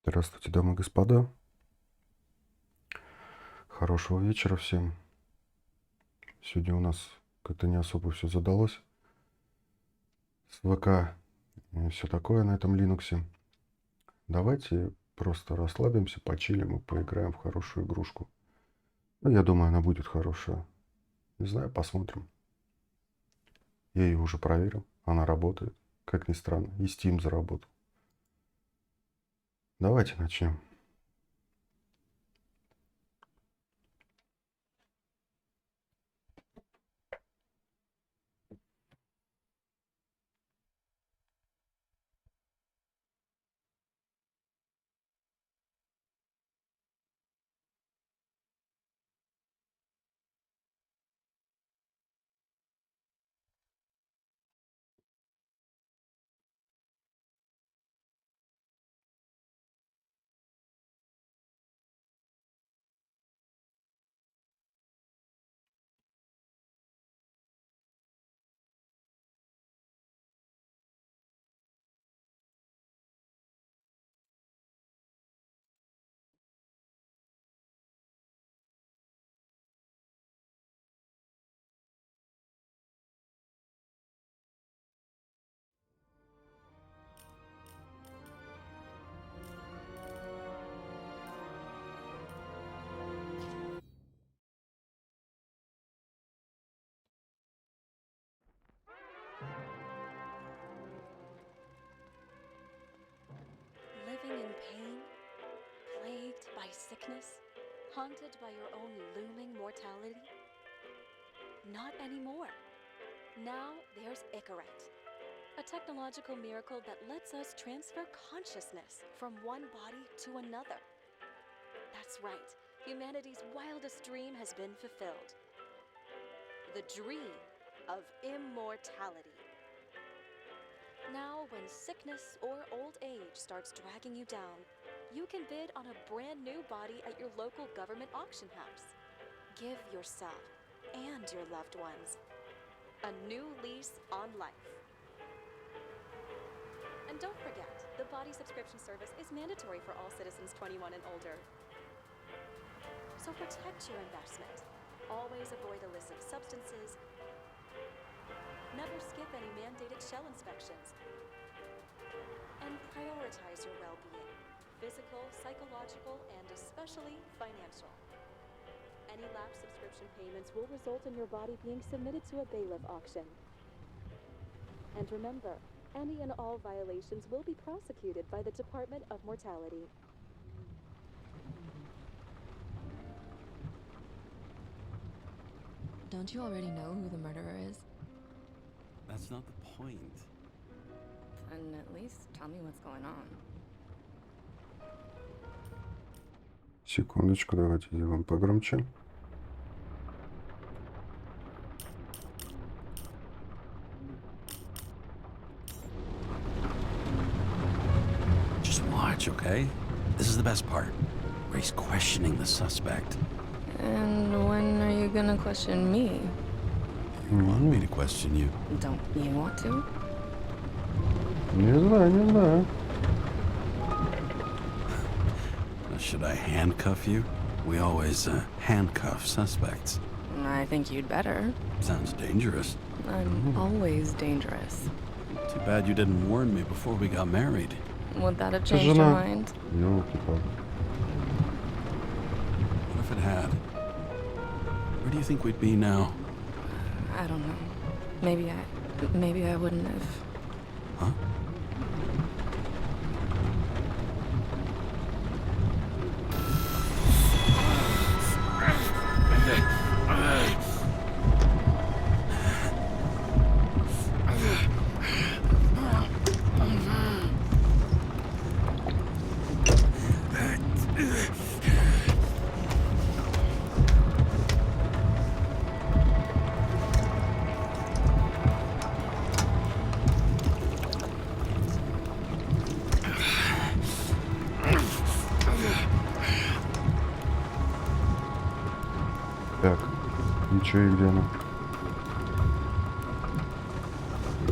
Здравствуйте, дамы и господа. Хорошего вечера всем. Сегодня у нас как-то не особо все задалось. С ВК и все такое на этом Linux. Давайте просто расслабимся, почилим и поиграем в хорошую игрушку. Ну, я думаю, она будет хорошая. Не знаю, посмотрим. Я ее уже проверил. Она работает. Как ни странно. И Steam заработал. Давайте начнем. Living in pain, plagued by sickness, haunted by your own looming mortality? Not anymore. Now there's Igrit, a technological miracle that lets us transfer consciousness from one body to another. That's right, humanity's wildest dream has been fulfilled. The dream of immortality. Now, when sickness or old age starts dragging you down, you can bid on a brand new body at your local government auction house. Give yourself and your loved ones a new lease on life. And don't forget, the body subscription service is mandatory for all citizens 21 and older. So protect your investment. Always avoid illicit substances. Never skip any mandated shell inspections. And prioritize your well-being, physical, psychological, and especially financial. Any lapsed subscription payments will result in your body being submitted to a bailiff auction. And remember, any and all violations will be prosecuted by the Department of Mortality. Don't you already know who the murderer is? That's not the point. Then at least tell me what's going on. Секундочку, давайте сделаем погромче. Just watch, okay? This is the best part, where he's questioning the suspect. And when are you gonna question me? You want me to question you? Don't you want to? Не знаю. Should I handcuff you? We always handcuff suspects. I think you'd better. Sounds dangerous. I'm always dangerous. Too bad you didn't warn me before we got married. Would that have changed your Жена. mind? Ёлки-палки. What if it had? Where do you think we'd be now? I don't know. Maybe I wouldn't have. Huh? Так, ничего, и где она?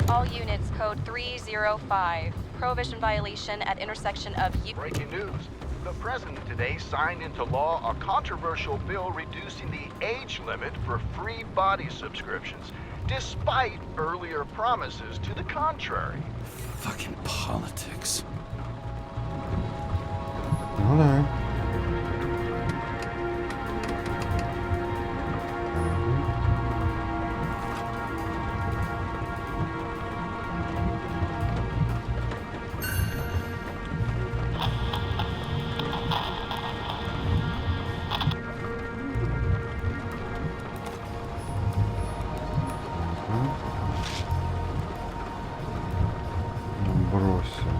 All units, code 305. Prohibition violation at intersection of Breaking news. The president today signed into law a controversial bill reducing the age limit for free body subscriptions, despite earlier promises to the contrary. Fucking politics. Ну да. Бросил.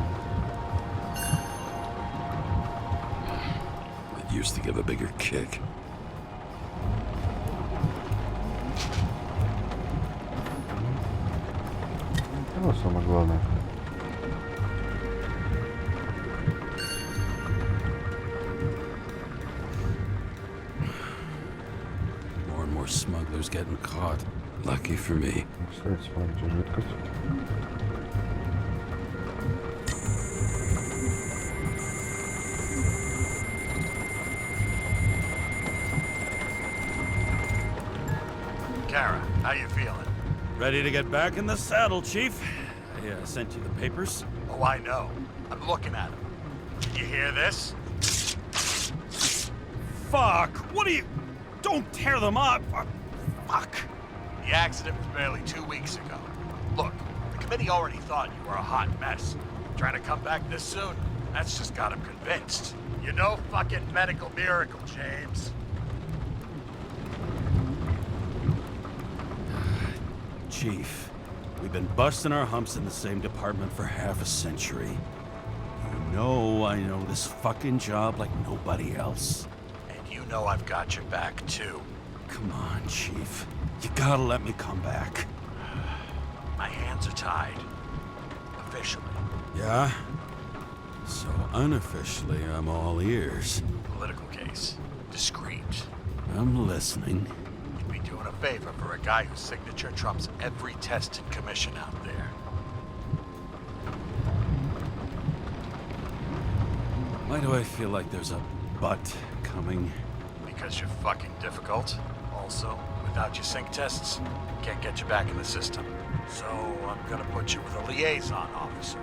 It used to give a bigger kick. Ну, самое главное. More and more smugglers getting caught. Lucky for me. Кстати, смотрите, жидкость. Kara, how you feeling? Ready to get back in the saddle, Chief. I sent you the papers. Oh, I know. I'm looking at them. Did you hear this? Fuck! What are you... Don't tear them up! Fuck! The accident was barely 2 weeks ago. Look, the committee already thought you were a hot mess. Trying to come back this soon? That's just got them convinced. You're no fucking medical miracle, James. Chief, we've been busting our humps in the same department for half a century. You know I know this fucking job like nobody else. And you know I've got your back, too. Come on, Chief. You gotta let me come back. My hands are tied. Officially. Yeah? So unofficially, I'm all ears. Political case. Discreet. I'm listening. You'd be doing a favor for a guy whose signature trumps every tested commission out there. Why do I feel like there's a but coming? Because you're fucking difficult. Also, without your sync tests, can't get you back in the system. So I'm gonna put you with a liaison officer.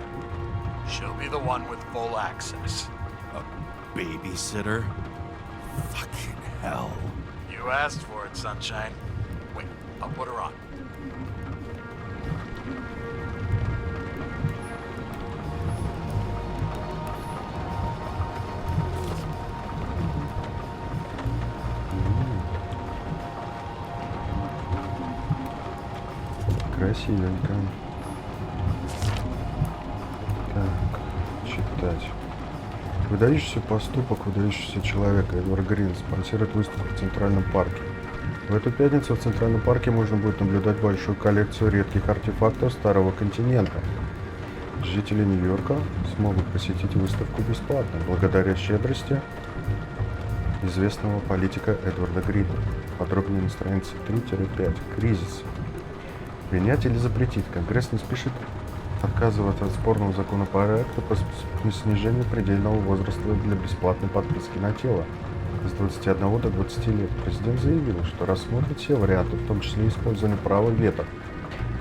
She'll be the one with full access. A babysitter? Fucking hell. You asked for it, Sunshine. Wait, I'll put her on. Красивенько. Так, читать. Выдающийся поступок выдающегося человека Эдвард Грин спонсирует выставку в Центральном парке. В эту пятницу в Центральном парке можно будет наблюдать большую коллекцию редких артефактов Старого континента. Жители Нью-Йорка смогут посетить выставку бесплатно, благодаря щедрости известного политика Эдварда Грина. Подробнее на странице 3-5. Кризис. Принять или запретить. Конгресс не спешит отказываться от спорного законопроекта по снижению предельного возраста для бесплатной подписки на тело с 21 до 20 лет. Президент заявил, что рассмотрит все варианты, в том числе использование права вето.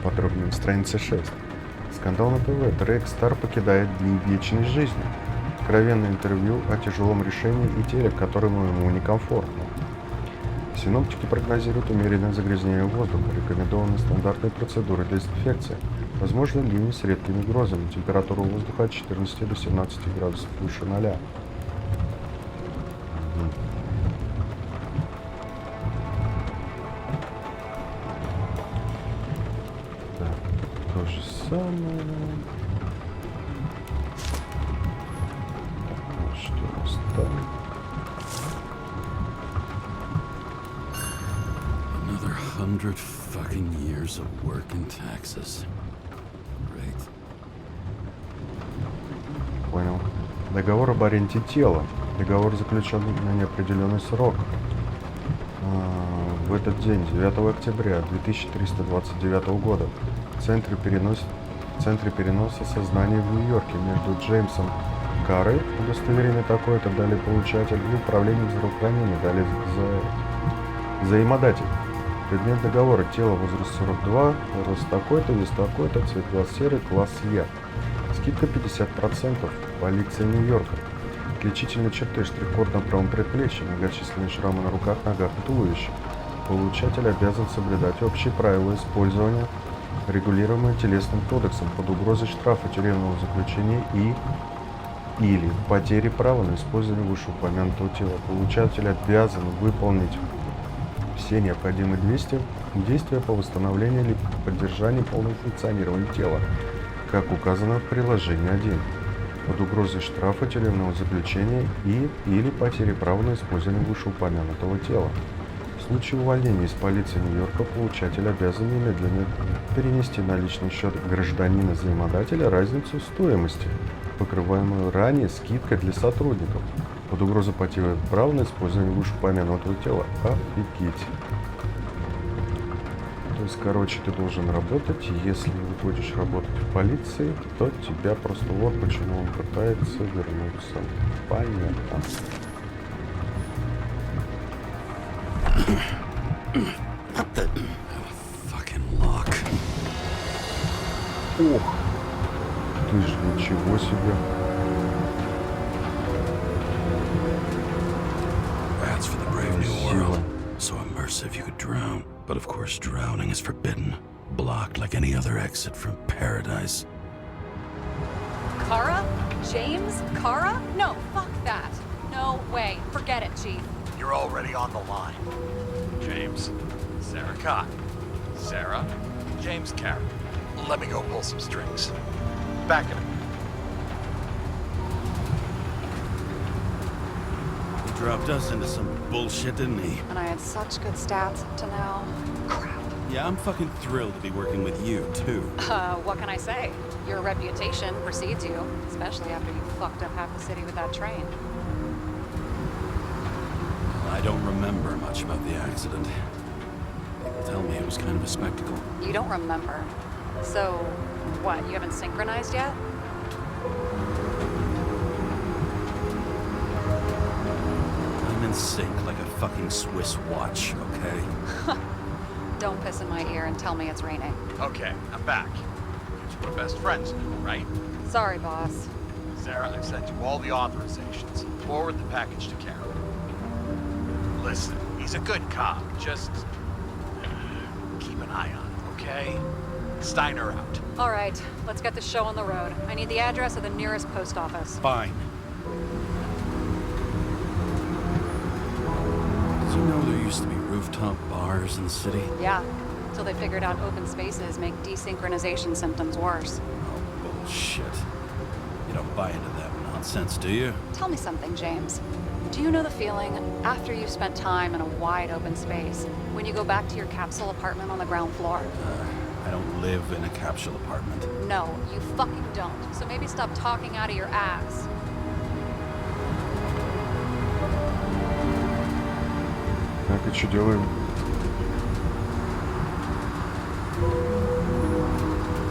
Подробнее на странице 6. Скандал на ТВ. Дрейк Стар покидает дни вечной жизни. Откровенное интервью о тяжелом решении и теле, которому ему некомфортно. Синоптики прогнозируют умеренное загрязнение воздуха, рекомендованы стандартные процедуры дезинфекции. Возможно, ливни с редкими грозами. Температура воздуха от 14 до 17 градусов выше 0. Так, то же самое. Так, что у нас там? Another 100 fucking years of work and taxes. Great. Понял. Договор об аренде тела. Договор заключен на неопределенный срок. В этот день, 9 октября 2329 года, в центре в центре переноса сознания в Нью-Йорке между Джеймсом Карой, удостоверение такое-то, далее получатель, и управлением здравоохранения, далее взаимодатель. Предмет договора: тело, возраст 42, рост такой-то, вес такой-то, цвет глаз серый, класс Е. Скидка 50%. Полиция Нью-Йорка. Отличительные черты: штрих-код на правом предплечье, многочисленные шрамы на руках, ногах и туловище. Получатель обязан соблюдать общие правила использования, регулируемые телесным кодексом, под угрозой штрафа, тюремного заключения или потери права на использование вышеупомянутого тела. Получатель обязан выполнить все необходимые действия по восстановлению или поддержанию полного функционирования тела, как указано в приложении 1, под угрозой штрафа, тюремного заключения или потери права на использование вышеупомянутого тела. В случае увольнения из полиции Нью-Йорка получатель обязан немедленно перенести на личный счет гражданина-взаимодателя разницу стоимости, покрываемую ранее скидкой для сотрудников, под угрозой потери права на использование вышеупомянутого тела. Офигеть. То есть, короче, ты должен работать, и если не будешь работать в полиции, то тебя просто... Вот почему он пытается вернуться. Понятно. Fucking lock. Ох, ты ж ничего себе. That's for the brave new Красиво. world. So immersive you could drown. But of course drowning is forbidden. Blocked like any other exit from paradise. Kara? James? Kara? No, fuck that. No way. Forget it, Chief. You're already on the line. James, Sarah Cott. Sarah, James Carey. Let me go pull some strings. Back in a minute. He dropped us into some bullshit, didn't he? And I had such good stats up to now. Crap. Yeah, I'm fucking thrilled to be working with you, too. What can I say? Your reputation precedes you, especially after you fucked up half the city with that train. I don't remember much about the accident. People tell me it was kind of a spectacle. You don't remember. So, what, you haven't synchronized yet? I'm in sync like a fucking Swiss watch, okay? Don't piss in my ear and tell me it's raining. Okay, I'm back. It's what best friends do, right? Sorry, boss. Sarah, I've sent you all the authorizations. Forward the package to Carol. Listen, he's a good cop. Just keep an eye on him, okay? Steiner out. All right, let's get the show on the road. I need the address of the nearest post office. Fine. Did you know there used to be rooftop bars in the city? Yeah, until they figured out open spaces make desynchronization symptoms worse. Oh, bullshit. You don't buy into that nonsense, do you? Tell me something, James. Do you know the feeling after you've spent time in a wide open space, when you go back to your capsule apartment on the ground floor? I don't live in a capsule apartment. No, you fucking don't. So maybe stop talking out of your ass. Так, и что делаем?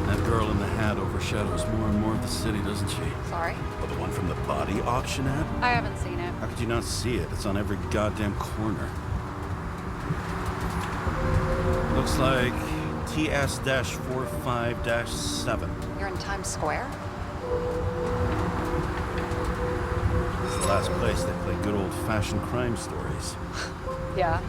That girl in the hat overshadows more and more of the city, doesn't she? Sorry? Well, the one from the body auction ad? I haven't seen it. How could you not see it? It's on every goddamn corner. Looks like TS-45-7. You're in Times Square? It's the last place they play good old-fashioned crime stories. Yeah.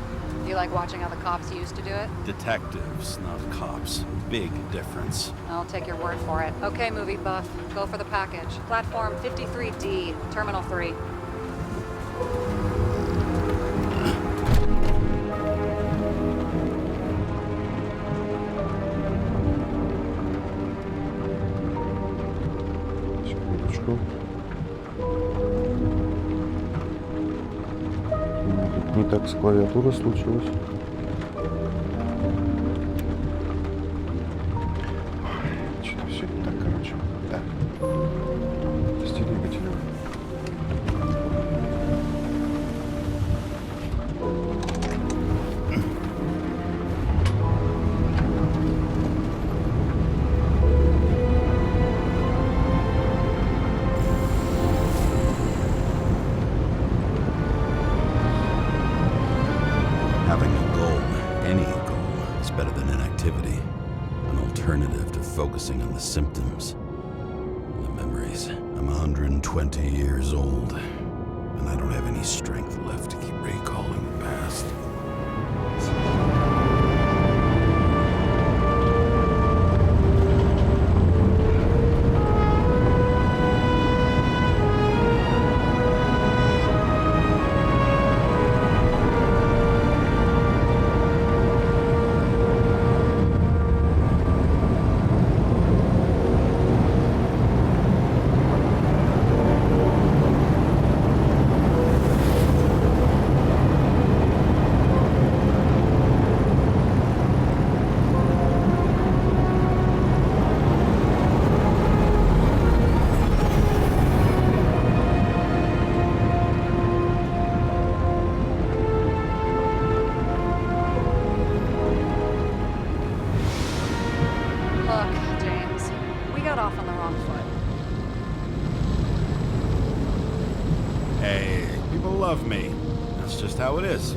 You like watching how the cops used to do it? Detectives, not cops. Big difference. I'll take your word for it. Okay, movie buff. Go for the package. Platform 53D, Terminal 3. Секундочку. Тут не так с клавиатурой случилось. Что-то все не так, короче. Так. Тести двигателя. focusing on the symptoms, the memories. I'm 120 years old, and I don't have any strength left to keep recalling the past. Look, James, we got off on the wrong foot. Hey, people love me. That's just how it is.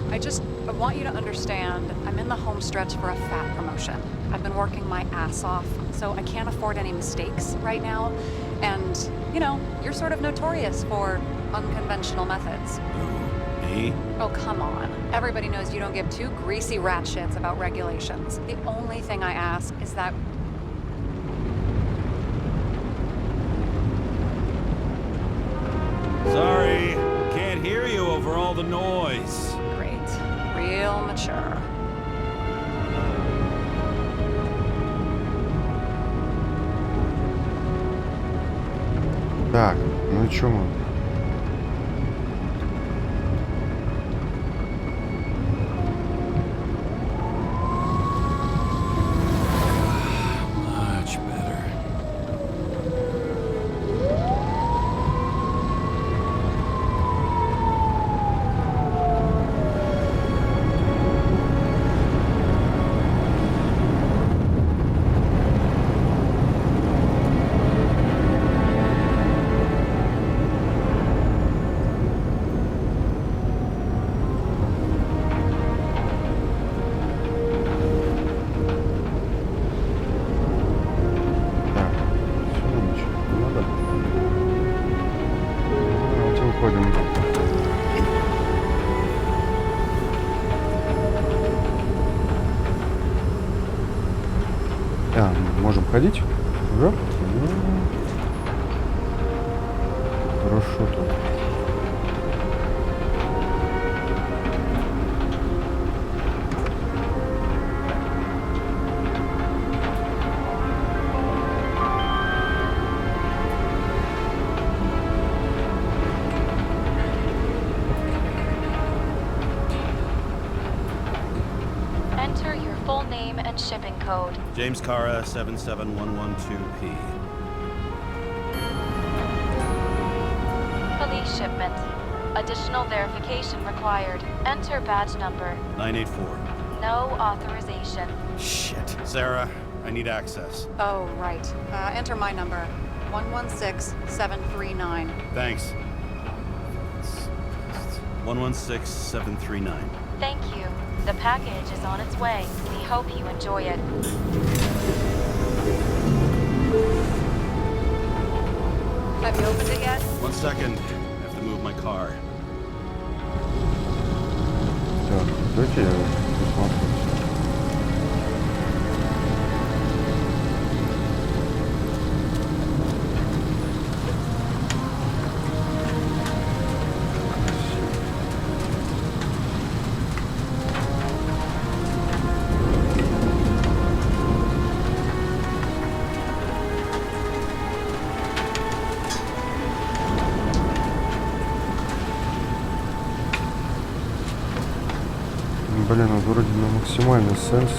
I want you to understand, I'm in the home stretch for a fat promotion. I've been working my ass off, so I can't afford any mistakes right now. And, you know, you're sort of notorious for unconventional methods. Who, me? Oh, come on. Everybody knows you don't give two greasy rat shits about regulations. The only thing I ask is that... Sorry, can't hear you over all the noise. Great. Real mature. Так, ну и чё мы? Much better. Так, сюда ничего не надо. Давайте уходим. Можем ходить? Да? Ну, хорошо тут. Enter your full name and shipping code. James Cara, 77112P. Police shipment. Additional verification required. Enter badge number. 984. No authorization. Shit. Sarah, I need access. Oh, right. Enter my number. 116739. Thanks. 116739. Thank you. The package is on its way. We hope you enjoy it. Have you opened it yet? 1 second. I have to move my car. Так, дайте я посмотрю. Блин, вот вроде на максимальный сенс.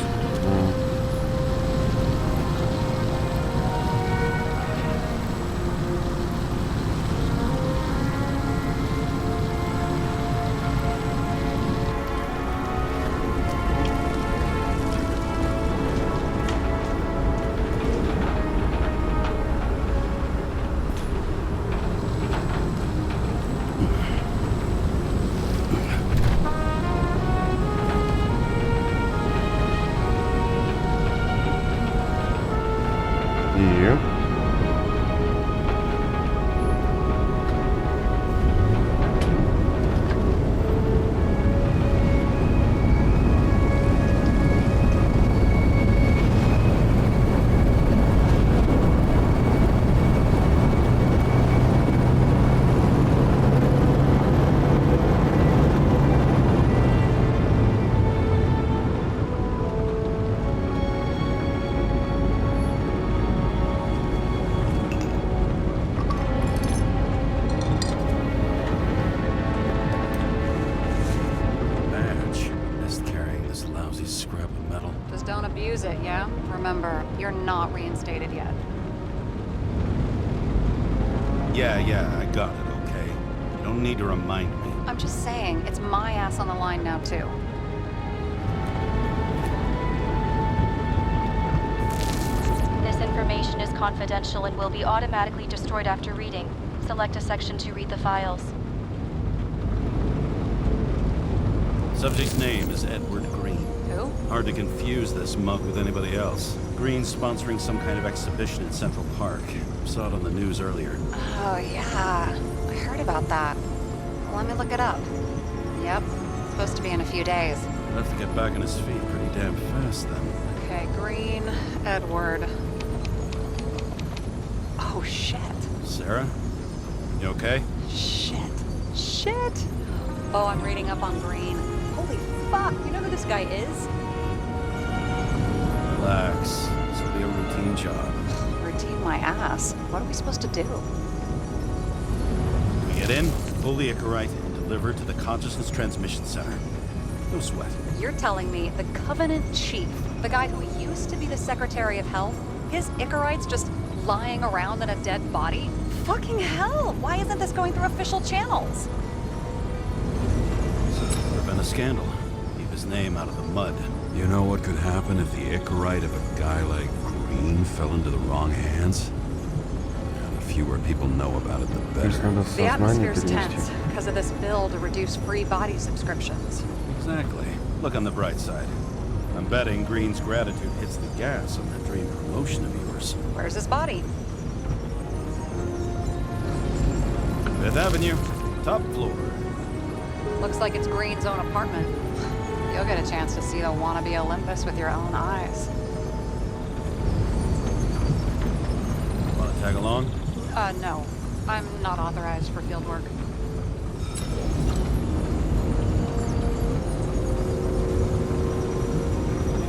you're not reinstated yet. Yeah, I got it, okay? You don't need to remind me. I'm just saying, it's my ass on the line now, too. This information is confidential and will be automatically destroyed after reading. Select a section to read the files. Subject's name is Edward Green. Who? Hard to confuse this mug with anybody else. Green's sponsoring some kind of exhibition in Central Park. Saw it on the news earlier. Oh, yeah. I heard about that. Let me look it up. Yep. It's supposed to be in a few days. He'll have to get back on his feet pretty damn fast then. Okay, Green, Edward. Oh, shit. Sarah? You okay? Shit. Oh, I'm reading up on Green. Holy fuck, you know who this guy is? Relax. This will be a routine job. Routine my ass. What are we supposed to do? We get in, pull the Icarite, and deliver to the Consciousness Transmission Center. No sweat. You're telling me the Covenant Chief, the guy who used to be the Secretary of Health, his Icarite's just lying around in a dead body? Fucking hell! Why isn't this going through official channels? So there have been a scandal. Keep his name out of the mud. You know what could happen if the Icarite of a guy like Green fell into the wrong hands? And the fewer people know about it, the Здесь better. надо The сознание atmosphere's tense перенести. because of this bill to reduce free body subscriptions. Exactly. Look on the bright side. I'm betting Green's gratitude hits the gas on that dream promotion of yours. Where's his body? Fifth Avenue, top floor. Looks like it's Green's own apartment. You'll get a chance to see the wannabe Olympus with your own eyes. Want to tag along? No. I'm not authorized for field work.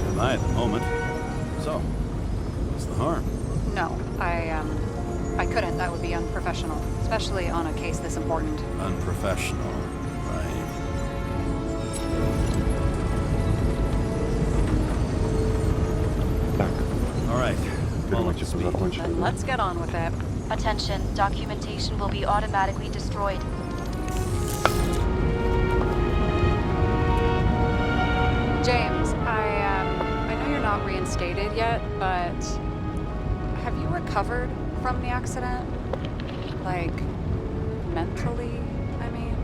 Am I at the moment. So, what's the harm? No, I couldn't. That would be unprofessional, especially on a case this important. Unprofessional, right? Так, All right. I'm all up to переводчик speed. закончили, Then да? let's get on with it. Attention, documentation will be automatically destroyed. James, I know you're not reinstated yet, but have you recovered from the accident? Like, mentally, I mean?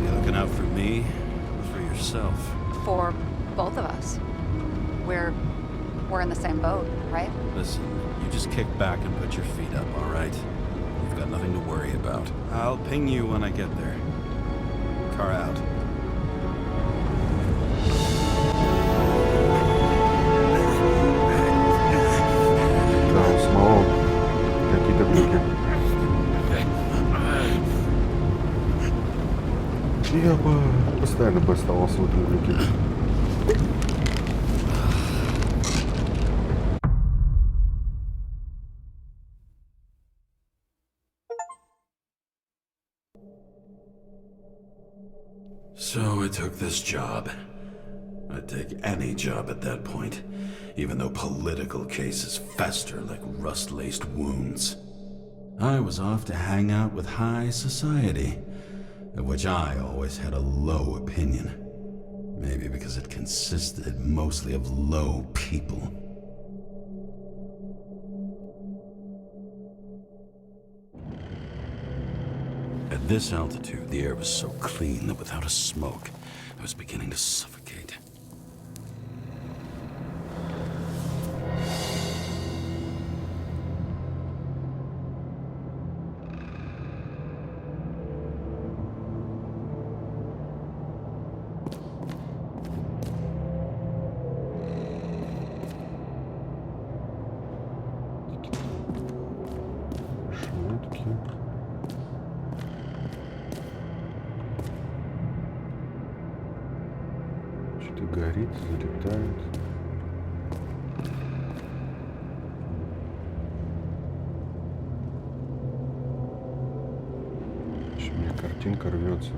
You looking out for me or for yourself? For both of us. We're in the same boat, right? Listen, you just kick back and put your feet up, all right? You've got nothing to worry about. I'll ping you when I get there. Car out. Да, он снова какие-то глюки. Я бы постоянно бы оставался в этом глюке. So I took this job. I'd take any job at that point, even though political cases fester like rust-laced wounds. I was off to hang out with high society, of which I always had a low opinion. Maybe because it consisted mostly of low people. At this altitude, the air was so clean that without a smoke, I was beginning to suffocate. Шмотки. Что-то горит, залетает. Ещё у меня картинка рвется.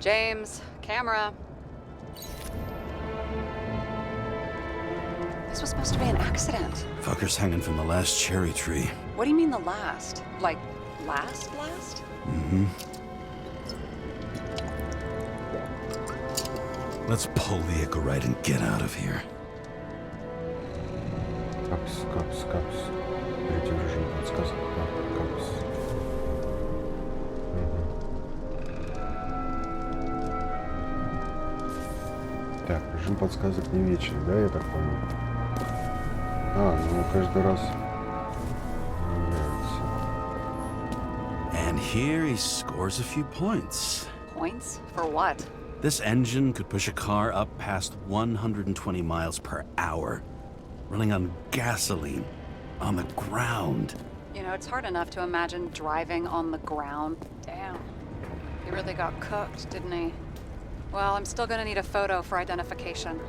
James, camera. This was supposed to be an accident. Fucker's hanging from the last cherry tree. What do you mean the last? Like, last? Mm-hmm. Let's pull the iggrite and get out of here. Капс. Перейти в режим подсказок. Так, капс. Так, режим подсказок не вечный, да, я так понял? Ну каждый раз меняется. And here he scores a few points. Points? For what? This engine could push a car up past 120 miles per hour, running on gasoline, on the ground. You know, it's hard enough to imagine driving on the ground. Damn. He really got cooked, didn't he? Well, I'm still gonna need a photo for identification.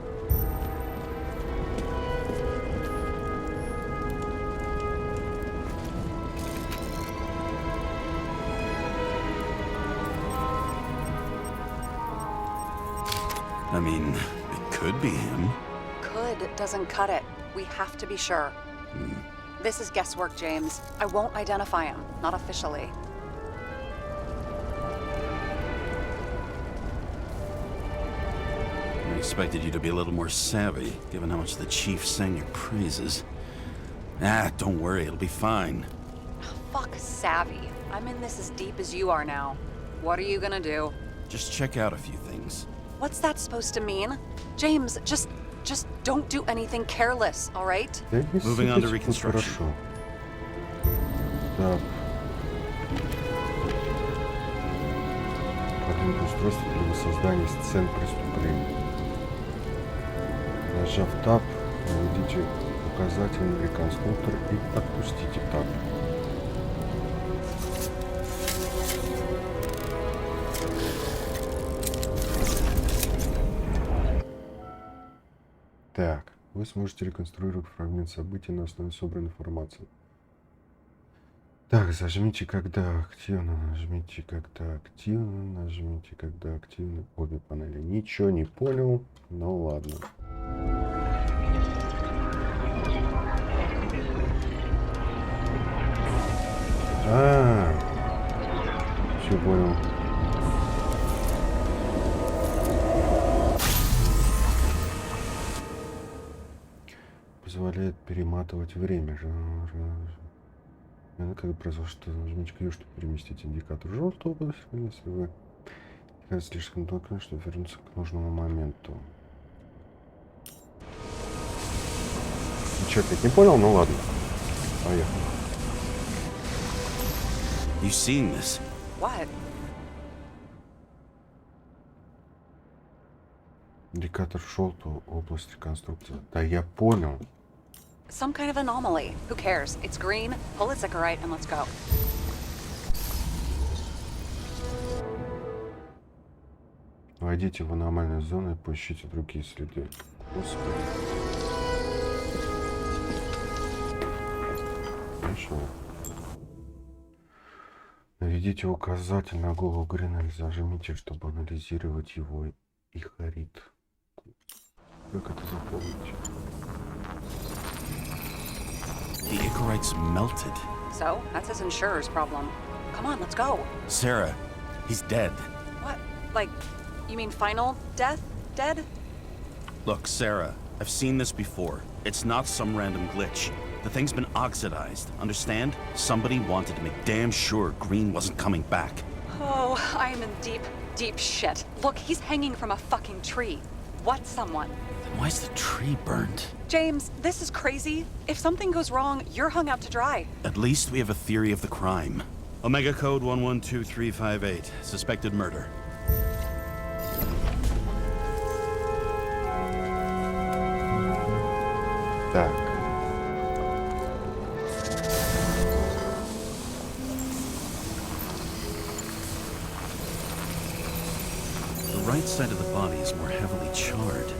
I mean, it could be him. Could doesn't cut it. We have to be sure. This is guesswork, James. I won't identify him, not officially. I expected you to be a little more savvy, given how much the chief sang your praises. Don't worry, it'll be fine. Fuck savvy. I'm in this as deep as you are now. What are you gonna do? Just check out a few things. What's that supposed to mean? James, just don't do anything careless, all right? Moving on to reconstruction. Хорошо. Так. Продвинуть устройство для воссоздания сцен преступления. Нажав Tab, наведите указатель на реконструктор и отпустите Tab. Так, вы сможете реконструировать фрагмент событий на основе собранной информации. Так, зажмите, когда активно, нажмите, когда активно, нажмите, когда активно. Обе панели. Ничего не понял, но ладно. Все понял. Позволяет перематывать время. Когда произошло что-то, нажмите Q, чтобы переместить индикатор желтого области, если вы кажется слишком долго, чтобы вернуться к нужному моменту. Ничего опять не понял, ну ладно. Поехали. You seen this? What? Индикатор желтого области конструкции. Да я понял. Some kind of anomaly. Who cares? It's green. Pull its iggrite and let's go. Войдите в аномальную зону и поищите другие следы. Господи. Нашел. Наведите указатель на голову Грина и зажмите, чтобы анализировать его игрит. Как это запомнить? The iggrite's melted. So, that's his insurer's problem. Come on, let's go. Sarah, he's dead. What? Like, you mean final death? Dead? Look, Sarah, I've seen this before. It's not some random glitch. The thing's been oxidized, understand? Somebody wanted to make damn sure Green wasn't coming back. Oh, I am in deep, deep shit. Look, he's hanging from a fucking tree. What someone? Then why's the tree burned? James, this is crazy. If something goes wrong, you're hung out to dry. At least we have a theory of the crime. Omega code 112358. Suspected murder. Так. The right side of the body is more heavily charred.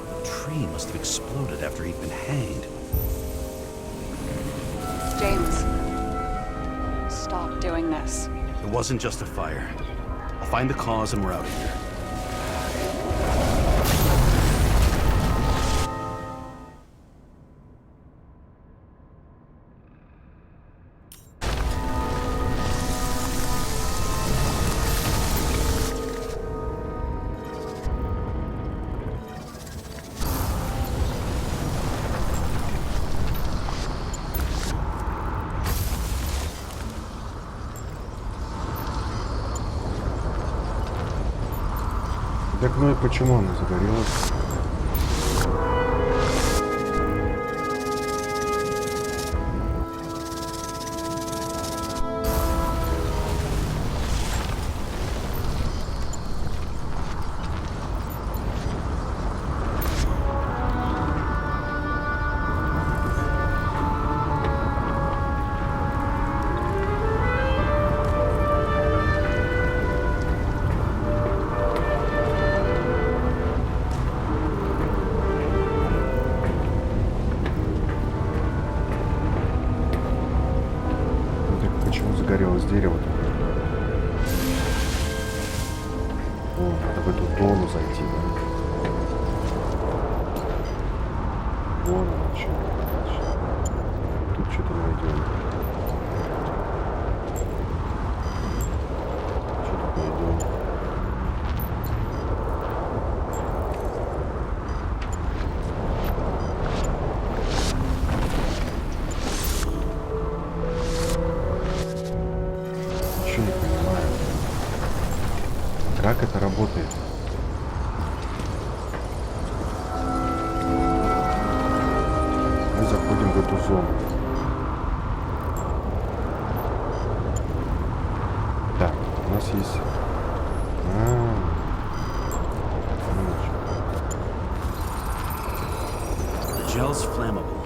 The tree must have exploded after he'd been hanged. James, stop doing this. It wasn't just a fire. I'll find the cause and we're out of here. Так ну и почему она загорелась? Загорелось дерево-то. О, надо в эту зону зайти, да? Вон оно что. Тут что-то найдем. Что тут найдем? Не понимаю, как это работает. Мы заходим в эту зону. Так, у нас есть... The gel's flammable.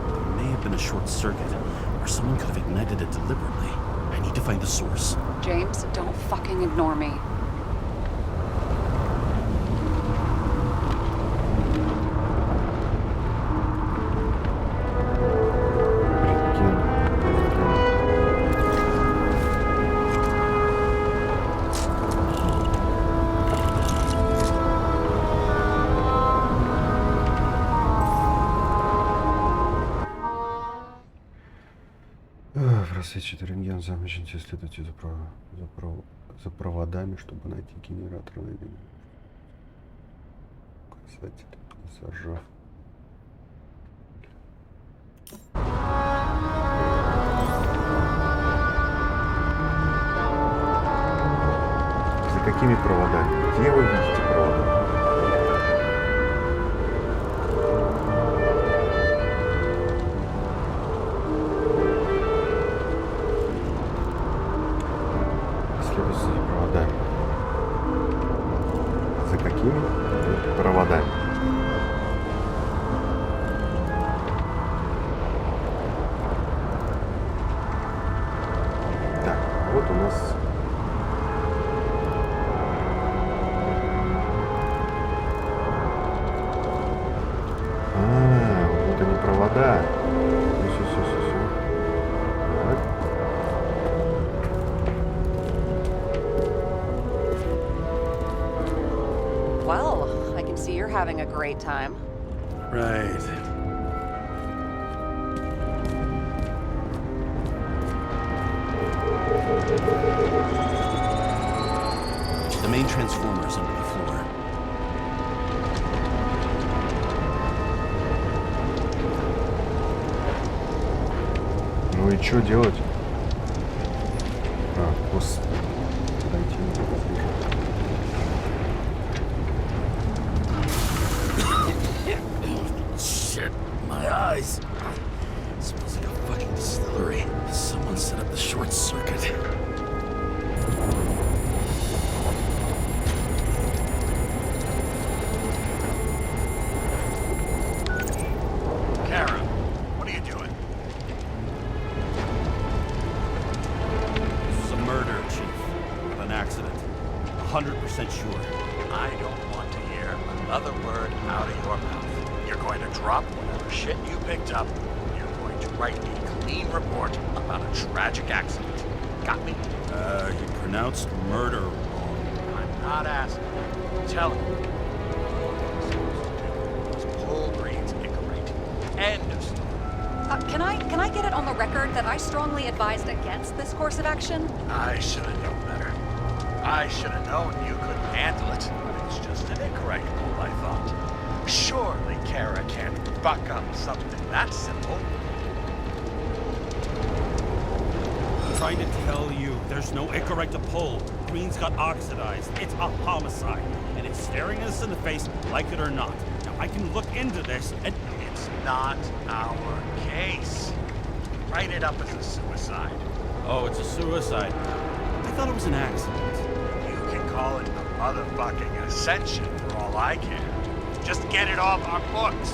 There may have been a short circuit, or someone could have ignited it deliberately. I need to find the source. James, don't fucking ignore me. Просвечивает рентген, замечайте, следуйте за проводами, чтобы найти генератор. Указатель, зажав. За какими проводами? Где вы видите провода? За какими проводами? Так, вот у нас вот они провода. Все. Так. Well, I can see you're having a great time. Right. The main transformer is under the floor. Ну и что делать? Господи. Дайте мне поближе. Shit, my eyes. Smells like a fucking distillery. Someone set up the short circuit. Karen, what are you doing? This is a murder, Chief. Of an accident. 100% sure. I don't want to hear another word out of your mouth. You're going to drop whatever shit you picked up. You're going to write a clean report about a tragic accident. Got me? You pronounced murder wrong. I'm not asking. Tell me. Pull Green's ignorant. End of story. Can I get it on the record that I strongly advised against this course of action? I should have known better. I should have known you couldn't handle it. But it's just an ignorant pull, I thought. Surely Kara can't buck up something that simple. I'm trying to tell you, there's no Icarite to pull. Green's got oxidized. It's a homicide, and it's staring us in the face, like it or not. Now, I can look into this and... It's not our case. Write it up as a suicide. Oh, it's a suicide. I thought it was an accident. You can call it a motherfucking ascension for all I care. Just get it off our books.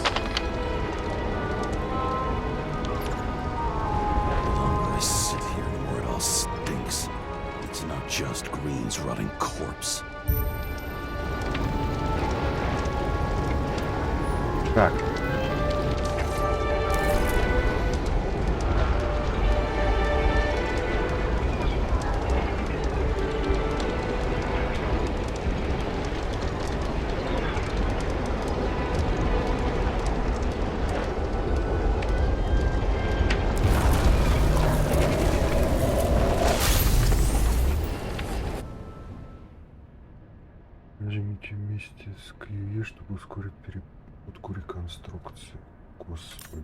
The longer I sit here, the more it all stinks. It's not just Green's rotting corpse. Так. Нажмите вместе с QE, чтобы ускорить перепутку реконструкции. Господи.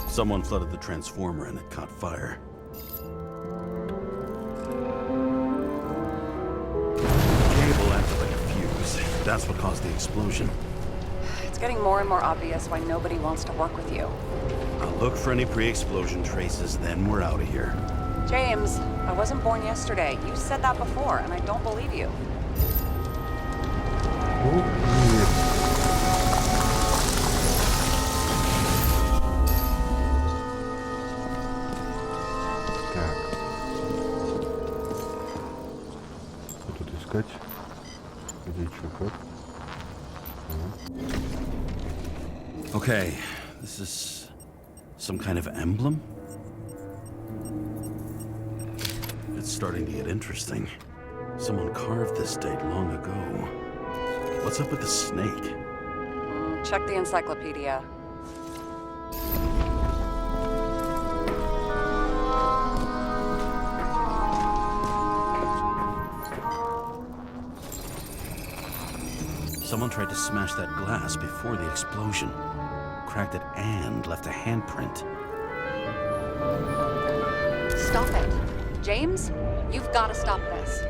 Someone flooded the transformer and it caught fire. The cable acted like a fuse. That's what caused the explosion. It's getting more and more obvious why nobody wants to work with you. I'll look for any pre-explosion traces, then we're out of here. James, I wasn't born yesterday. You said that before, and I don't believe you. Ну, нет. Так. Что тут искать? Где что, как? Okay, this is some kind of emblem? It's starting to get interesting. Someone carved this date long ago. What's up with the snake? Check the encyclopedia. Someone tried to smash that glass before the explosion. Cracked it and left a handprint. Stop it. James, you've got to stop this.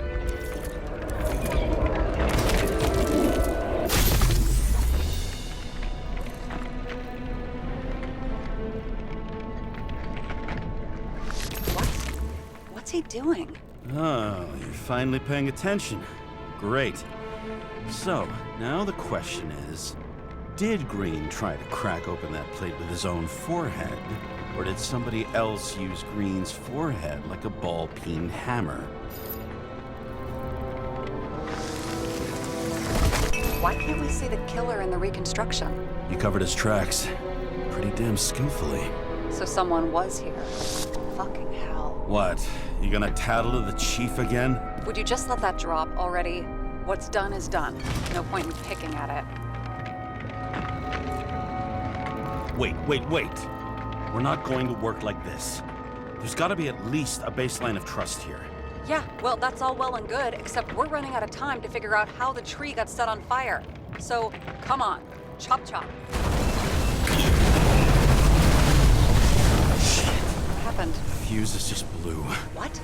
What's he doing? Oh, you're finally paying attention. Great. So, now the question is, did Green try to crack open that plate with his own forehead? Or did somebody else use Green's forehead like a ball-peen hammer? Why can't we see the killer in the reconstruction? He covered his tracks pretty damn skillfully. So someone was here. Fucking hell. What? You gonna tattle to the chief again? Would you just let that drop already? What's done is done. No point in picking at it. Wait. We're not going to work like this. There's gotta be at least a baseline of trust here. Yeah, well, that's all well and good, except we're running out of time to figure out how the tree got set on fire. So, come on. Chop chop. What happened? The fuses just blew. What?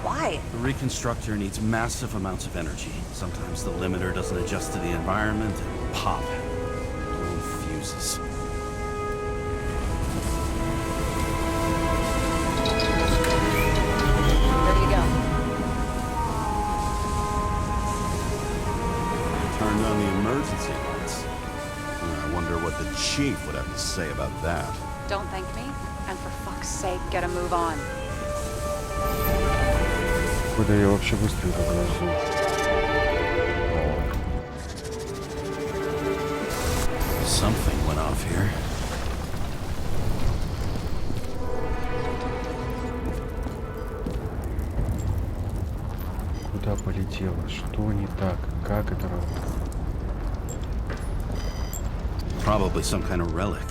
Why? The reconstructor needs massive amounts of energy. Sometimes the limiter doesn't adjust to the environment and pop. Blown fuses. There you go. Turned on the emergency lights. I wonder what the chief would have to say about that. Don't thank me, and for fuck's sake, get a move on. Куда я вообще быстренько подожду? Something went off here. Куда полетела? Что не так? Как это работает? Probably some kind of relic.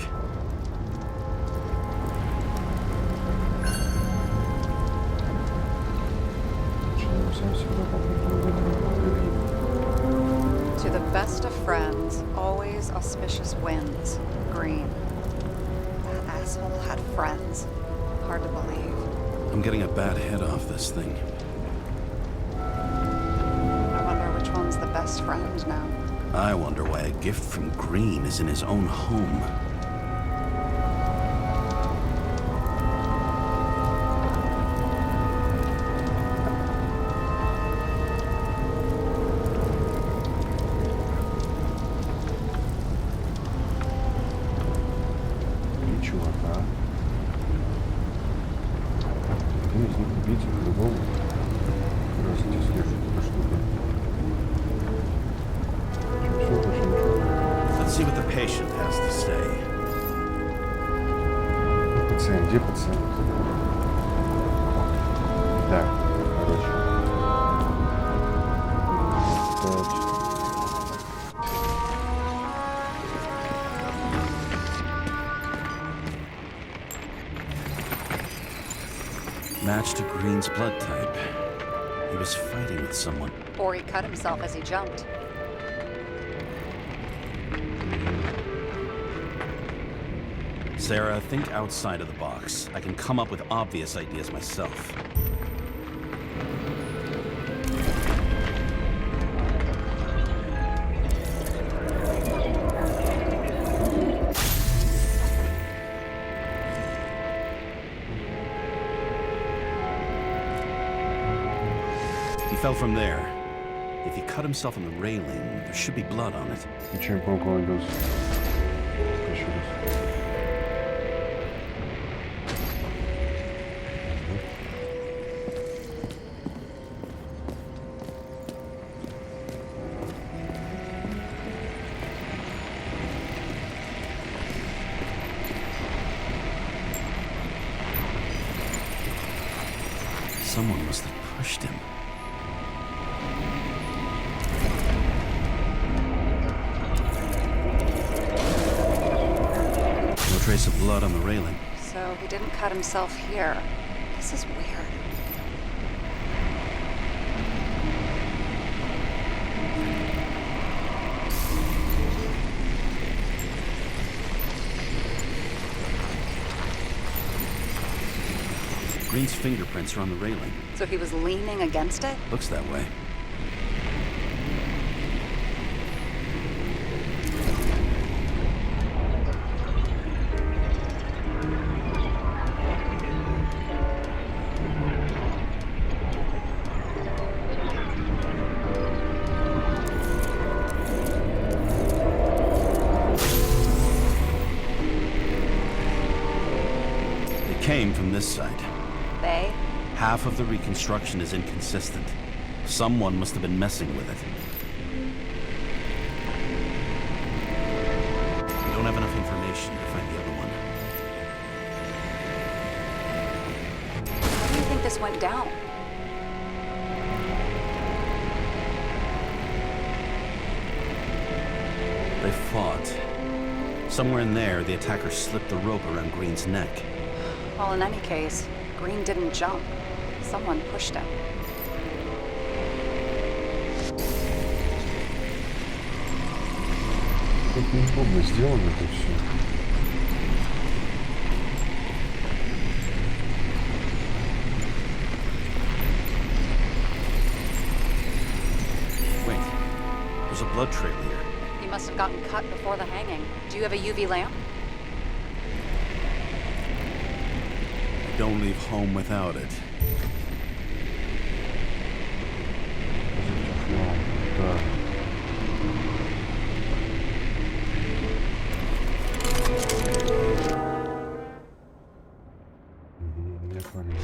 To the best of friends, always auspicious winds. Green. That asshole had friends. Hard to believe. I'm getting a bad head off this thing. I wonder which one's the best friend now. I wonder why a gift from Green is in his own home. И чувака. Один из них убийца, по-любому. Раз эти слежут эта штука. Все, больше ничего. Let's see what the patient has to say. Пациент, где пациент? Да, короче. Так. Match to Green's blood type. He was fighting with someone. Or he cut himself as he jumped. Sarah, think outside of the box. I can come up with obvious ideas myself. He fell from there. If he cut himself on the railing, there should be blood on it. Ничего не помню, кого идут. Еще раз. Someone must have pushed him. No trace of blood on the railing. So he didn't cut himself here. This is weird. Green's fingerprints are on the railing. So he was leaning against it? Looks that way. It came from this side. They? Half of the reconstruction is inconsistent. Someone must have been messing with it. We don't have enough information to find the other one. How do you think this went down? They fought. Somewhere in there, the attacker slipped the rope around Green's neck. Well, in any case, Green didn't jump. Someone pushed him. Как неудобно сделано это все. Wait, there's a blood trail here. He must have gotten cut before the hanging. Do you have a UV lamp? Don't leave home without it. Да. Я понял.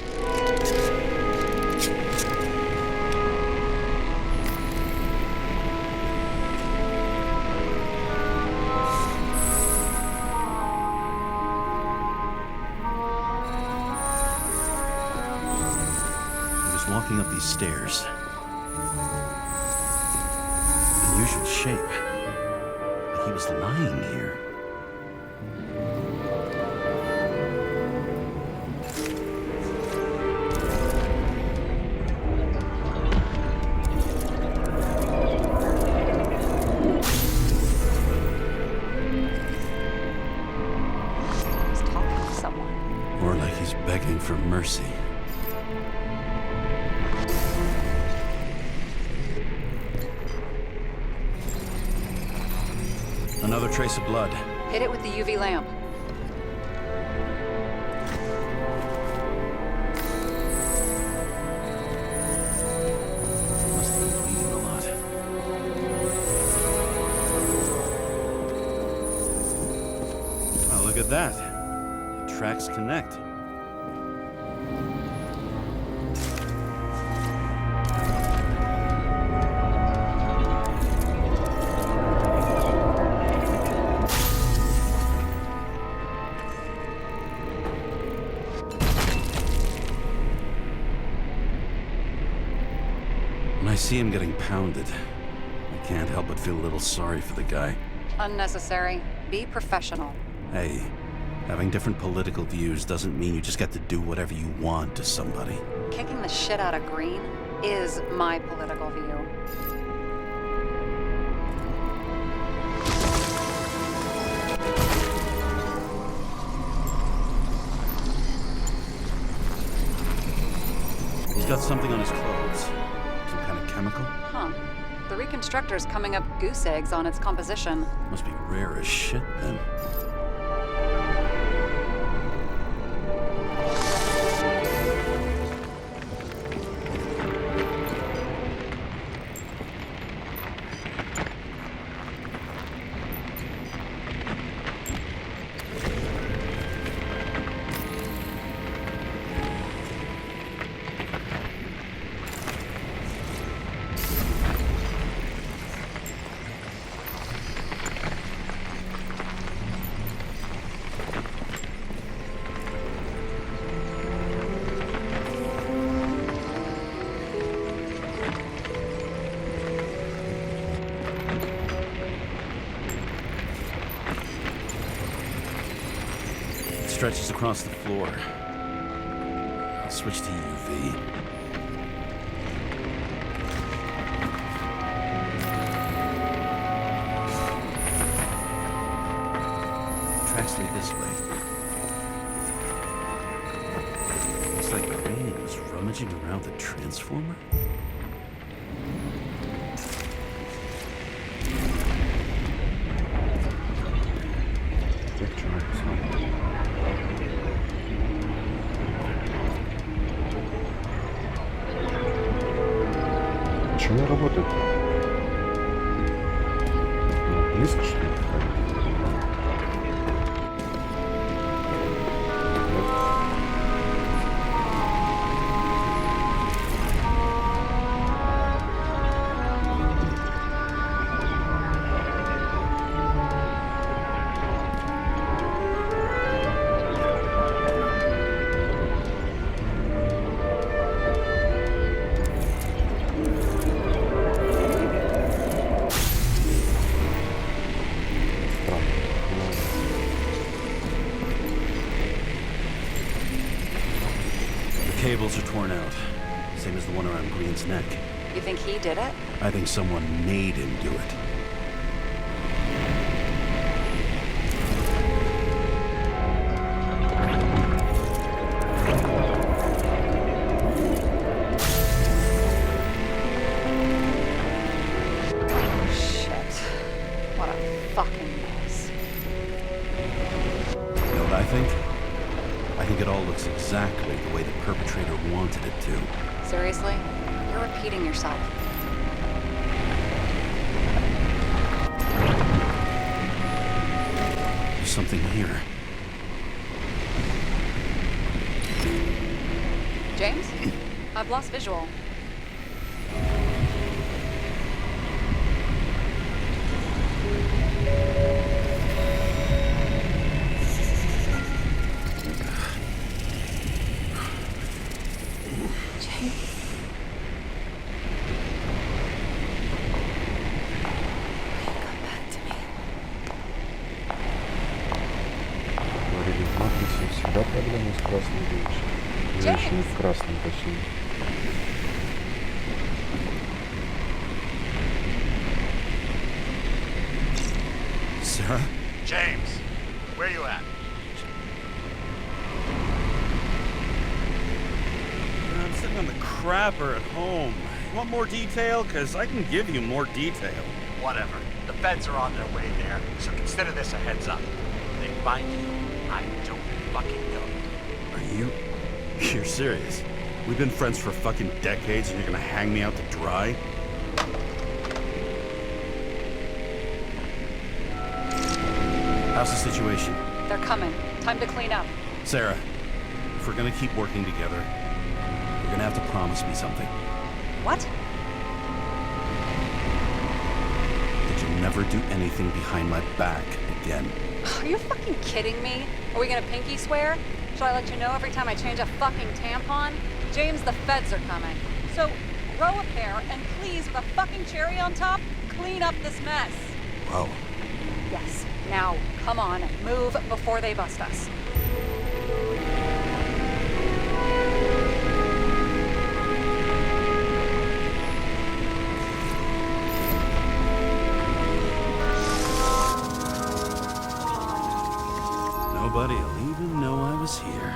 He was walking up these stairs. Unusual shape. Like he was lying here. He's talking to someone. Or like he's begging for mercy. Another trace of blood. Hit it with the UV lamp. Must have been bleeding a lot. Oh, look at that. The tracks connect. When I see him getting pounded, I can't help but feel a little sorry for the guy. Unnecessary. Be professional. Hey, having different political views doesn't mean you just get to do whatever you want to somebody. Kicking the shit out of Green is my political view. He's got something on his clothes. Some kind of chemical? Huh. The reconstructor's coming up goose eggs on its composition. Must be rare as shit, then. Stretches across the floor. I'll switch to UV. Tracks lead this way. Looks like Green was rummaging around the transformer. Почему не работает? Близко, что ли? Cables are torn out, same as the one around Green's neck. You think he did it? I think someone made him do it. Shit. What a fucking mess. You know what I think? I think it all looks exactly the way the perpetrator wanted it to. Seriously? You're repeating yourself. There's something here. James? I've lost visual. Говорили, в матрице всегда проблемы с красной девочкой. Женщиной в красном, точнее. Sarah? James, where you at? I'm sitting on the crapper at home. You want more detail? Because I can give you more detail. Whatever. The feds are on their way there, so consider this a heads up. If they find you, I don't fucking know. Are you? You're serious? We've been friends for fucking decades and you're gonna hang me out to dry? How's the situation? They're coming. Time to clean up. Sarah, if we're gonna keep working together, you're gonna have to promise me something. What? That you'll never do anything behind my back again. Are you fucking kidding me? Are we gonna pinky swear? Shall I let you know every time I change a fucking tampon? James, the feds are coming. So, grow a pair, and please, with a fucking cherry on top, clean up this mess. Whoa. Yes. Now, come on, move before they bust us. Nobody'll even know I was here.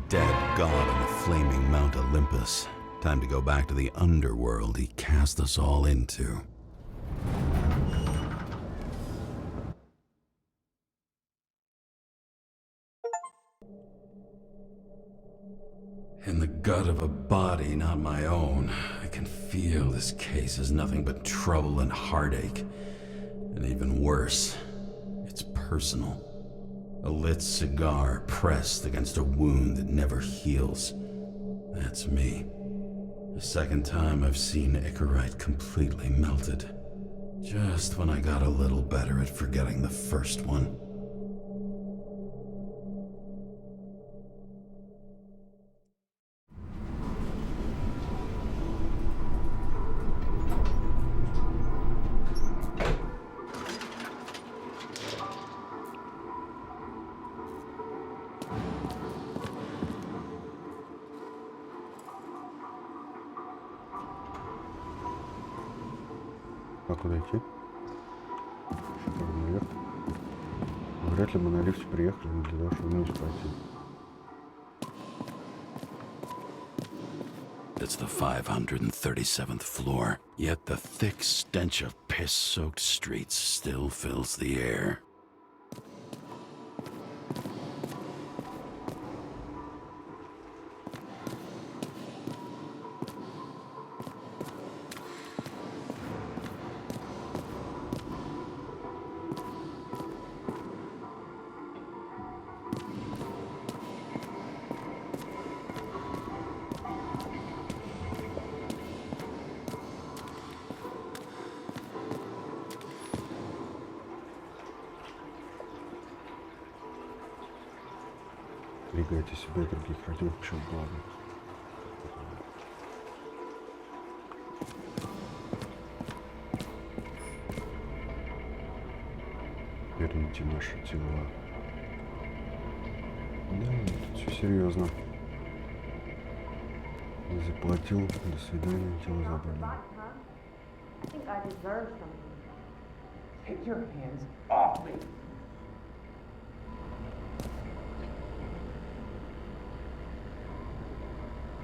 Dead god on the flaming Mount Olympus. Time to go back to the underworld he cast us all into. In the gut of a body not my own, I can feel this case is nothing but trouble and heartache. And even worse, it's personal. A lit cigar pressed against a wound that never heals. That's me. The second time I've seen Icarite completely melted. Just when I got a little better at forgetting the first one. А куда идти? Наверх. Вряд ли мы на лифте приехали для того, чтобы вниз пойти. It's the 537th floor, yet the thick stench of piss-soaked streets still fills the air. Берегайте себя и других ради общего блага. Верните наши тела. Да, тут все серьезно. Заплатил, до свидания, тело забрали. I think I deserve something. Take your hands off me.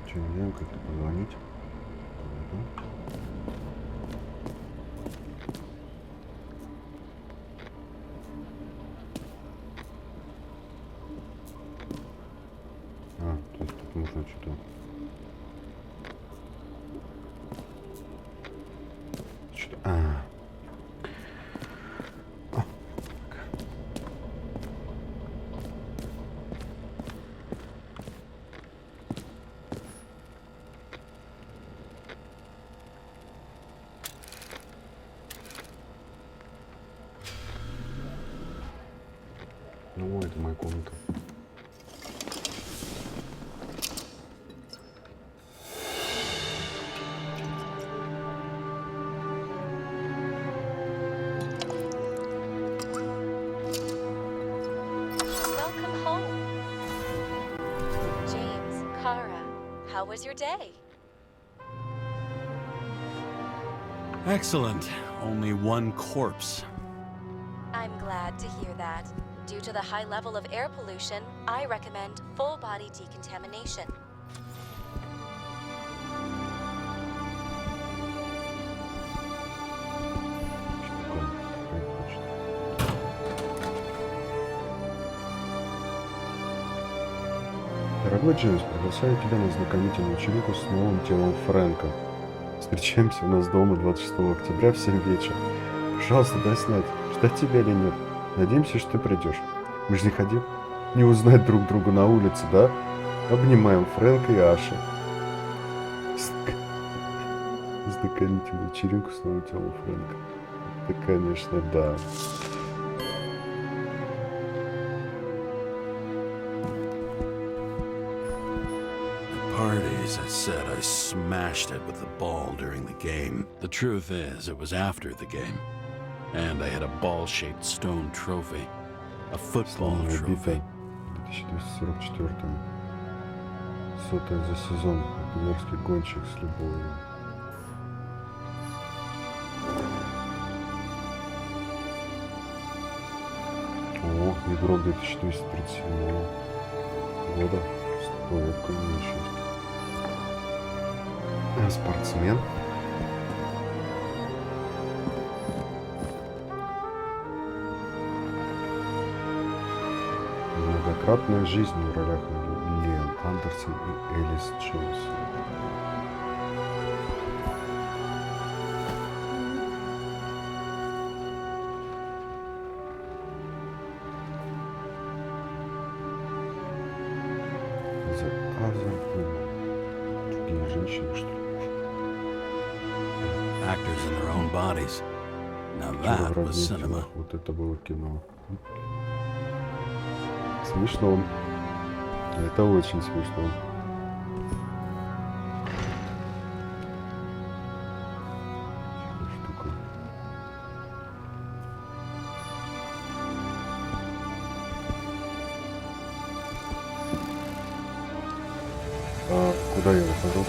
Че, не знаю, как-то позвонить. А, то есть тут можно что-то... Ну, это моя комната. Welcome home. James, Kara, how was your day? Excellent. Only one corpse. I'm glad to hear that. Due to the high level of air pollution, I recommend full body decontamination. Дорогой Джеймс, приглашаю тебя на знакомительную вечеринку с новым телом Фрэнка. Встречаемся у нас дома 26 октября в 7 вечера. Пожалуйста, дай знать, ждать тебя или нет. Надеемся, что ты придешь. Мы же не хотим не узнать друг друга на улице, да? Обнимаем Фрэнка и Аши. Знакомительную вечеринку с новым телом Фрэнка. Это, конечно, да. Party, as I said, I smashed it with the ball during the game. The truth is, it was after the game. And I had a ball-shaped stone trophy. A football Славная trophy. битва 2244. Сотая за сезон. Пионерский гонщик с любовью. О, игрок 2237 года. Стоит, конечно. Спортсмен. Многократная жизнь в ролях Лиам Андерсон и Элис Джонс. Другие женщины, что ли? Actors in their own bodies. Now Вчера в that was родных cinema. телах. Вот это было кино. Смешно. Это очень смешно. Штука. А куда я выхожу?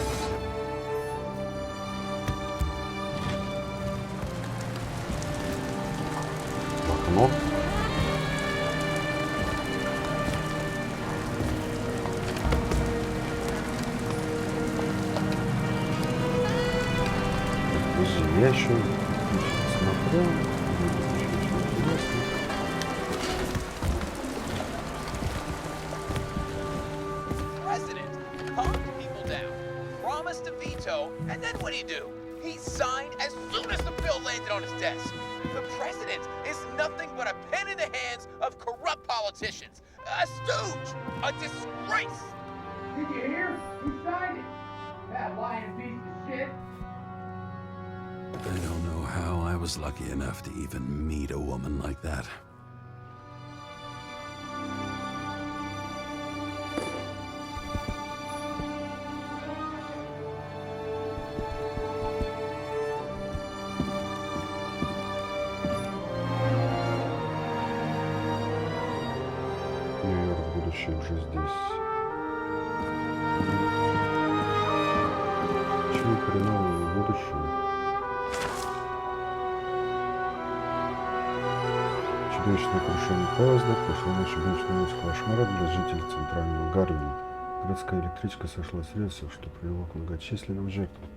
В окно? Подожди, я еще смотрю. Может, еще что-то интересное. President calmed people down, promised a veto, and then what do? He signed as soon as the bill landed on his desk. The president is nothing but a pen in the hands of corrupt politicians, a stooge, a disgrace. Did you hear? He signed it. That lying piece of shit. I don't know how I was lucky enough to even meet a woman like that. Нью-Йорк, будущее уже здесь. Чего хренового будущего? Чудовищное крушение поезда, прошлой ночью больше ночь кошмара для жителей центрального Гарлема. Городская электричка сошла с рельсов, что привело к многочисленным жертвам.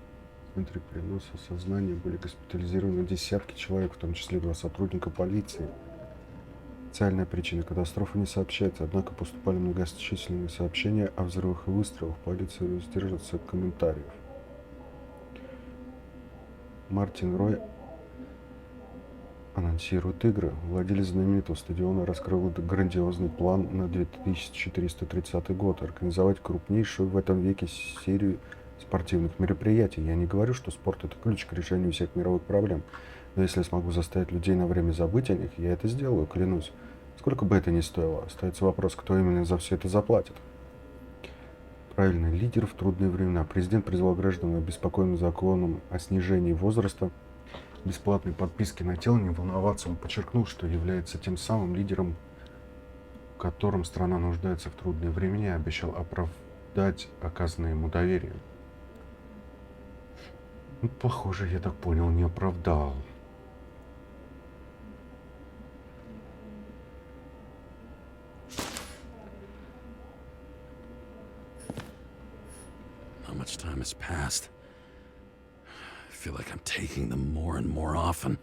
В центре переноса сознания были госпитализированы десятки человек, в том числе 2 сотрудника полиции. Официальная причина катастрофы не сообщается, однако поступали многочисленные сообщения о взрывах и выстрелах. Полиция воздержится от комментариев. Мартин Рой анонсирует игры. Владелец знаменитого стадиона раскрыл грандиозный план на 2430 год организовать крупнейшую в этом веке серию спортивных мероприятий. Я не говорю, что спорт — это ключ к решению всех мировых проблем, но если я смогу заставить людей на время забыть о них, я это сделаю, клянусь. Сколько бы это ни стоило, остается вопрос, кто именно за все это заплатит. Правильный лидер в трудные времена. Президент призвал граждан, обеспокоенным законом о снижении возраста бесплатной подписки на тело, не волноваться. Он подчеркнул, что является тем самым лидером, в котором страна нуждается в трудные времена, и обещал оправдать оказанное ему доверие. Ну, похоже, я так понял, не оправдал. How much time has passed? I feel like I'm taking them more and more often.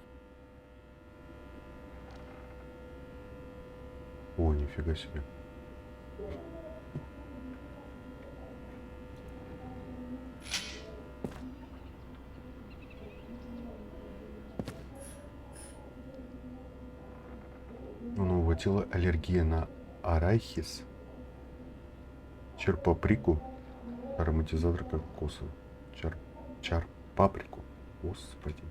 О, нифига себе. У нового тела аллергия на арахис, черпаприку, ароматизатор кокоса, чар-паприку. Господи.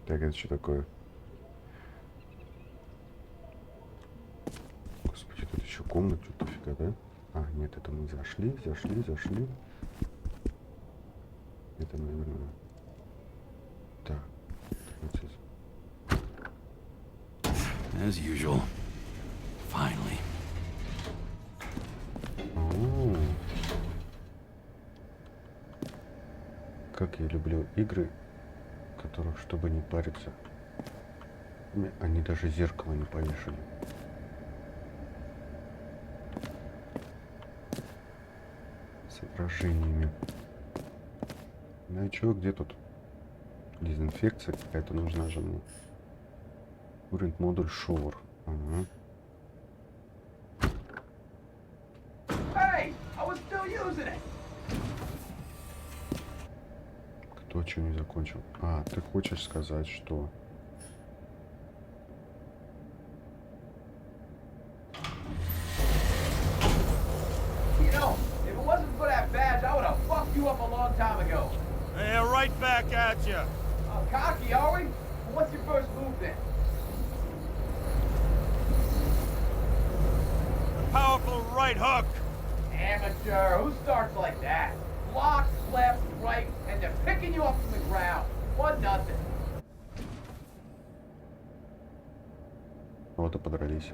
Так, это что такое? Господи, тут еще комната, что-то фига, да? А, нет, это мы зашли. Это, наверное... Так. As usual. Finally. О, как я люблю игры, в которых, чтобы не париться, они даже зеркало не повешали. С отражениями. Ну и чё, где тут? Дезинфекция какая-то нужна же мне. Уровень модуль шовер. Ага. Hey, I was still using it. Кто что не закончил? А, ты хочешь сказать, что... You know, if it wasn't for that badge, I would have fucked you up a long time ago. Yeah, right back at you. Cocky, are we? Well, what's your first move then? Powerful right hook. Amateur, who starts like that? Blocks, left, right, and they're picking you up from the ground. 1-0. Вот и подрались.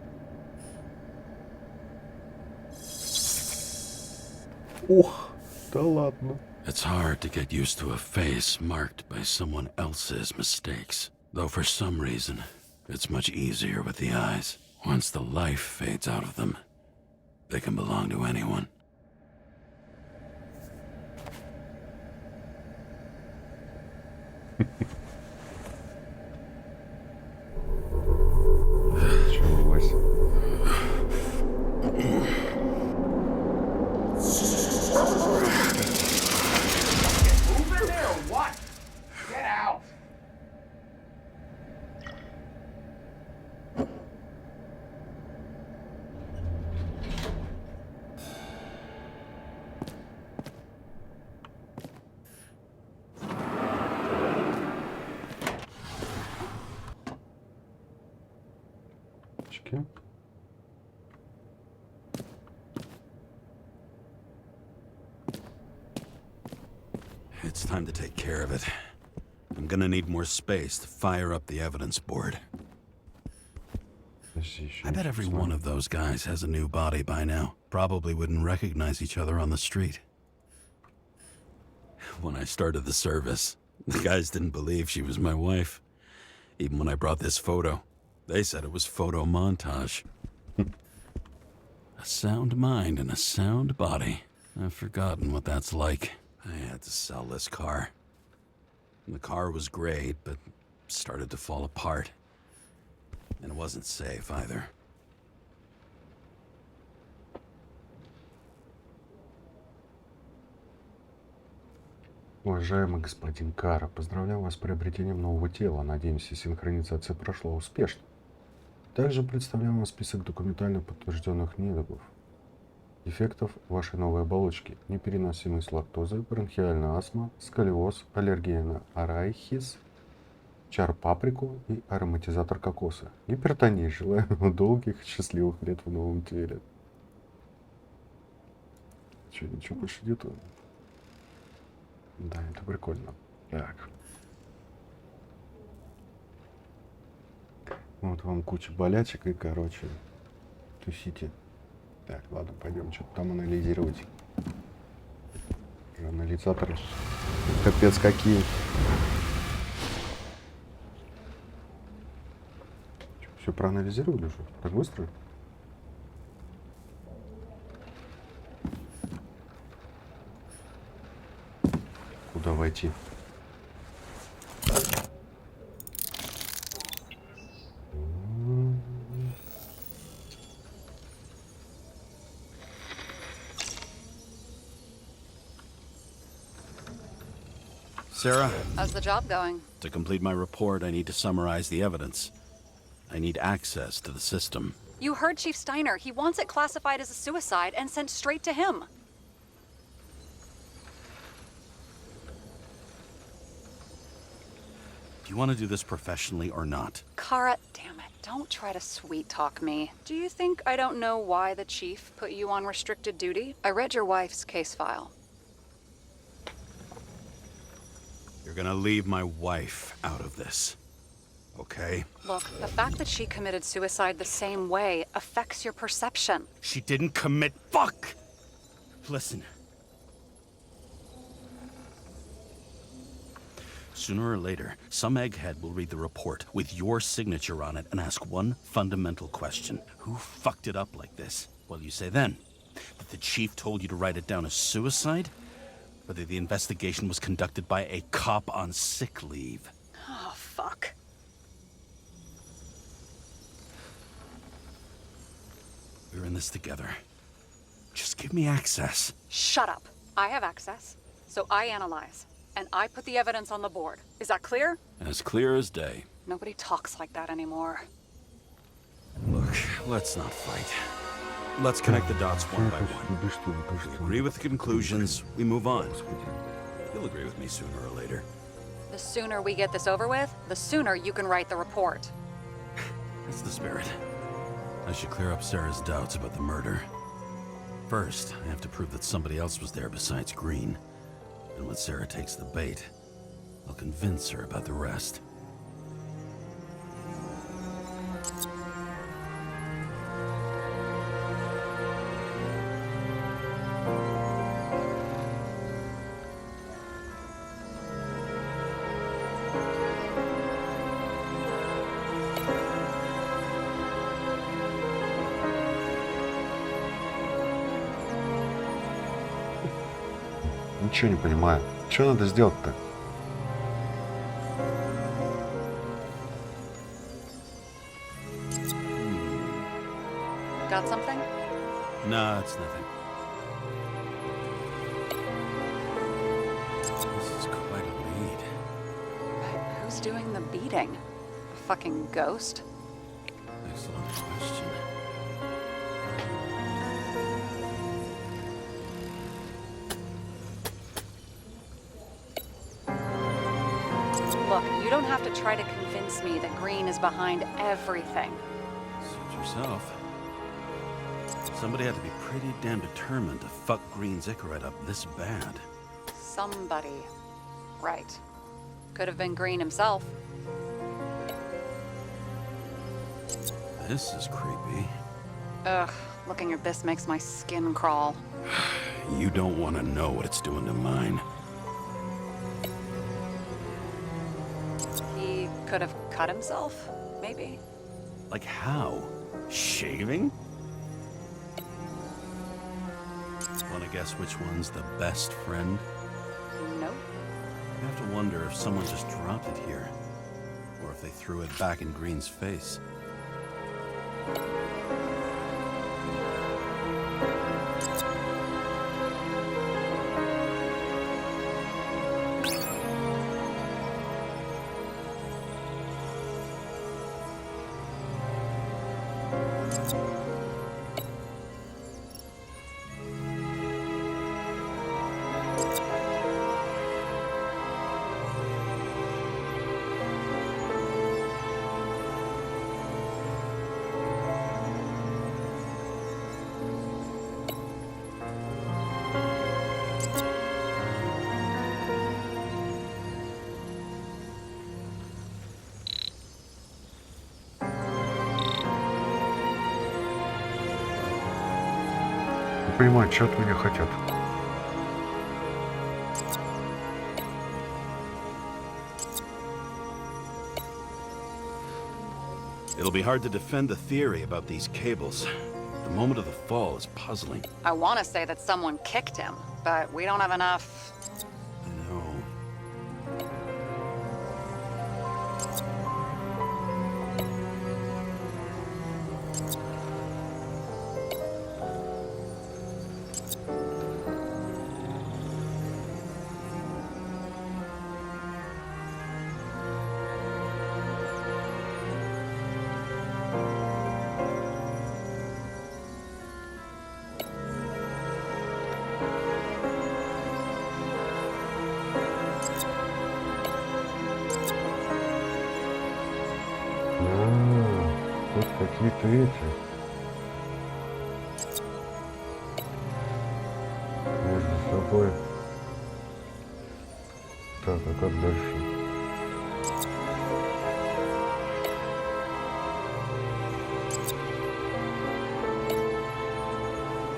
Ох, да ладно. It's hard to get used to a face marked by someone else's mistakes. Though for some reason, it's much easier with the eyes. Once the life fades out of them, they can belong to anyone. Началось. Move in there or what? Get out. Чики. It's time to take care of it. I'm gonna need more space to fire up the evidence board. I bet every one of those guys has a new body by now. Probably wouldn't recognize each other on the street. When I started the service, the guys didn't believe she was my wife. Even when I brought this photo, they said it was photo montage. A sound mind and a sound body. I've forgotten what that's like. I had to sell this car. The car was great, but started to fall apart. And it wasn't safe either. Уважаемый господин Кара, поздравляю вас с приобретением нового тела. Надеемся, синхронизация прошла успешно. Также представляем вам список документально подтвержденных недугов. Дефектов вашей новой оболочки: непереносимость лактозы, бронхиальная астма, сколиоз, аллергия на арахис, чар паприку и ароматизатор кокоса. Гипертония. Желаю вам долгих, счастливых лет в новом теле. Че, ничего больше нету? Да, это прикольно. Так. Вот вам куча болячек и, короче, тусите. Так, ладно, пойдем что-то там анализировать. Анализаторы. Капец какие. Все проанализировали уже? Так быстро? Куда войти? Sarah, How's the job going? to complete my report, I need to summarize the evidence. I need access to the system. You heard Chief Steiner. He wants it classified as a suicide and sent straight to him. Do you want to do this professionally or not? Kara, damn it. Don't try to sweet talk me. Do you think I don't know why the chief put you on restricted duty? I read your wife's case file. You're gonna leave my wife out of this, okay? Look, the fact that she committed suicide the same way affects your perception. She didn't commit. Fuck! Listen. Sooner or later, some egghead will read the report with your signature on it and ask one fundamental question. Who fucked it up like this? What will you say then? That the chief told you to write it down as suicide? Whether the investigation was conducted by a cop on sick leave? Oh, fuck. We're in this together. Just give me access. Shut up. I have access, so I analyze. And I put the evidence on the board. Is that clear? As clear as day. Nobody talks like that anymore. Look, let's not fight. Let's connect the dots one by one. We agree with the conclusions, we move on. You'll agree with me sooner or later. The sooner we get this over with, the sooner you can write the report. That's the spirit. I should clear up Sarah's doubts about the murder. First, I have to prove that somebody else was there besides Green. And when Sarah takes the bait, I'll convince her about the rest. Ничего не понимаю. Что надо сделать-то? Got something? No, it's nothing. This is quite a lead. But who's doing the beating? A fucking ghost? Excellent question. Look, you don't have to try to convince me that Green is behind everything. Suit yourself. Somebody had to be pretty damn determined to fuck Green's Icarite up this bad. Somebody. Right. Could have been Green himself. This is creepy. Ugh, looking at this makes my skin crawl. You don't want to know what it's doing to mine. He could have cut himself, maybe. Like how? Shaving? Want to guess which one's the best friend? Nope. I have to wonder if someone just dropped it here. Or if they threw it back in Green's face. понимаю, что от меня хотят. It'll be hard to defend the theory about these cables. The moment of the fall is puzzling. I want to say that someone kicked him, but we don't have enough. I know. Тут какие-то эти. Между собой. Так, а как дальше?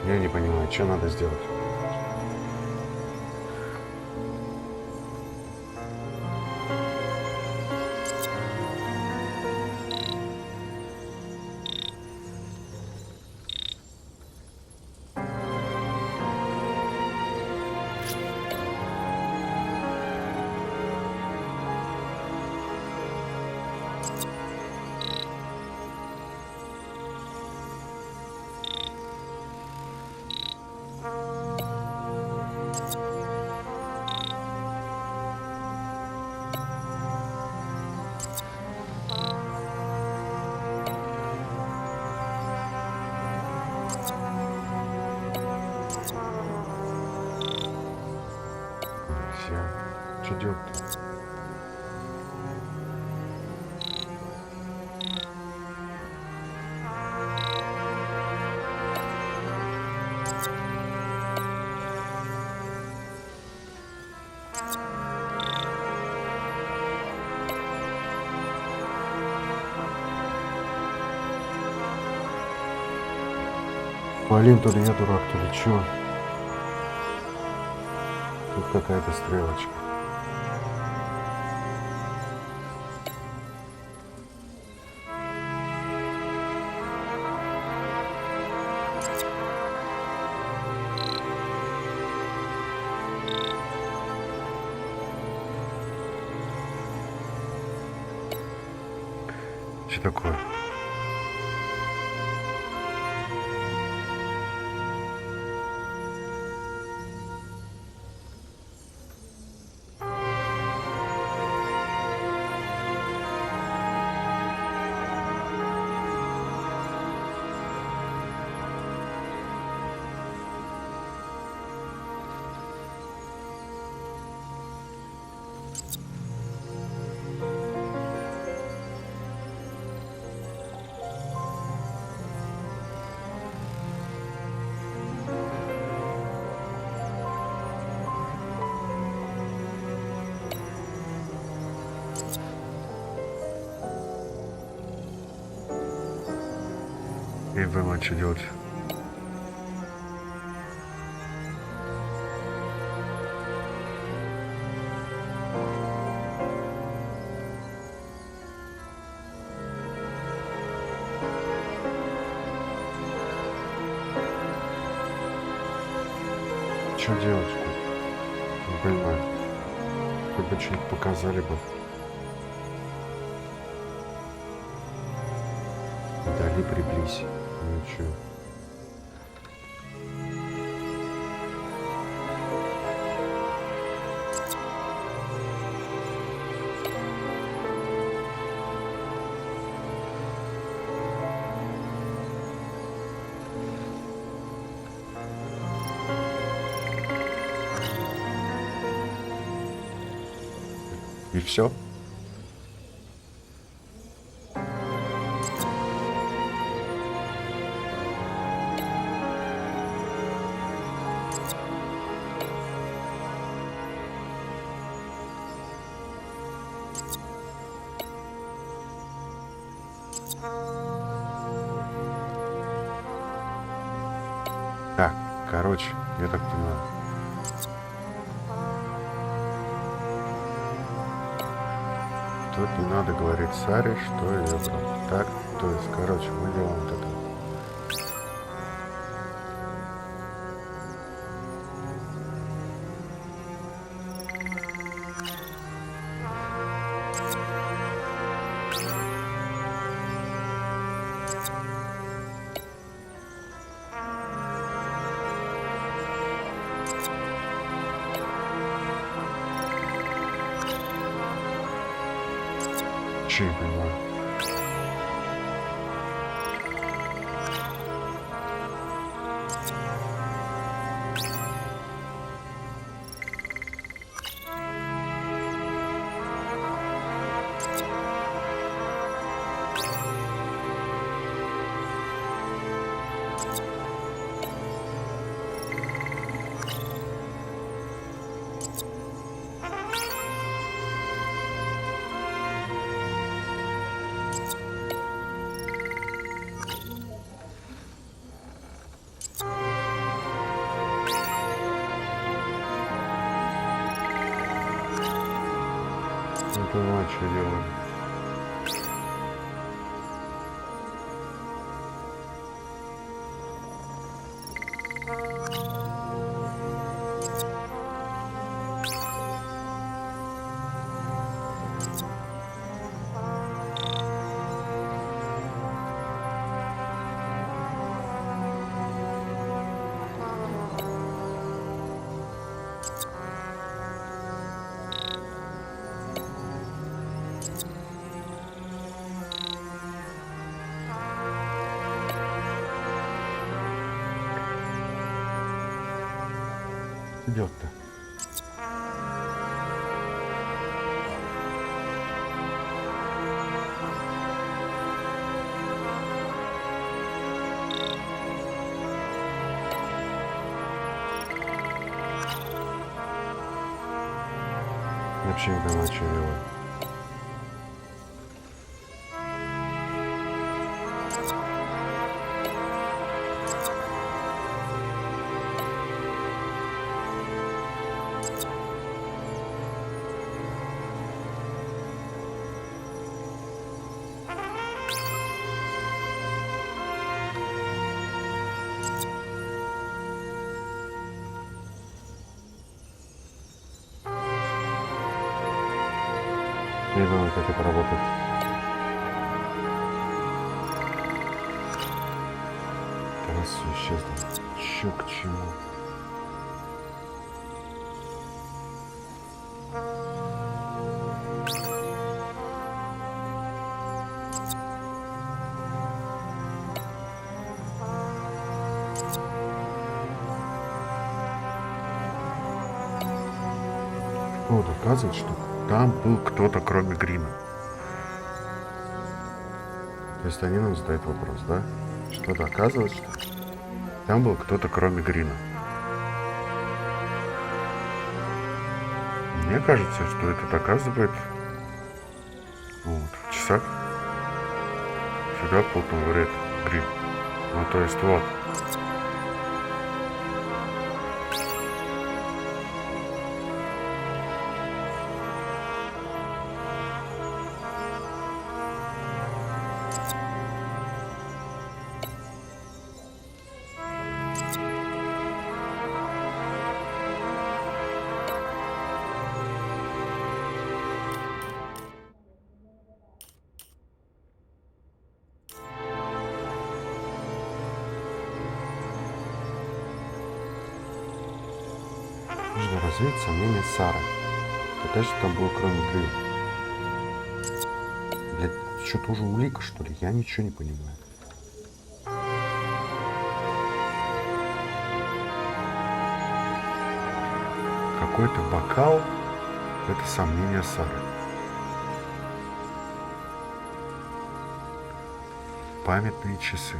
Я не понимаю, что надо сделать. Что делать-то? Блин, то ли я дурак, то ли чё. Тут какая-то стрелочка. Что такое? Я не понимаю, что делать. Что делать? Не понимаю. Хоть бы что-нибудь показали бы. Вдали приблизь. Ничего. И все. Так, Короче, я так понимаю. Тут не надо говорить Саре, что я выбрал. Так, то есть, короче, мы делаем вот это. Че я понимаю? Не понимаю, что я делаю. Идет-то. Вообще не понимаю, что я делаю. Не знаю, как это работает. Раз все исчезло. Чё к чему? Вот, оказывается, что там был кто-то, кроме Грина. То есть они нам задают вопрос, да? Что-то оказывается, что там был кто-то, кроме Грина. Мне кажется, что это доказывает вот, в часах всегда кто-то говорит Грин. Ну, то есть вот. Нужно развеять сомнения Сары. Какая же там было, кроме Грина? Блядь, что, тоже улика, что ли? Я ничего не понимаю. Какой-то бокал — это сомнение Сары. Памятные часы.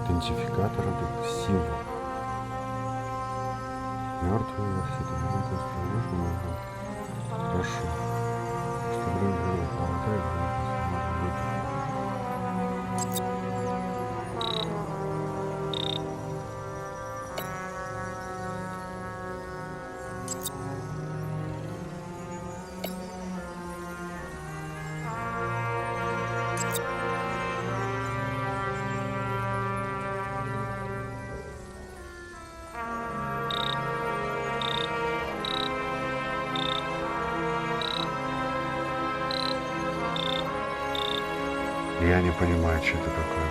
Идентификатор — символ. Мертвые архитектуры можно. Хорошо. Что время было помогает, можно. Я не понимаю, что это такое.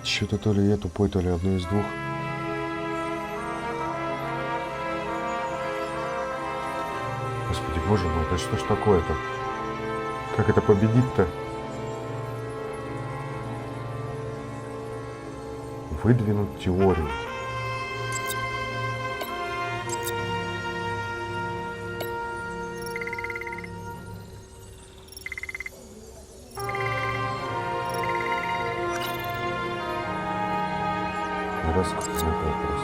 Что-то то ли я тупой, то ли одно из двух. Господи, боже мой, да что ж такое-то? Как это победить-то? Выдвинуть теорию. Раскрыть вопрос.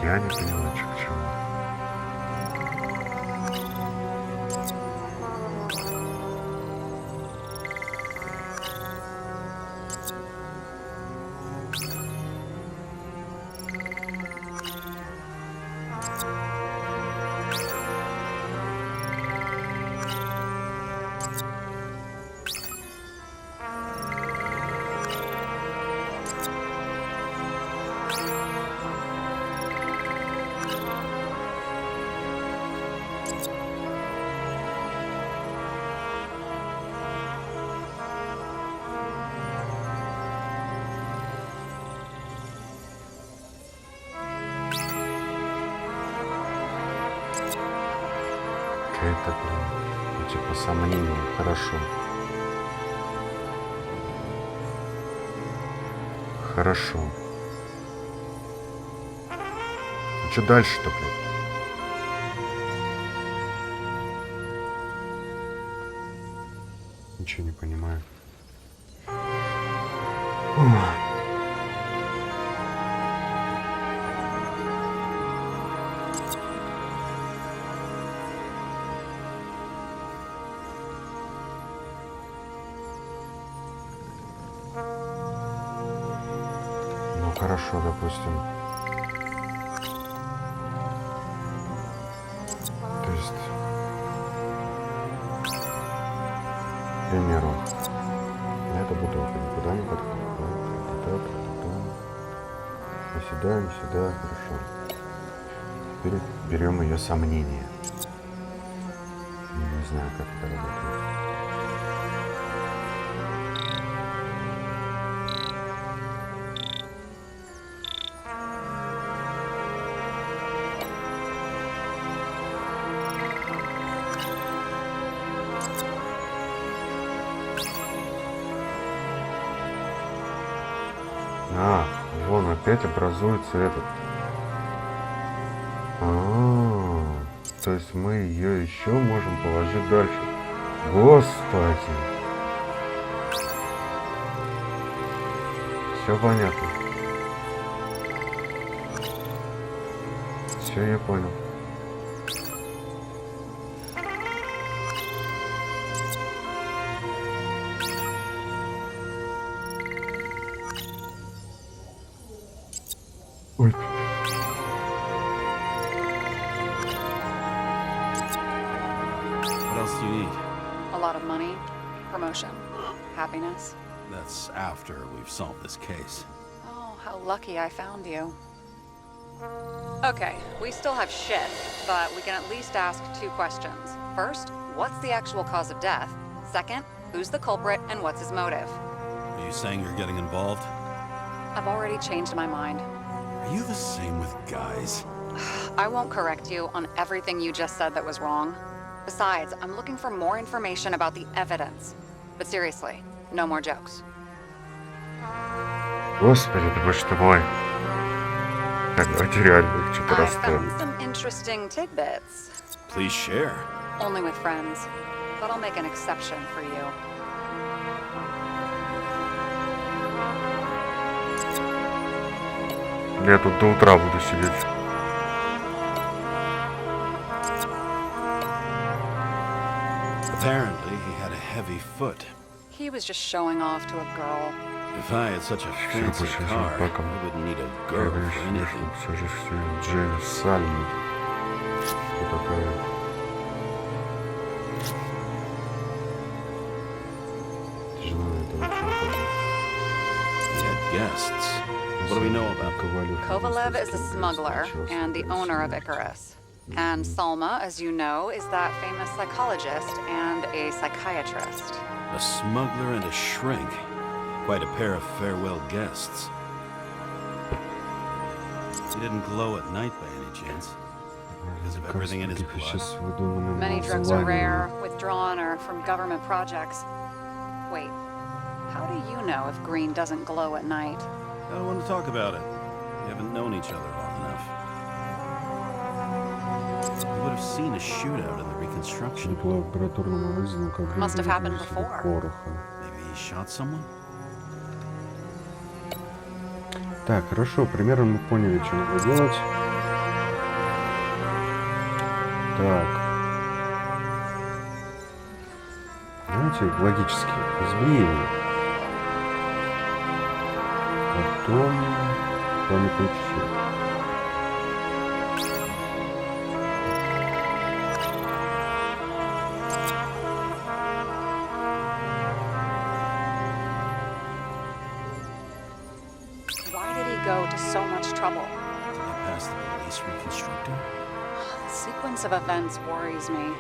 Я не понимаю, что к чему. Это, блин, типа сомнение, хорошо. Хорошо. А что дальше-то, блин? Ничего не понимаю. Ну хорошо, допустим. То есть, к примеру, эта бутылка никуда не подходит. Наседаем сюда, хорошо. Теперь берем ее сомнение. Не знаю, как это работает. А, вон опять образуется этот. То есть мы ее еще можем положить дальше. Господи. Все понятно. Все, я понял. Ой. What else do you need? A lot of money, promotion, happiness. That's after we've solved this case. Oh, how lucky I found you. Okay, we still have shit, but we can at least ask 2 questions. First, what's the actual cause of death? Second, who's the culprit and what's his motive? Are you saying you're getting involved? I've already changed my mind. Are you the same with guys? I won't correct you on everything you just said that was wrong. Besides, I'm looking for more information about the evidence. But seriously, no more jokes. Господи, ты боже ты мой. Так, давайте реально их что-то I расставим. found some interesting tidbits. Please share. Only with friends. But I'll make an exception for you. Я тут до утра буду сидеть. Apparently, he had a heavy foot. He was just showing off to a girl. If I had such a fancy car, I wouldn't need a girl for anything. Все же все Джейн Сальми. Кто такая? Жена этого чувака. He had guests. What do we know about them? Kovalev is a smuggler and the owner of Icarus. And Salma, as you know, is that famous psychologist and a psychiatrist. A smuggler and a shrink. Quite a pair of farewell guests. He didn't glow at night by any chance. Because of everything in his blood. Many drugs are rare, withdrawn, or from government projects. Wait, how do you know if green doesn't glow at night? I don't want to talk about it. We haven't known each other long enough. We would have seen a shootout in the reconstruction. Must have happened before. Maybe he shot someone? Так, хорошо, примерно мы поняли, что надо делать. Так. Давайте логически. Избиение. Потом памятные часы. Why did he go to so much trouble? To get past the police reconstructor? The sequence of events worries me.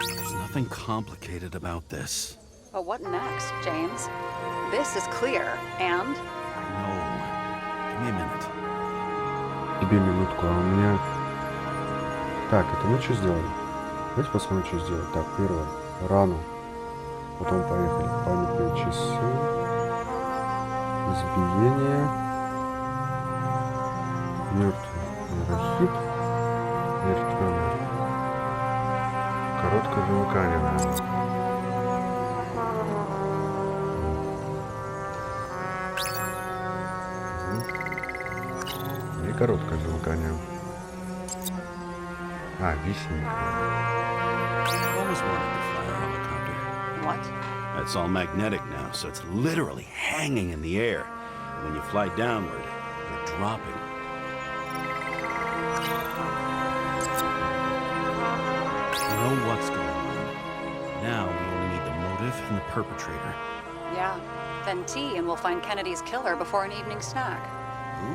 There's nothing complicated about this. But what next, James? This is clear, and I know. Give me a minute. Тебе минутку, а у меня... Так, это мы что сделали? Давайте посмотрим, что сделать. Так, первое. Рану. Потом поехали. Памятные часы. Избиение. Мертвый нейрохит. Мертвый мир. Короткое замыкание, наверное. И короткое замыкание. А, висник. Almost wanted to fly a helicopter. what? It's all magnetic now, so it's literally hanging in the air. And when you fly downward, you're dropping. We know what's going on. Now we only need the motive and the perpetrator. Yeah. Then tea, and we'll find Kennedy's killer before an evening snack. Who?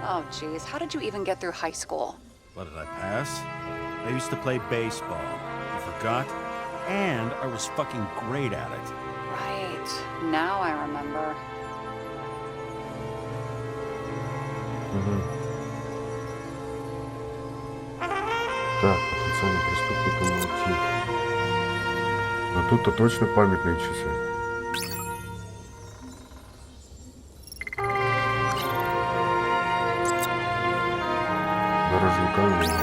Oh, geez. How did you even get through high school? What, did I pass? I used to play baseball. You forgot? And I was fucking great at it. Right. Now I remember. Так, потенциально преступникам найти. Но тут-то точно памятные часы. Дорожный камень.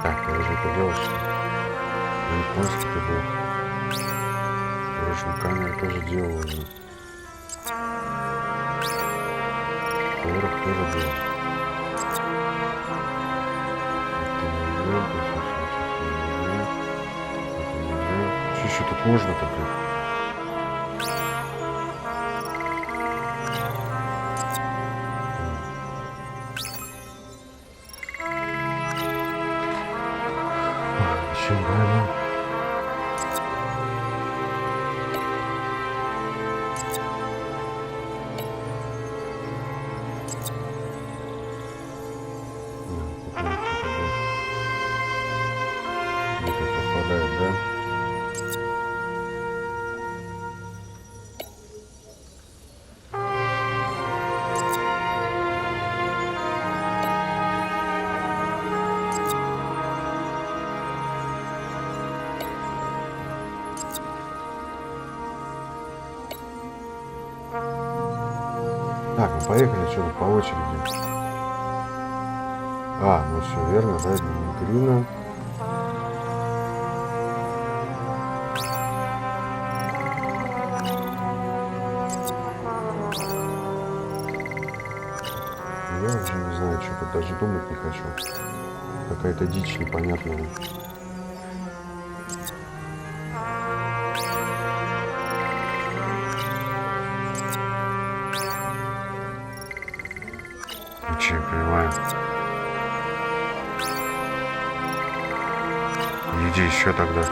Так, я уже это делал. На японский это был. Дорожную камеру тоже делал уже. Порох тоже был. Это нельзя, это нельзя. Что еще тут можно-то, блядь? Еще больно. Где-то попадает, да? Так, ну поехали, что тут по очереди. А, ну все верно, да, дневник Грина. Я уже не знаю, что тут даже думать не хочу. Какая-то дичь непонятная. Ничего не понимаю. Иди еще тогда.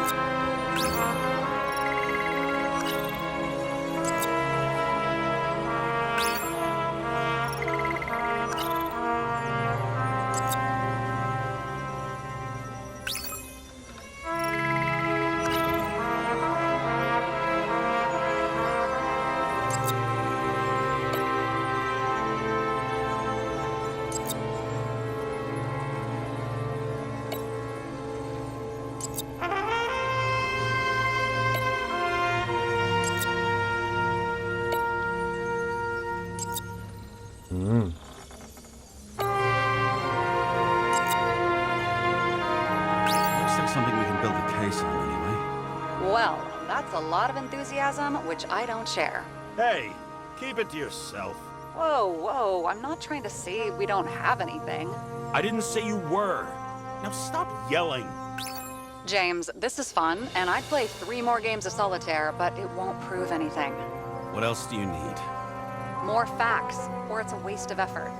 Looks like something we can build a case on anyway. Well, that's a lot of enthusiasm, which I don't share. Hey, keep it to yourself. Whoa, whoa, I'm not trying to say we don't have anything. I didn't say you were. Now stop yelling. James, this is fun, and I'd play 3 more games of solitaire, but it won't prove anything. What else do you need? More facts, or it's a waste of effort.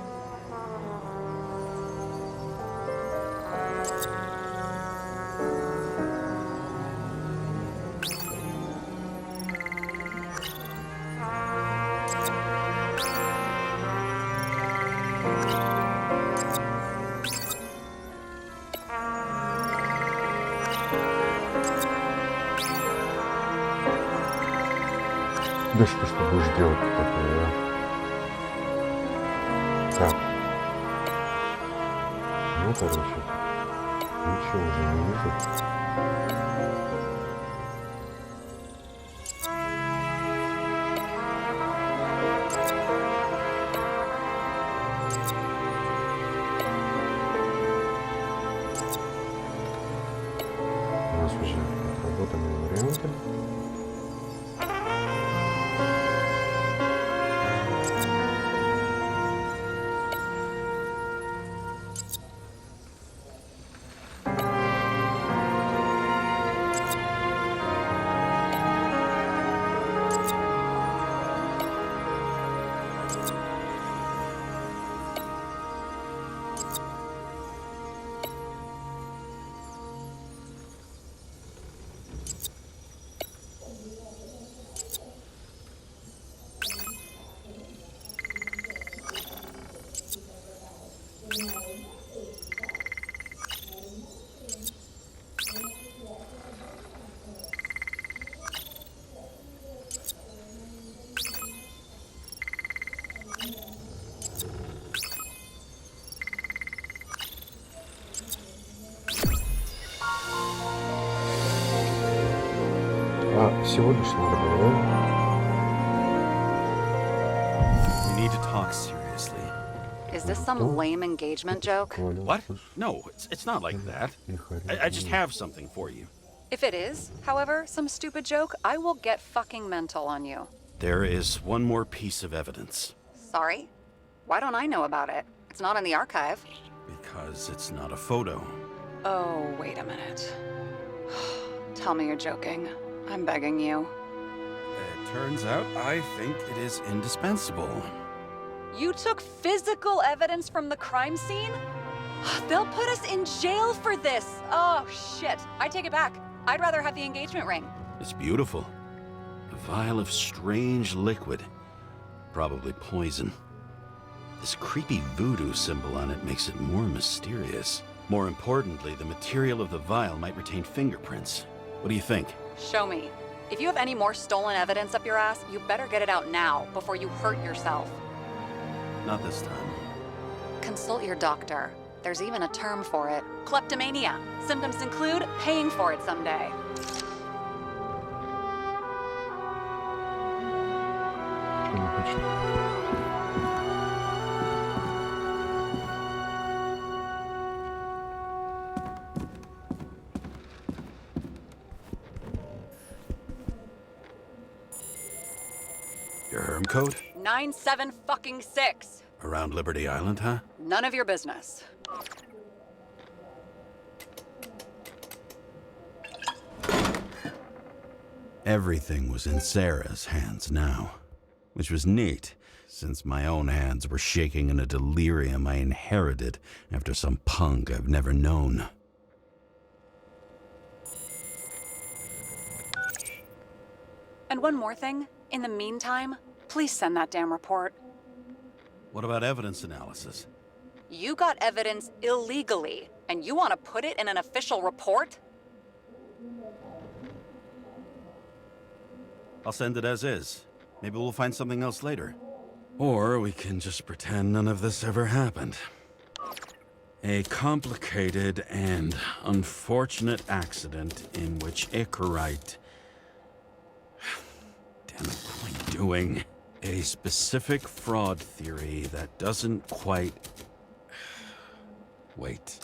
Да что ж ты будешь делать-то такое, а? Так. Ну, короче. Ничего уже не вижу. У нас уже отработанные варианты. А всего лишь надо было, да? We need to talk seriously. Is this some lame engagement joke? What? No, it's not like that. I just have something for you. If it is, however, some stupid joke, I will get fucking mental on you. There is one more piece of evidence. Sorry? Why don't I know about it? It's not in the archive. Because it's not a photo. Oh, wait a minute. Tell me you're joking. I'm begging you. It turns out I think it is indispensable. You took physical evidence from the crime scene? They'll put us in jail for this. Oh, shit. I take it back. I'd rather have the engagement ring. It's beautiful. A vial of strange liquid. Probably poison. This creepy voodoo symbol on it makes it more mysterious. More importantly, the material of the vial might retain fingerprints. What do you think? Show me. If you have any more stolen evidence up your ass, you better get it out now before you hurt yourself. Not this time. Consult your doctor. There's even a term for it. Kleptomania. Symptoms include paying for it someday. Что точно. Your Herm code? 97-fucking-6. Around Liberty Island, huh? None of your business. Everything was in Sarah's hands now, which was neat, since my own hands were shaking in a delirium I inherited after some punk I've never known. And one more thing. In the meantime, please send that damn report. What about evidence analysis? You got evidence illegally, and you want to put it in an official report? I'll send it as is. Maybe we'll find something else later. Or we can just pretend none of this ever happened. A complicated and unfortunate accident in which Icarite... Damn it, what am I doing? A specific fraud theory that doesn't quite... Wait.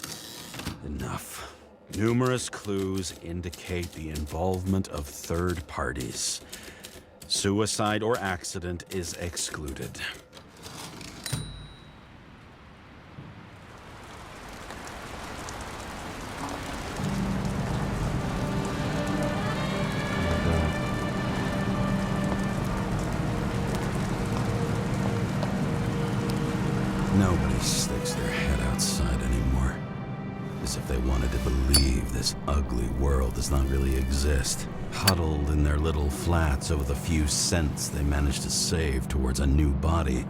Enough. Numerous clues indicate the involvement of third parties. Suicide or accident is excluded. Nobody sticks their head outside anymore. As if they wanted to believe this ugly world does not really exist. Huddled in their little flats over the few cents they managed to save towards a new body.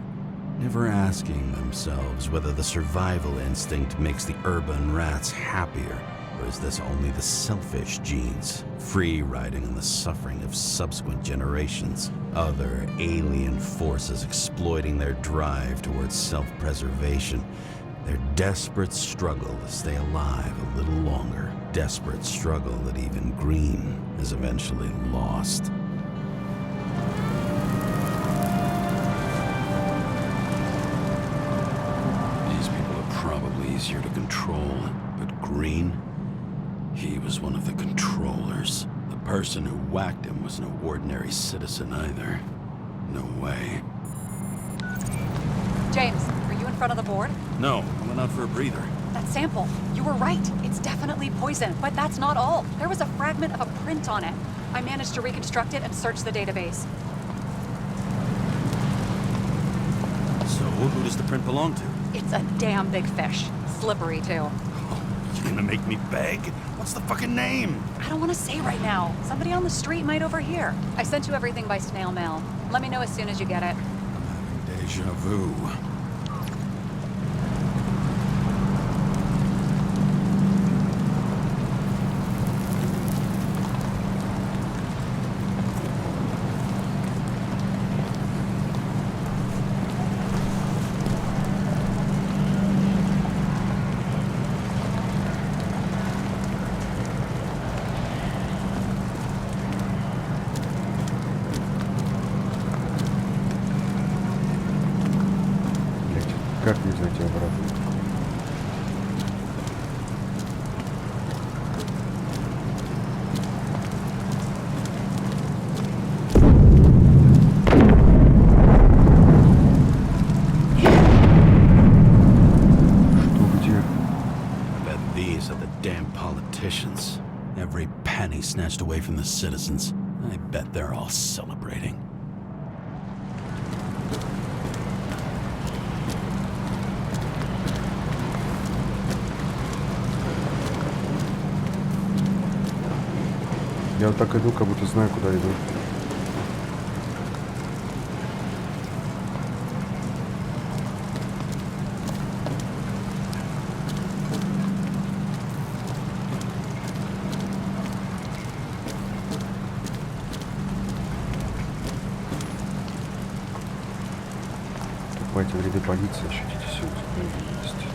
Never asking themselves whether the survival instinct makes the urban rats happier, or is this only the selfish genes, free riding on the suffering of subsequent generations? Other alien forces exploiting their drive towards self-preservation. Their desperate struggle to stay alive a little longer. Desperate struggle that even Green has eventually lost. These people are probably easier to control, but Green, he was one of the controllers. The person who whacked him was no ordinary citizen either. No way. James, are you in front of the board? No, I went out for a breather. That sample. You were right. It's definitely poison, but that's not all. There was a fragment of a print on it. I managed to reconstruct it and search the database. So, who does the print belong to? It's a damn big fish. Slippery, too. Oh, you gonna make me beg? What's the fucking name? I don't want to say right now. Somebody on the street might overhear. I sent you everything by snail mail. Let me know as soon as you get it. I'm having deja vu. Как мне зайти обратно? Что, где? I bet these are the damn politicians. Every penny snatched away from the citizens. I bet they're all celebrating. Я вот так иду, как будто знаю, куда иду. Вступайте в ряды полиции, ощутите силу справедливости.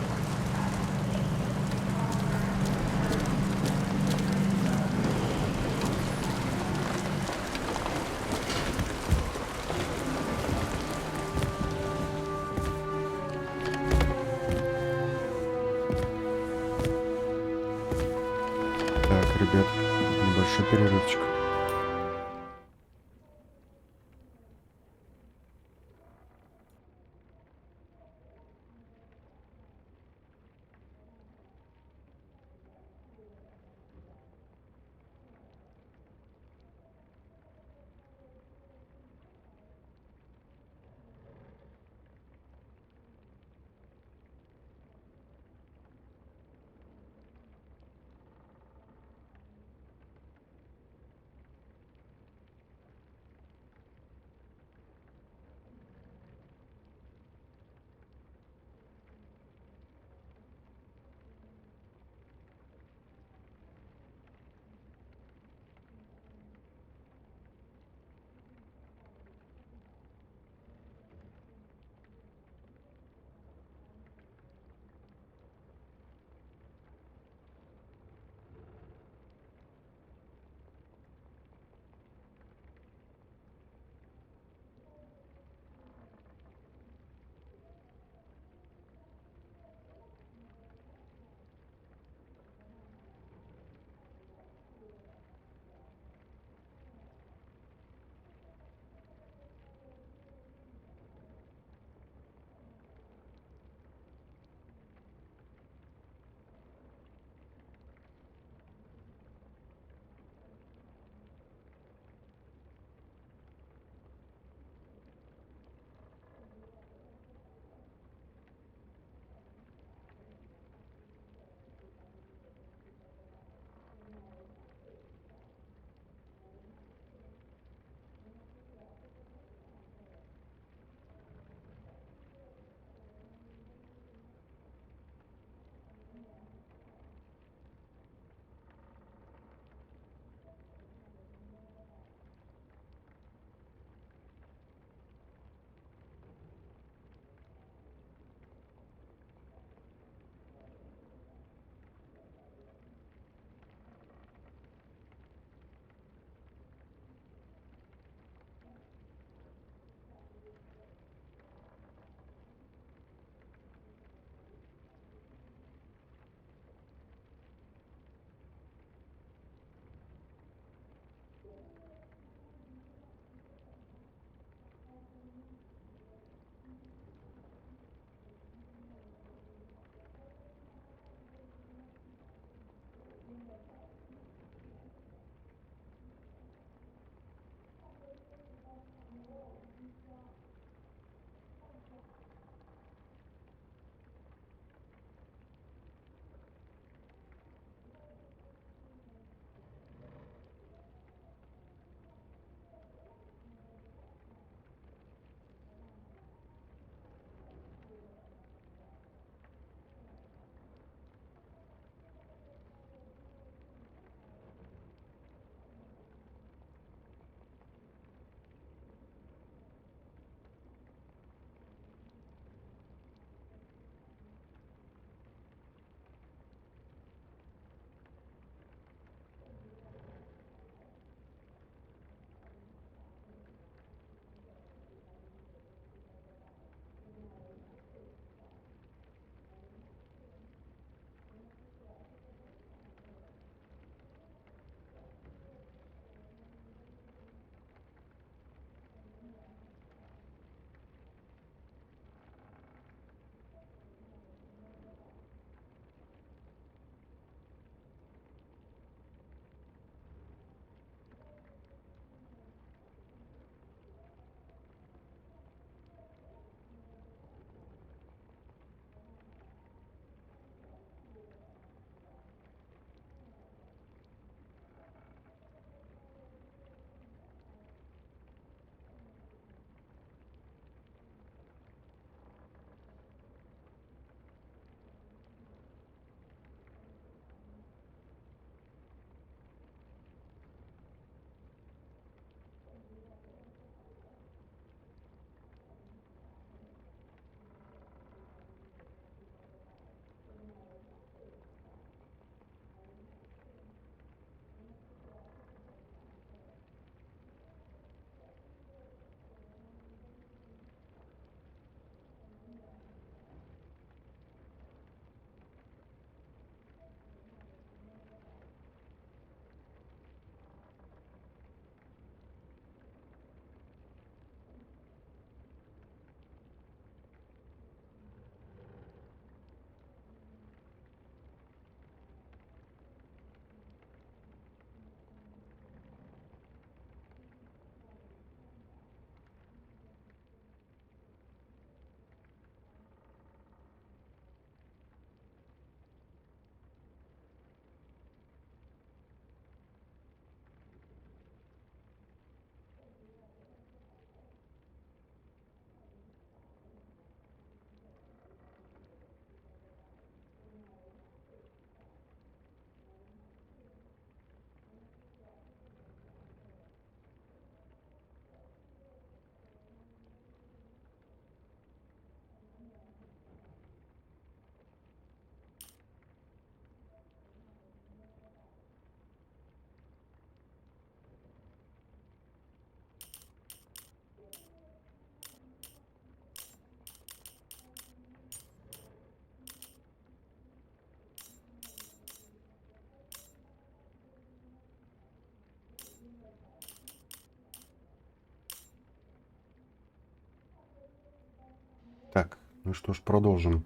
Ну что ж, продолжим.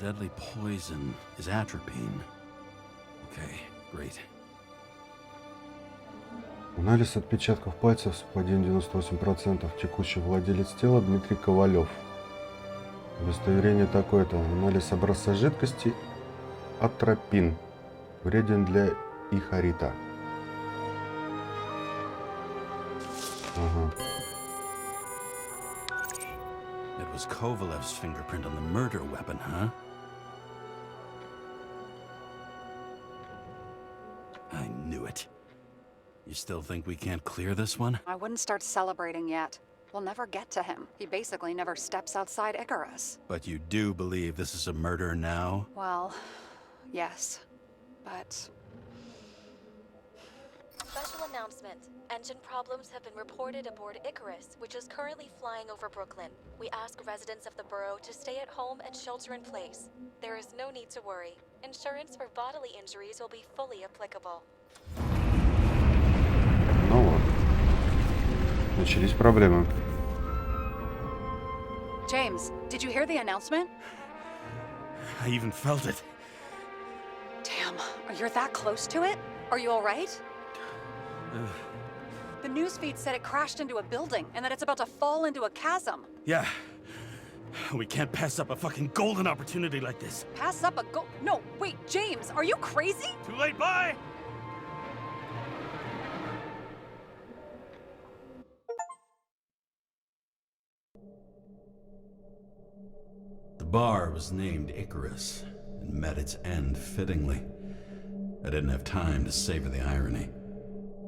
Deadly poison is atropine. Okay, great. Анализ отпечатков пальцев совпадение 98%. Текущий владелец тела Дмитрий Ковалев. Удостоверение такое-то. Анализ образца жидкости атропин. Вреден для ихорита. Ага. It was Kovalev's fingerprint on the murder weapon, huh? I knew it. You still think we can't clear this one? I wouldn't start celebrating yet. We'll never get to him. He basically never steps outside Icarus. But you do believe this is a murder now? Well, yes. But Special announcement. Engine problems have been reported aboard Icarus, which is currently flying over Brooklyn. We ask residents of the borough to stay at home and shelter in place. There is no need to worry. Insurance for bodily injuries will be fully applicable. Ну вот. Начались проблемы. James, did you hear the announcement? I even felt it. Damn, you're that close to it? Are you all right? The newsfeed said it crashed into a building and that it's about to fall into a chasm. Yeah. We can't pass up a fucking golden opportunity like this. Pass up a No, wait, James, are you crazy? Too late, bye! The bar was named Icarus and met its end fittingly. I didn't have time to savor the irony.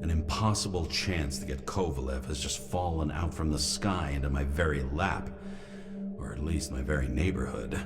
An impossible chance to get Kovalev has just fallen out from the sky into my very lap, or at least my very neighborhood.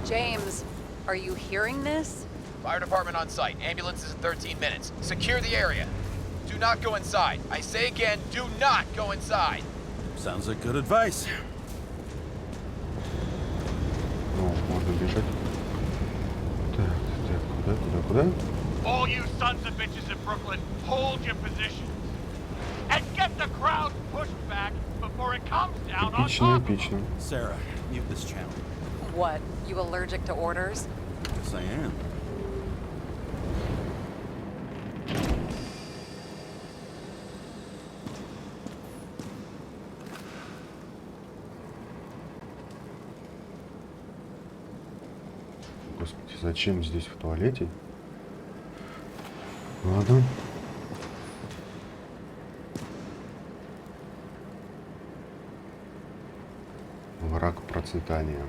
James, are you hearing this? Fire department on site. Ambulances in 13 minutes. Secure the area. Do not go inside. I say again, do not go inside. Sounds like good advice. Ну, можно бежать. Так, куда? All you sons of bitches in Brooklyn, hold your position. And get the crowd pushed back before it comes down on Эпично, top of them. эпично. Sarah, mute this channel. What, you allergic to orders? Yes, I am. Господи, зачем здесь в туалете? Ладно. Враг процветания.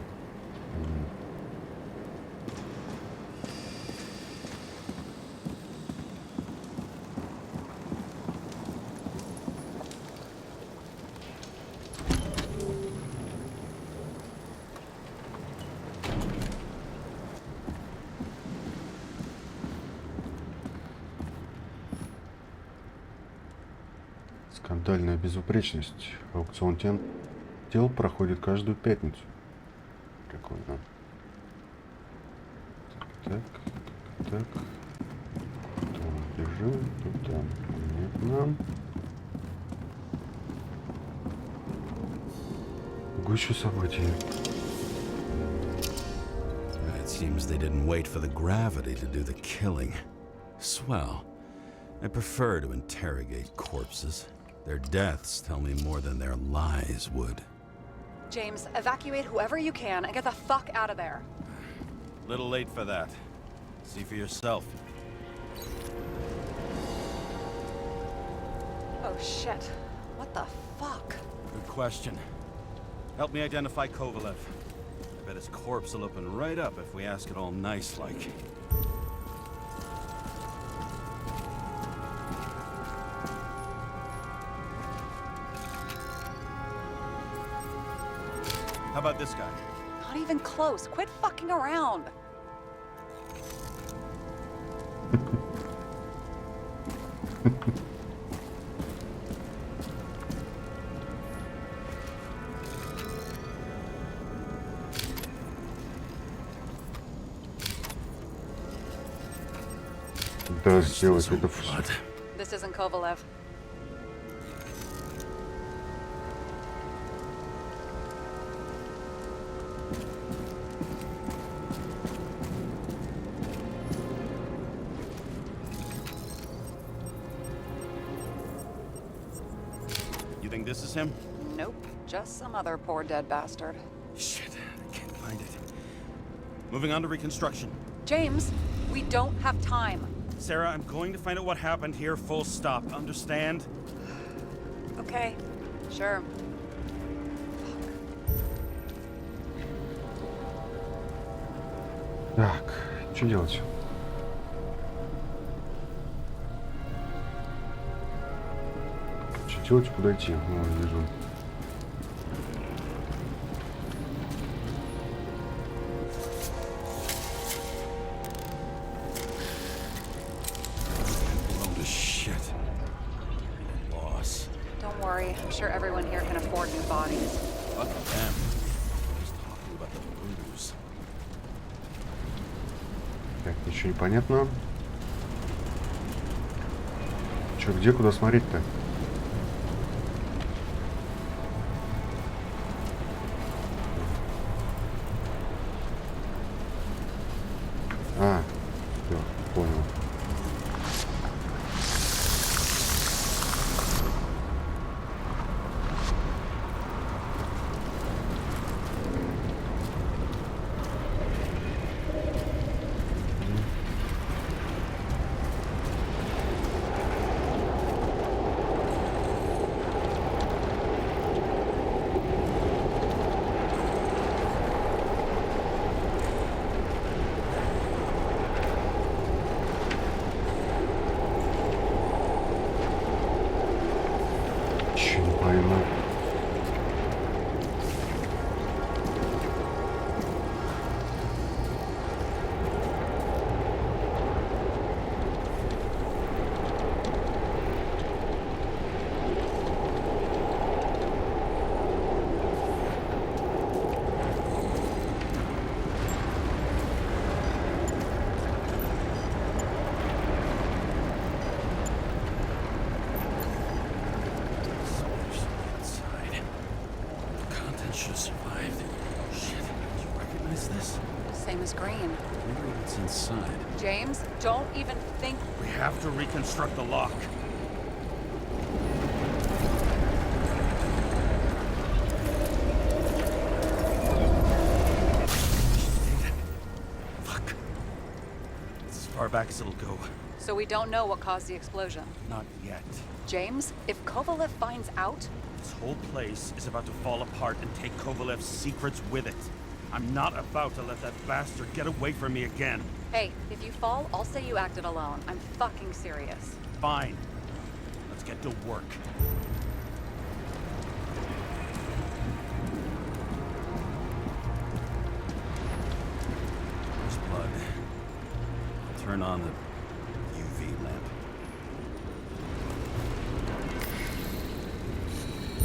Скандальная безупречность. Аукцион тел проходит каждую пятницу. Прикольно. Так. Там бежим, туда. Нет, нам. Гущу событий. It seems they didn't wait for the gravity to do the killing. Swell. I prefer to interrogate corpses. Their deaths tell me more than their lies would. James, evacuate whoever you can and get the fuck out of there. Little late for that. See for yourself. Oh shit. What the fuck? Good question. Help me identify Kovalev. I bet his corpse will open right up if we ask it all nice-like. about this guy? Not even close. Quit fucking around. Да, сделать это все. This isn't Kovalev. You think this is him? Nope. Just some other poor dead bastard. Shit, I can't find it. Moving on to reconstruction. James, we don't have time. Sarah, I'm going to find out what happened here, full stop. Understand? Okay. Sure. Так, что делать? Что делать, куда идти? Ну, вижу. Load of shit. Loss. Don't worry. I'm sure everyone here can afford new bodies. Fuck them. Just talking about the booze. Так, ничего не понятно. Че, где, куда смотреть-то? А, все, понял. Че не пойму. Inside. The contents should have survived. Shit, do you recognize this? Same as Green. I wonder what's inside. James, don't even think. We have to reconstruct the lock. Fuck. It's as far back as it'll go. So we don't know what caused the explosion. Not yet. James, if Kovalev finds out, This whole place is about to fall apart and take Kovalev's secrets with it. I'm not about to let that bastard get away from me again. hey, if you fall, I'll say you acted alone. I'm fucking serious. Fine. Let's get to work. There's blood. Turn on the UV lamp.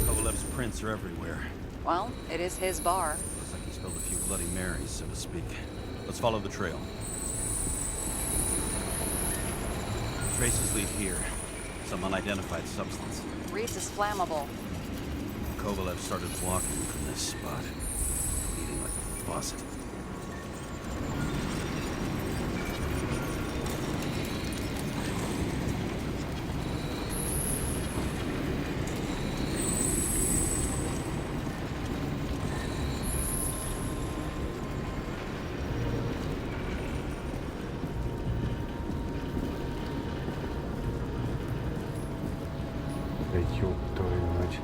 Kovalev's prints are everywhere. Well, it is his bar. Looks like he spilled a few Bloody Marys, so to speak. Let's follow the trail. Traces lead here. Some unidentified substance. Reeds is flammable. Kovalev started walking from this spot, bleeding like a faucet. Да ёб твою мать.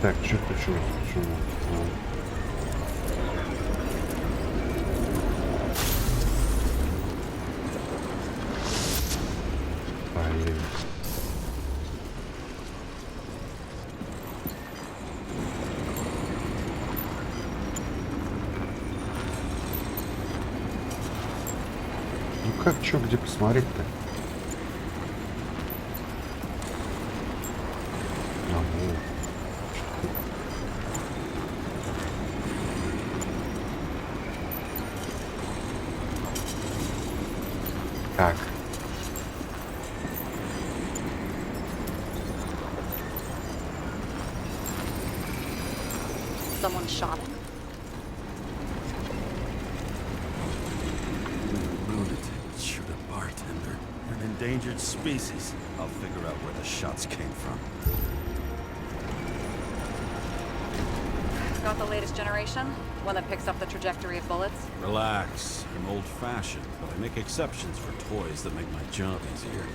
Так, что почему? Ну как, чё, где посмотреть-то? Ага. Так. Someone shot him? Lunatic shoot a bartender. An endangered species. I'll figure out where the shots came from. Got the latest generation? One that picks up the trajectory of bullets? Relax. I'm old-fashioned, but I make exceptions for toys that make my job easier.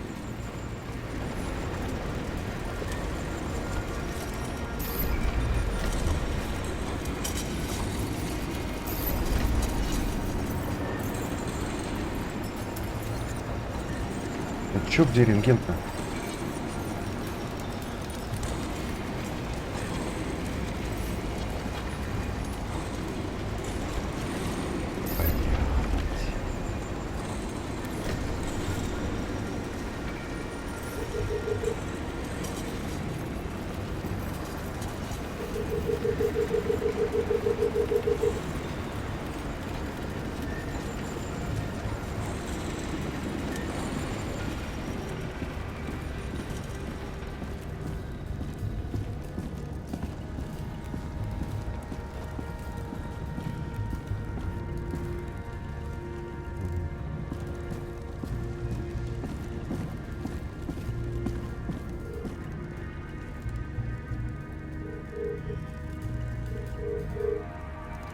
А чё, где рентген-то?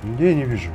Нигде я не вижу.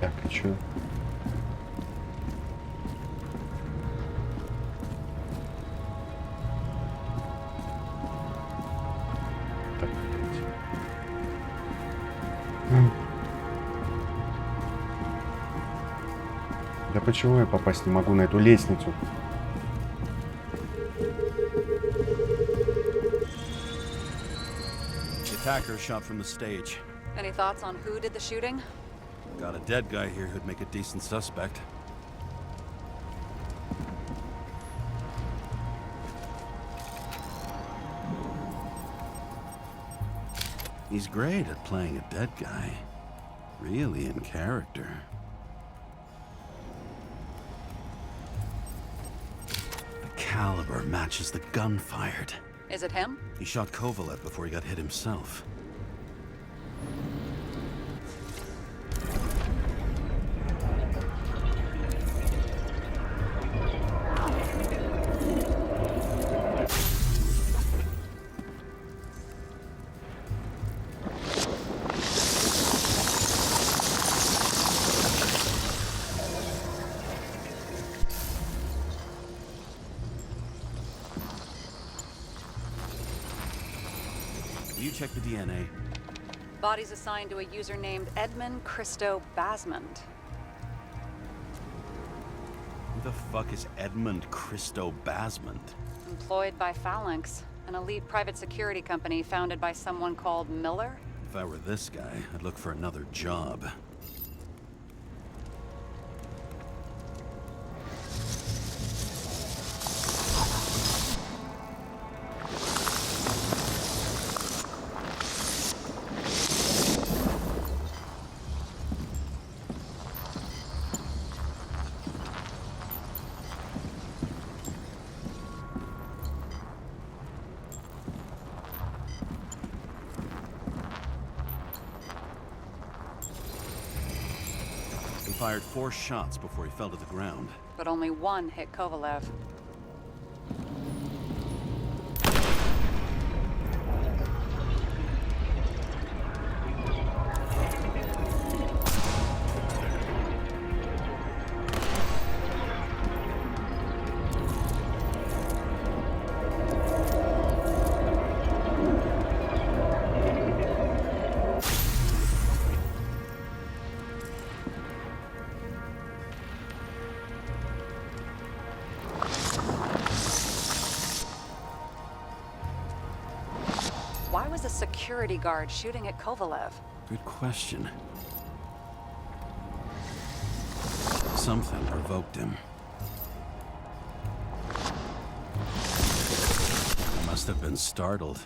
Так, и чё? Так, блядь. Да почему я попасть не могу на эту лестницу? The attacker shot from the stage. Any thoughts on who did the shooting? Got a dead guy here who'd make a decent suspect. He's great at playing a dead guy. Really in character. The caliber matches the gun fired. Is it him? He shot Kovalet before he got hit himself. You check the DNA. Body's assigned to a user named Edmund Christo Basmond. Who the fuck is Edmund Christo Basmond? Employed by Phalanx, an elite private security company founded by someone called Miller. If I were this guy, I'd look for another job. He fired 4 shots before he fell to the ground. But only one hit Kovalev. Why was a security guard shooting at Kovalev? Good question. Something provoked him. He must have been startled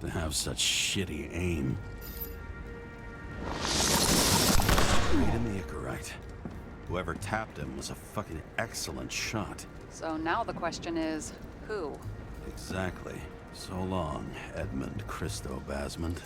to have such shitty aim. Read in the iggrite. Whoever tapped him was a fucking excellent shot. So now the question is, who? Exactly. So long, Edmund Christo Basment.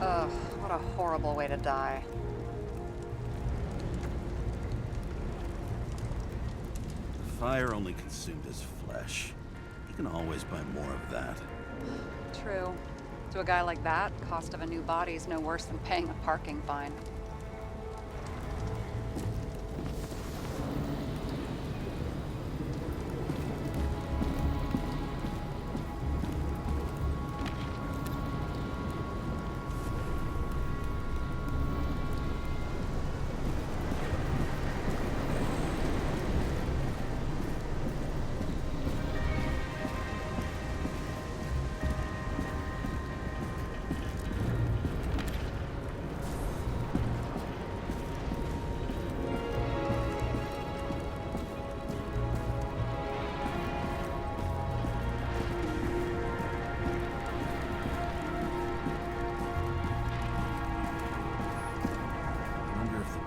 Ugh, what a horrible way to die. The fire only consumed his flesh. You can always buy more of that. True. To a guy like that, cost of a new body's no worse than paying a parking fine.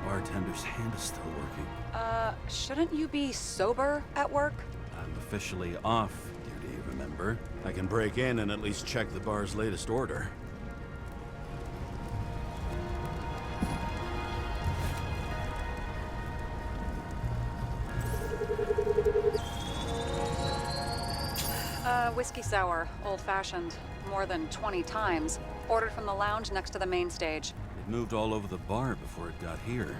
Bartender's hand is still working. Shouldn't you be sober at work? I'm officially off duty, remember? I can break in and at least check the bar's latest order. Whiskey sour, old-fashioned, more than 20 times. Ordered from the lounge next to the main stage. It moved all over the bar before it got here.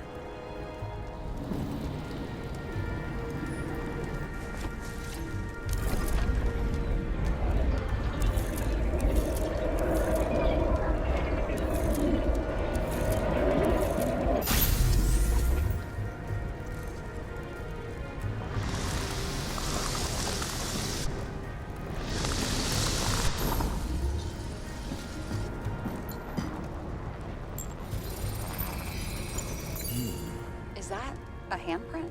Is that a handprint?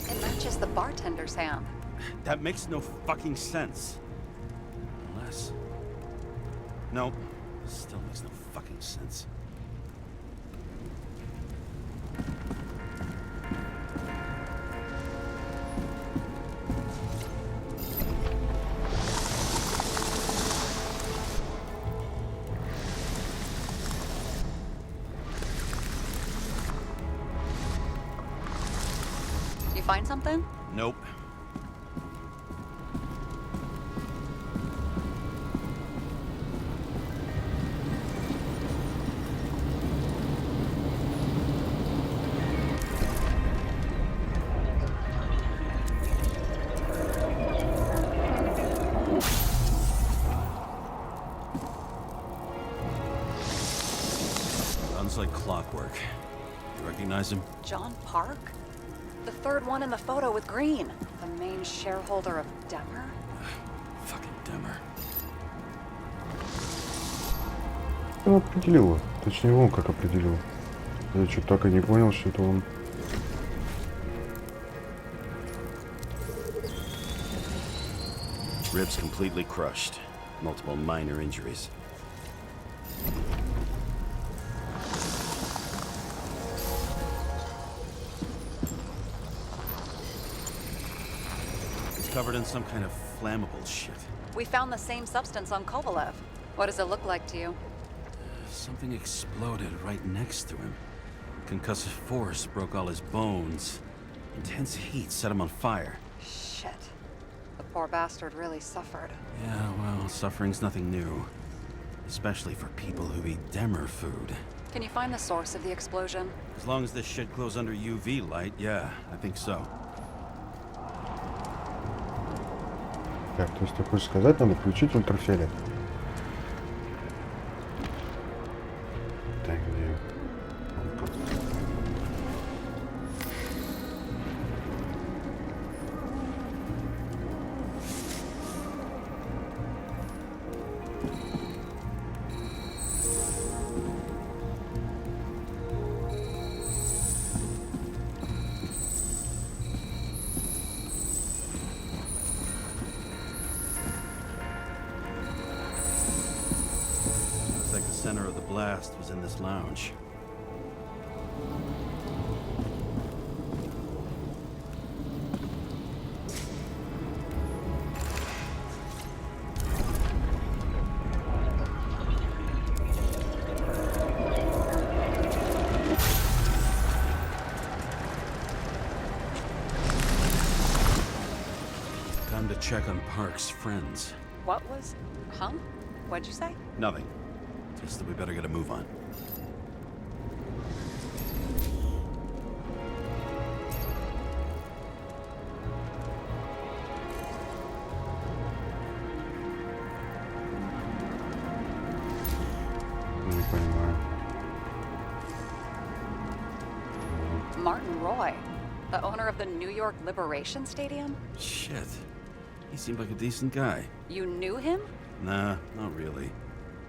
It matches the bartender's hand. That makes no fucking sense. Unless... Nope. Still makes no fucking sense. You find something? Nope. Runs like clockwork. You recognize him? John Park? The third one in the photo with Green. The main shareholder of Demer? Fucking Demer. Он определил. Точнее, он как определил. Я что-то так и не понял, что это он. Ribs completely crushed. Multiple minor injuries. It's covered in some kind of flammable shit. We found the same substance on Kovalev. What does it look like to you? Something exploded right next to him. Concussive force broke all his bones. Intense heat set him on fire. Shit. The poor bastard really suffered. Yeah, well, suffering's nothing new. Especially for people who eat Demer food. Can you find the source of the explosion? As long as this shit glows under UV light, yeah, I think so. Так, то есть ты хочешь сказать, надо включить ультрафиолет? Так, где? Looks like the center of the blast was in this lounge. Time to check on Park's friends. What was... Huh? What'd you say? Nothing. Just that we better get a move on. Не понимаю. Martin Roy, the owner of the New York Liberation Stadium? Shit. He seemed like a decent guy. You knew him? Nah, not really.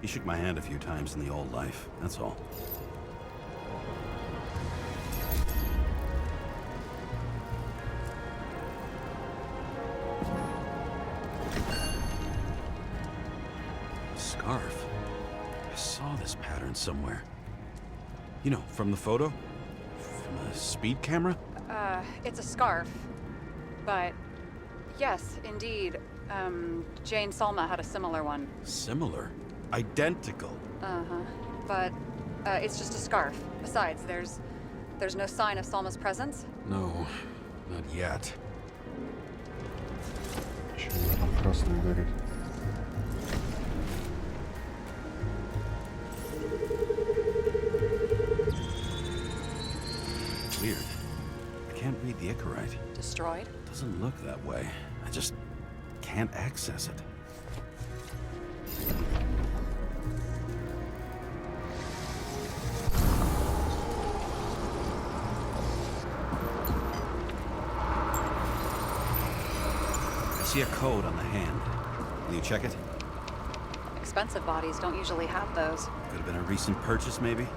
He shook my hand a few times in the old life, that's all. Scarf. I saw this pattern somewhere. You know, from the photo? From a speed camera? It's a scarf. But, yes, indeed, Jane Salma had a similar one. Similar? Identical. Uh-huh. But, it's just a scarf. Besides, there's no sign of Salma's presence. No, not yet. Чего там красный горит? Weird. I can't read the Icarite. Destroyed? Doesn't look that way. I just can't access it. I see a code on the hand. Will you check it? Expensive bodies don't usually have those. Could have been a recent purchase, maybe?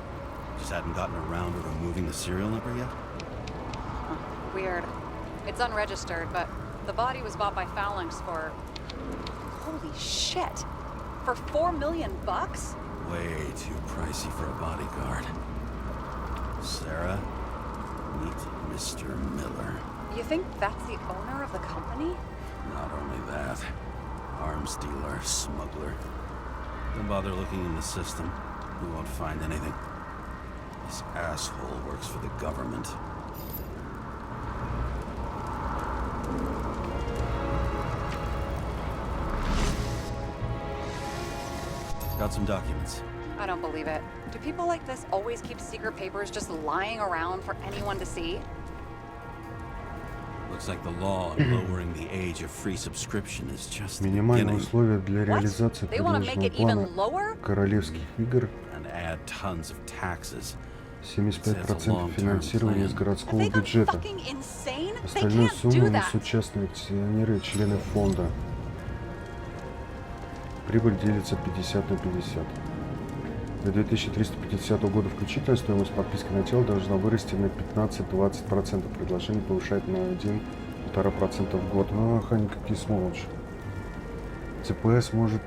Just hadn't gotten around to removing the serial number yet? Huh. Weird. It's unregistered, but the body was bought by Phalanx for... Holy shit! For $4 million bucks? Way too pricey for a bodyguard. Sarah, meet Mr. Miller. You think that's the owner of the company? Not only that, arms dealer, smuggler. Don't bother looking in the system. We won't find anything. This asshole works for the government. Got some documents. I don't believe it. Do people like this always keep secret papers just lying around for anyone to see? Looks like the law on lowering the age of free subscription is just the Минимальные beginning. условия для реализации They want to make предложенного it even плана lower? королевских игр. And add tons of taxes. 75% финансирования из городского Have they gone бюджета. fucking insane? They Остальную can't сумму do несут that. частные акционеры и члены фонда. Прибыль делится 50 на 50. До 2350 года включительно стоимость подписки на тело должна вырасти на 15-20%. Предложение повышает на 1,5% в год. Ах, они какие сволочи. ЦПС может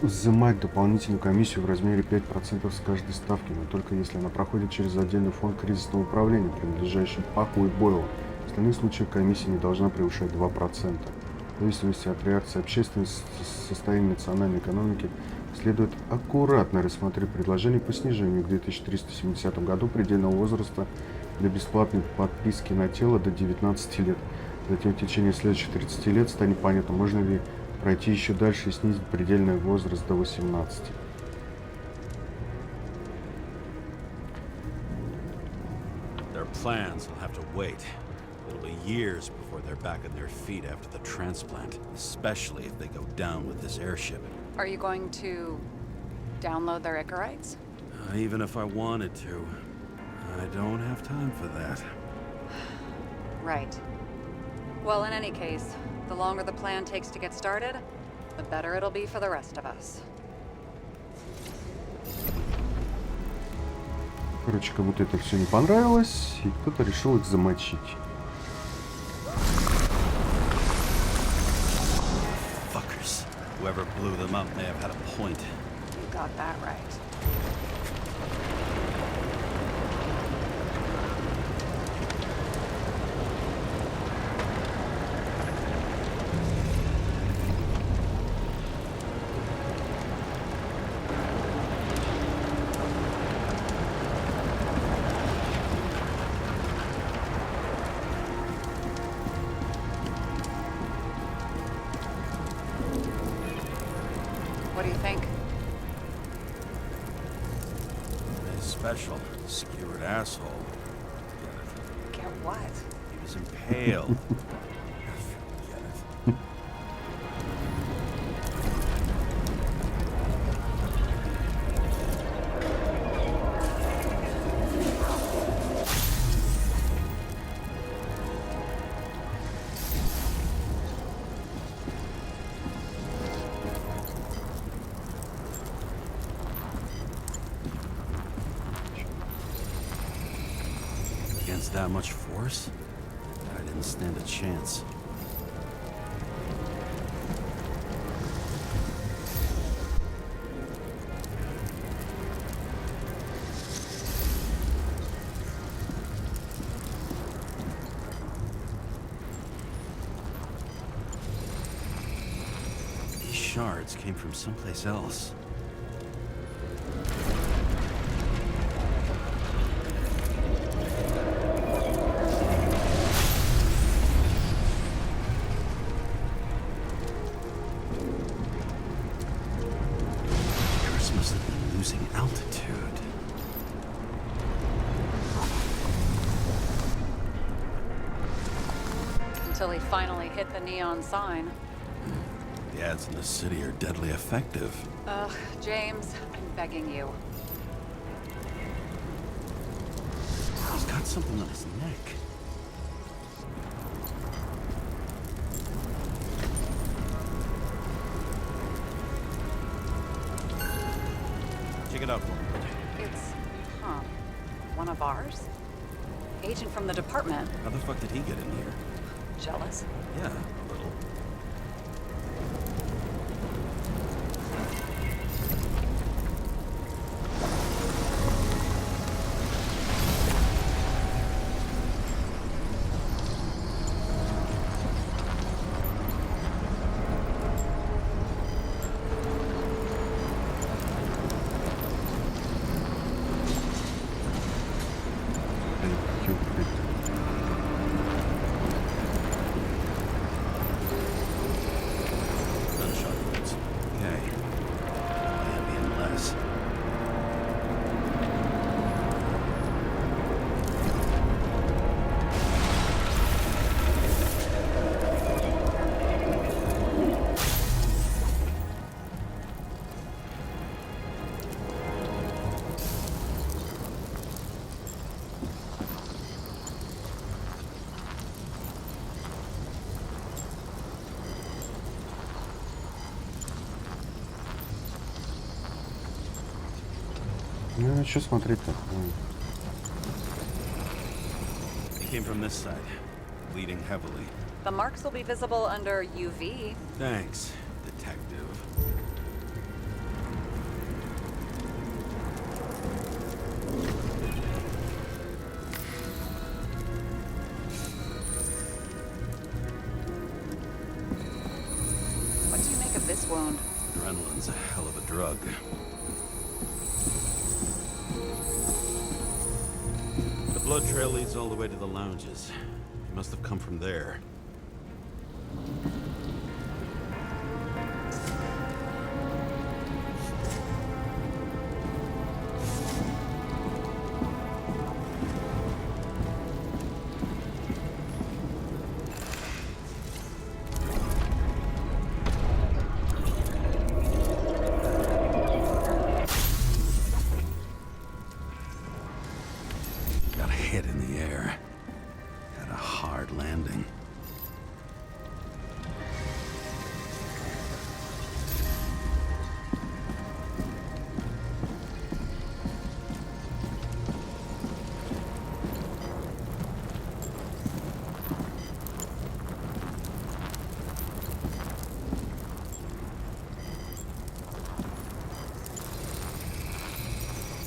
взимать дополнительную комиссию в размере 5% с каждой ставки, но только если она проходит через отдельный фонд кризисного управления, принадлежащий Паку и Бойлу. В остальных случаях комиссия не должна превышать 2%. В зависимости от реакции общественности и состояния национальной экономики следует аккуратно рассмотреть предложение по снижению к 2370 году предельного возраста для бесплатной подписки на тело до 19 лет. Затем в течение следующих 30 лет станет понятно, можно ли пройти еще дальше и снизить предельный возраст до 18. Their plans will have to wait. It'll be years before they're back on their feet after the transplant, especially if they go down with this airship. Are you going to download their igrites? Even if I wanted to, I don't have time for that. Right. Well, in any case, the longer the plan takes to get started, the better it'll be for the rest of us. Короче, как будто это все не понравилось, и кто-то решил их замочить. Fuckers. Whoever blew them up may have had a point. You got that right. What do you think? Special, skewered asshole. Get what? He was impaled. Forget it. Against that much force? I didn't stand a chance. These shards came from someplace else. Must have been losing altitude. Until he finally hit the neon sign. The ads in the city are deadly effective. Ugh, James, I'm begging you. He's got something on his neck. Check it out for me. It's, one of ours? Agent from the department. How the fuck did he get in here? Jealous? Yeah, a little. Ну, что смотреть-то? He came from this side, bleeding heavily. The marks will be visible under UV. Thanks, detective. What do you make of this wound? Adrenaline's a hell of a drug. The blood trail leads all the way to the lounges. He must have come from there. Got hit in the air. Had a hard landing.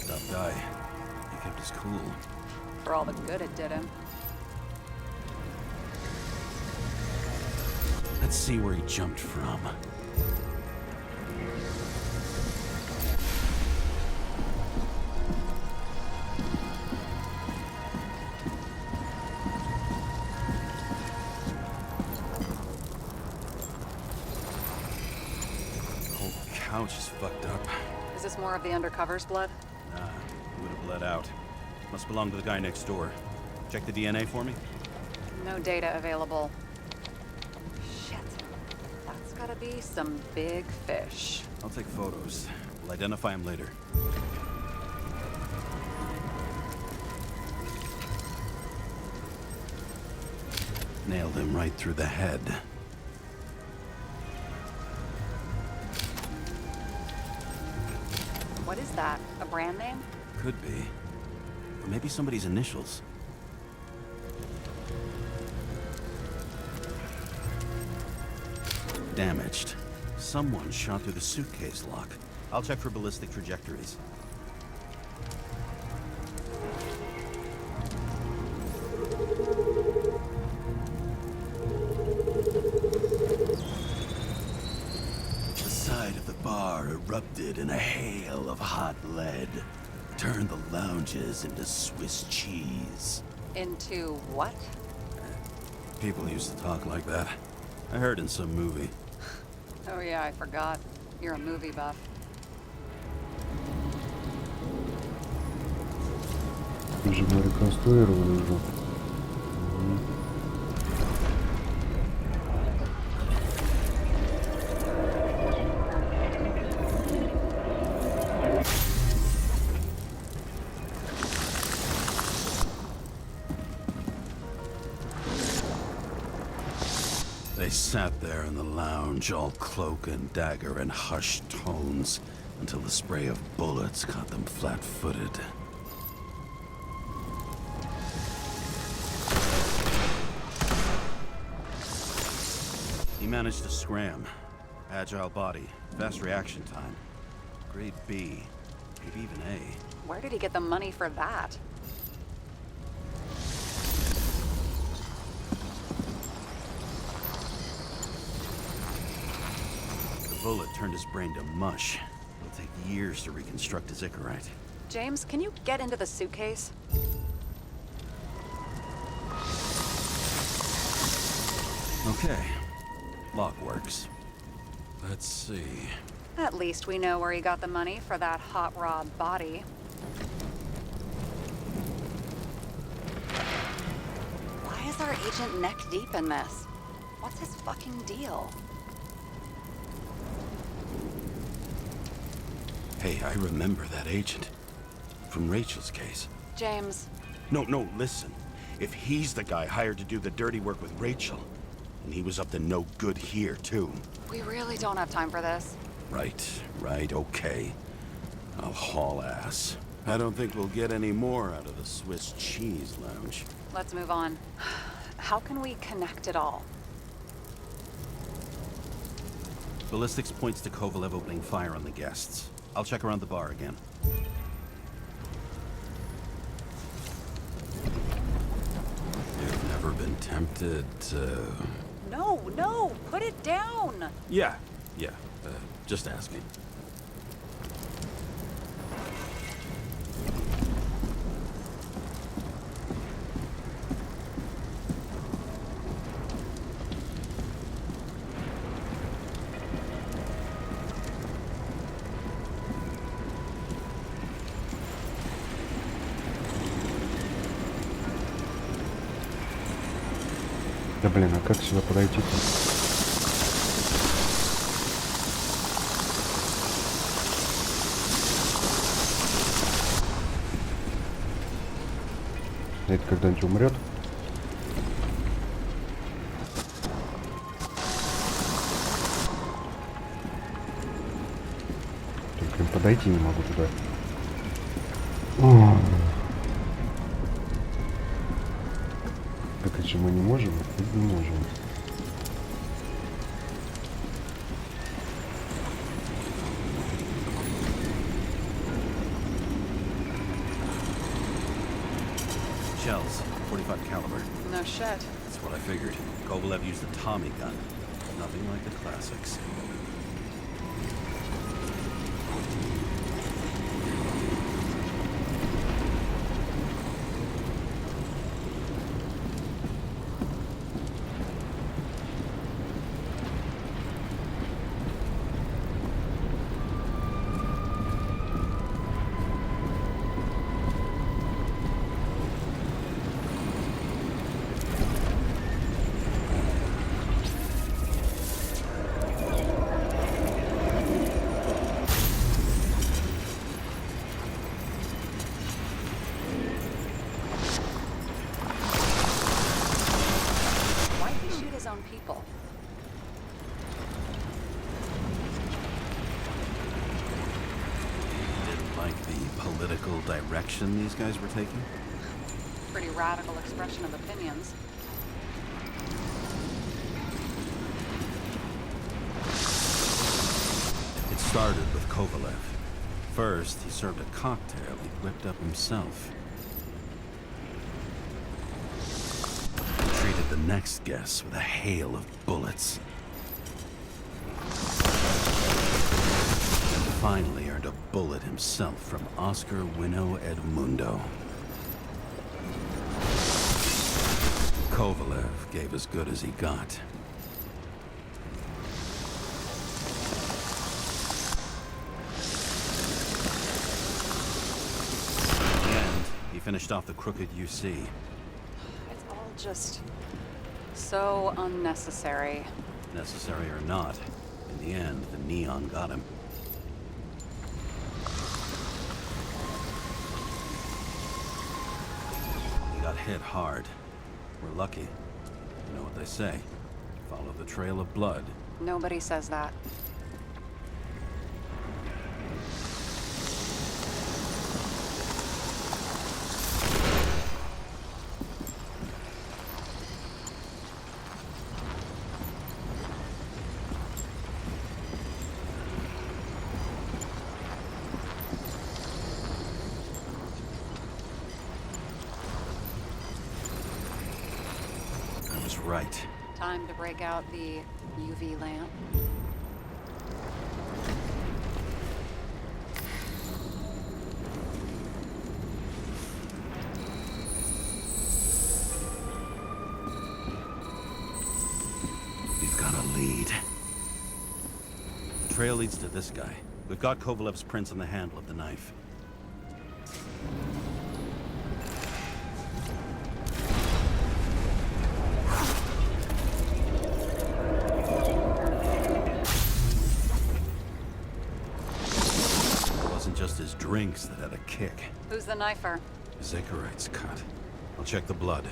Tough guy. He kept his cool. For all the good it did him. Let's see where he jumped from. Whole couch is fucked up. Is this more of the undercover's blood? Nah, he would have bled out. Must belong to the guy next door. Check the DNA for me. No data available. Shit. That's gotta be some big fish. I'll take photos. We'll identify him later. Nailed him right through the head. What is that? A brand name? Could be. Or maybe somebody's initials. Damaged. Someone shot through the suitcase lock. I'll check for ballistic trajectories. The side of the bar erupted in a hail of hot lead. Turned the lounges into Swiss cheese. Into what? People used to talk like that. I heard in some movie. Oh yeah, I forgot. You're a movie buff. Уже мы реконструировали уже. They sat there in the lounge, all cloak and dagger and hushed tones, until the spray of bullets caught them flat-footed. He managed to scram. Agile body, fast reaction time. Grade B, maybe even A. Where did he get the money for that? The bullet turned his brain to mush. It'll take years to reconstruct his Icarite. James, can you get into the suitcase? Okay. Lock works. Let's see. At least we know where he got the money for that hot rod body. Why is our agent neck deep in this? What's his fucking deal? Hey, I remember that agent. From Rachel's case. James, No, listen. If he's the guy hired to do the dirty work with Rachel, and he was up to no good here, too. we really don't have time for this. Right, okay. I'll haul ass. I don't think we'll get any more out of the Swiss cheese lounge. Let's move on. How can we connect it all? Ballistics points to Kovalev opening fire on the guests. I'll check around the bar again. You've never been tempted to... No, put it down! Yeah, just asking. Да блин, а как сюда подойти-то? Это когда-нибудь умрет? Только блин, подойти не могу туда. Так, мы не можем? Не можем. Shells, 45 caliber. No shit. That's what I figured. Kovalev used a Tommy gun. Nothing like the classics. People. Didn't like the political direction these guys were taking? Pretty radical expression of opinions. It started with Kovalev. First, he served a cocktail he whipped up himself. Treated the next guest with a hail of bullets. And finally earned a bullet himself from Oscar Winnow Edmundo. Kovalev gave as good as he got. In the end, he finished off the crooked UC. It's all just so unnecessary. Necessary or not, in the end, the neon got him. He got hit hard. We're lucky. You know what they say. Follow the trail of blood. Nobody says that. I was right. Time to break out the UV lamp. We've got a lead. The trail leads to this guy. We've got Kovalev's prints on the handle of the knife. It wasn't just his drinks that had a kick. Who's the knifer? Zekarite's cut. I'll check the blood.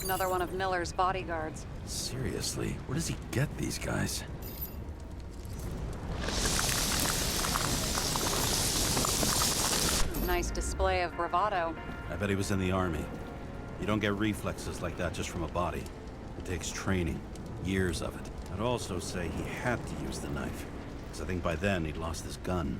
Another one of Miller's bodyguards. Seriously, where does he get these guys? Nice display of bravado. I bet he was in the army. You don't get reflexes like that just from a body. It takes training, years of it. I'd also say he had to use the knife, because I think by then he'd lost his gun.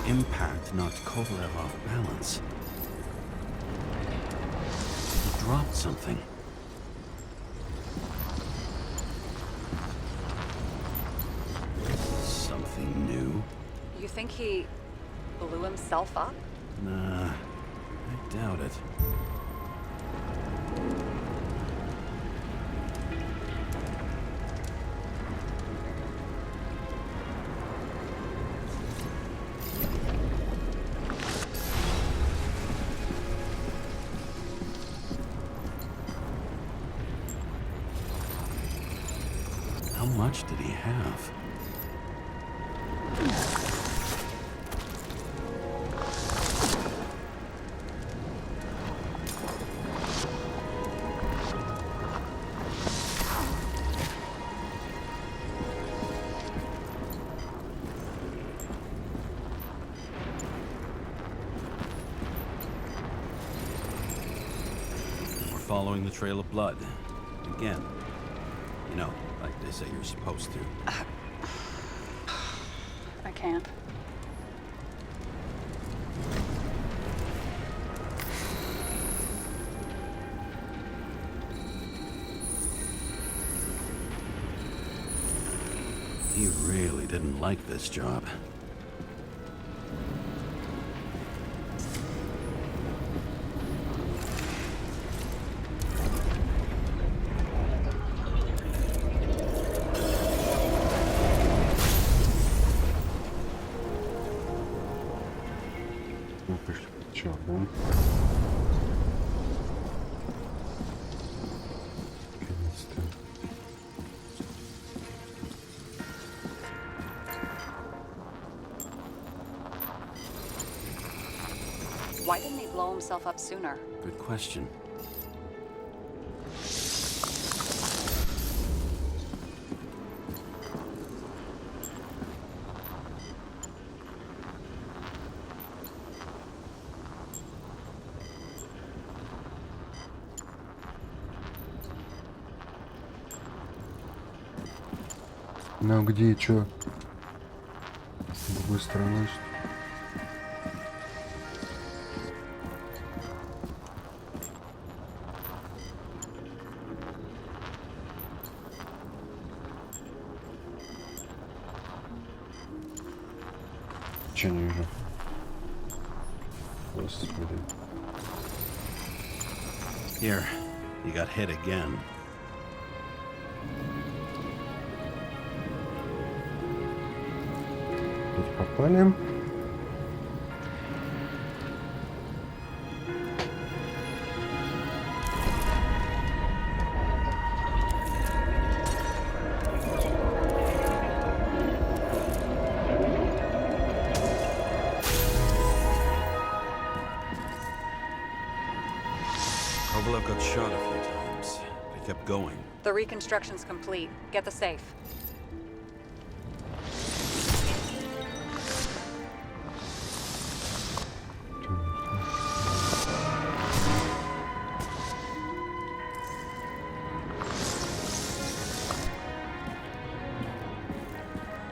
The impact knocked Kovalev off balance. He dropped something. Something new? You think he blew himself up? Nah, I doubt it. How much did he have? We're following the trail of blood. Again. You know, like they say you're supposed to. I can't. He really didn't like this job. Мы пришли к чёрным. Наконец-то. Why didn't he blow himself up sooner? Good question. Ну где и чё? С другой стороны, что? Чё не вижу? Господи. Here, you got hit again. Тут попали. Kovalev got shot a few times. But he kept going. The reconstruction's complete. Get the safe.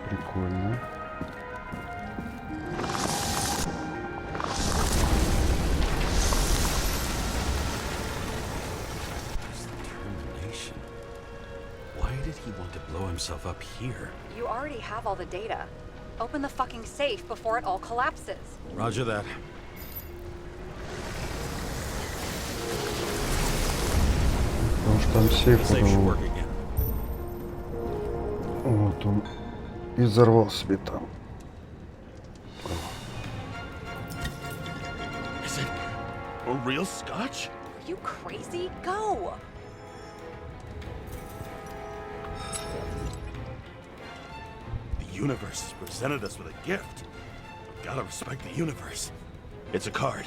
Прикольно. His determination. Why did he want to blow himself up here? You already have all the data. Open the fucking safe before it all collapses. Roger that. Потому что там сейф Safe should был. work again. Вот он и взорвал себе там. Is it a real scotch? Are you crazy? Go! universe has presented us with a gift. We've gotta respect the universe. It's a card.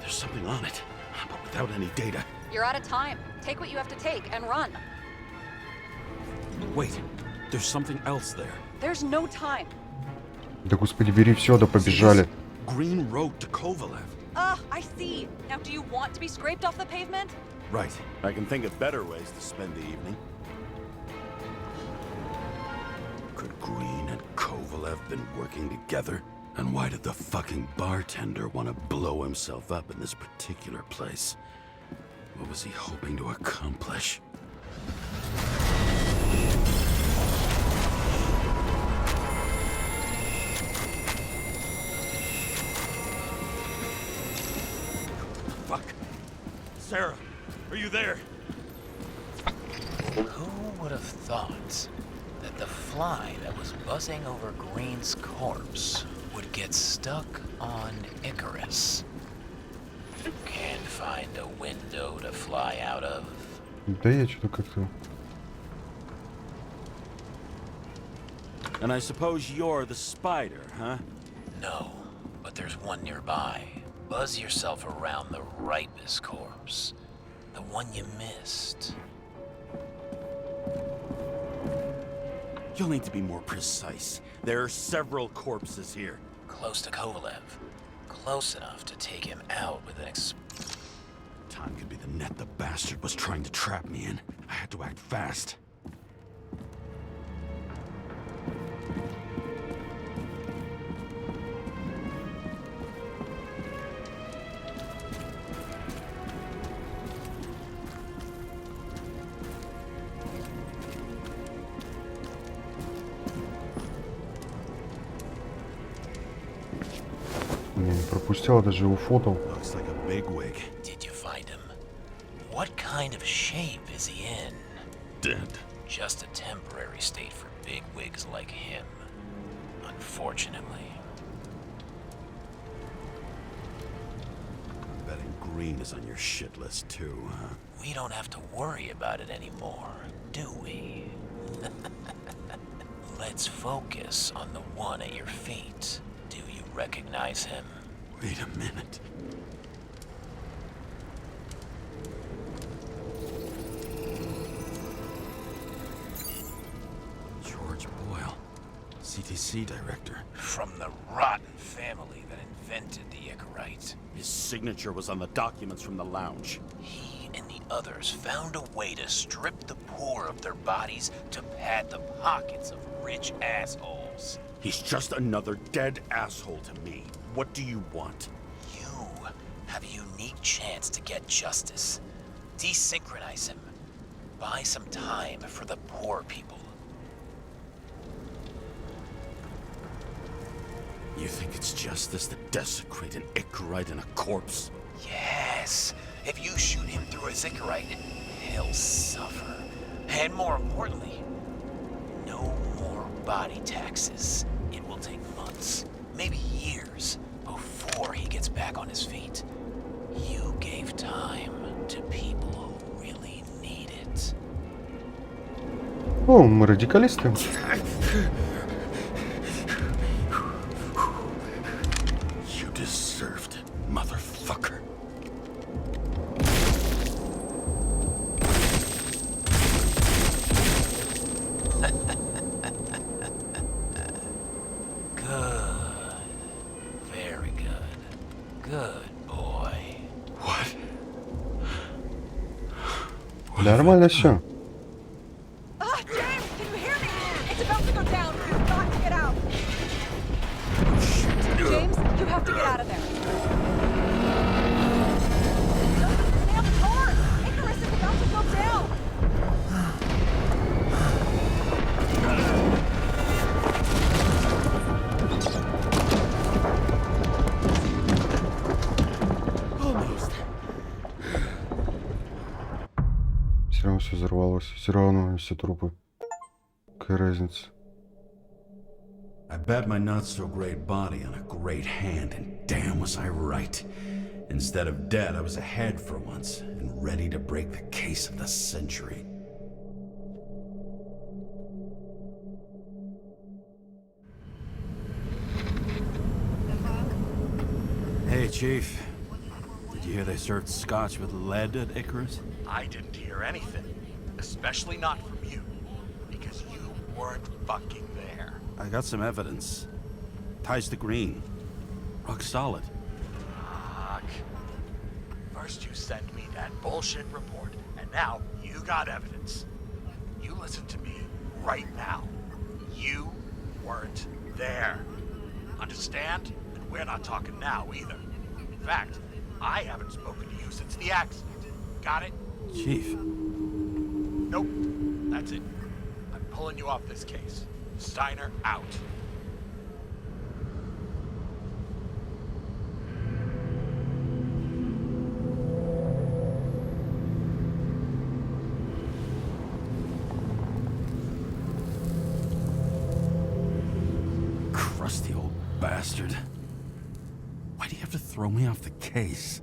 There's something on it, but without any data. You're out of time. Take what you have to take and run. Wait, there's something else there. There's no time. Да господи, бери все, да побежали. Green road to Kovalev. I see. Now, do you want to be scraped off the pavement? Right. I can think of better ways to spend the evening. Could Green and Kovalev been working together? And why did the fucking bartender want to blow himself up in this particular place? What was he hoping to accomplish? Fuck. Sarah, are you there? Who would have thought that the fly that was buzzing over Green's corpse would get stuck on Icarus? Can't find a window to fly out of. Да я что-то как-то... And I suppose you're the spider, huh? No, but there's one nearby. Buzz yourself around the Ripus corpse. The one you missed. You'll need to be more precise. There are several corpses here. Close to Kovalev. Close enough to take him out with an Time could be the net the bastard was trying to trap me in. I had to act fast. Не пропустила, даже его фото. Looks like a bigwig. Did you find him? What kind of shape is he in? Dead. Just a temporary state for big wigs like him. Unfortunately. Betting Green is on your shit list too, huh? We don't have to worry about it anymore, do we? Let's focus on the one at your feet. Do you recognize him? Wait a minute. George Boyle, CTC director. From the rotten family that invented the Icarite. His signature was on the documents from the lounge. He and the others found a way to strip the poor of their bodies to pad the pockets of rich assholes. He's just another dead asshole to me. What do you want? You have a unique chance to get justice. Desynchronize him. Buy some time for the poor people. You think it's justice to desecrate an Icarite and a corpse? Yes. If you shoot him through a Icarite, he'll suffer. And more importantly, no more body taxes. It will take months, maybe years, before he gets back on his feet. You gave time to people who really need it. О, мы радикалисты. You deserved it, motherfucker. Good. Very good. Good boy. What? Нормально все. James, can you hear me? It's about to go down. You've got to get out. James, you have to get out of there. Damn car! Icarus is about to go down. Almost. Все равно все взорвалось. Все равно все трупы. Какая разница? I bet my not-so-great body on a great hand, and damn was I right. Instead of dead, I was ahead for once, and ready to break the case of the century. Chief, did you hear they served scotch with lead at Icarus? I didn't hear anything. Especially not from you. Because you weren't fucking there. I got some evidence. Ties to Green. Rock solid. Fuck. First you send me that bullshit report, and now you got evidence. You listen to me right now. You weren't there. Understand? And we're not talking now either. In fact, I haven't spoken to you since the accident. Got it? Chief. Nope. That's it. I'm pulling you off this case. Steiner out. Crusty old bastard. Why do you have to throw me off the case?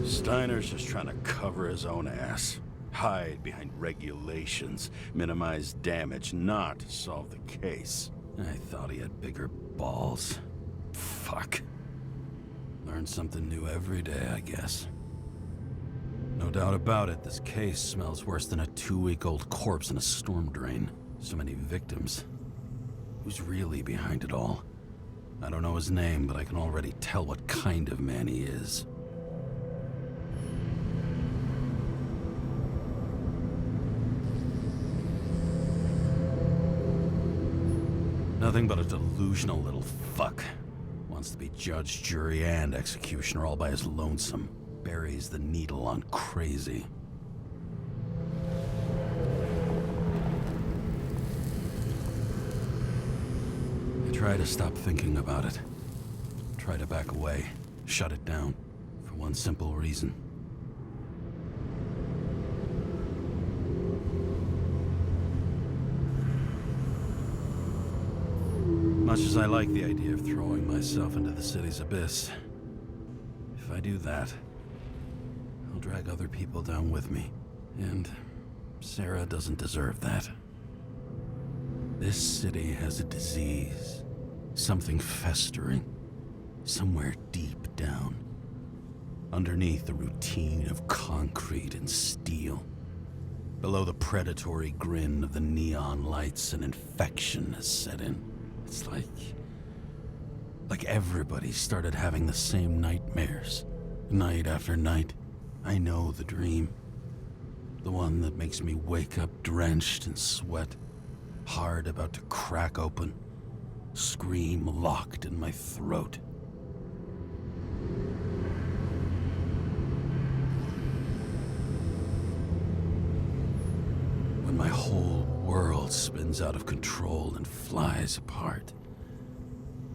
Steiner's just trying to cover his own ass. Hide behind regulations, minimize damage, not solve the case. I thought he had bigger balls. Fuck. Learn something new every day, I guess. No doubt about it, this case smells worse than a 2-week-old corpse in a storm drain. So many victims. Who's really behind it all? I don't know his name, but I can already tell what kind of man he is. Nothing but a delusional little fuck. Wants to be judge, jury, and executioner all by his lonesome. Buries the needle on crazy. I try to stop thinking about it. Try to back away. Shut it down. For one simple reason. Much as I like the idea of throwing myself into the city's abyss, if I do that, I'll drag other people down with me. And Sarah doesn't deserve that. This city has a disease. Something festering. Somewhere deep down. Underneath the routine of concrete and steel. Below the predatory grin of the neon lights, an infection has set in. It's like everybody started having the same nightmares. Night after night. I know the dream. The one that makes me wake up drenched in sweat. Heart about to crack open. Scream locked in my throat. When my whole world spins out of control and flies apart.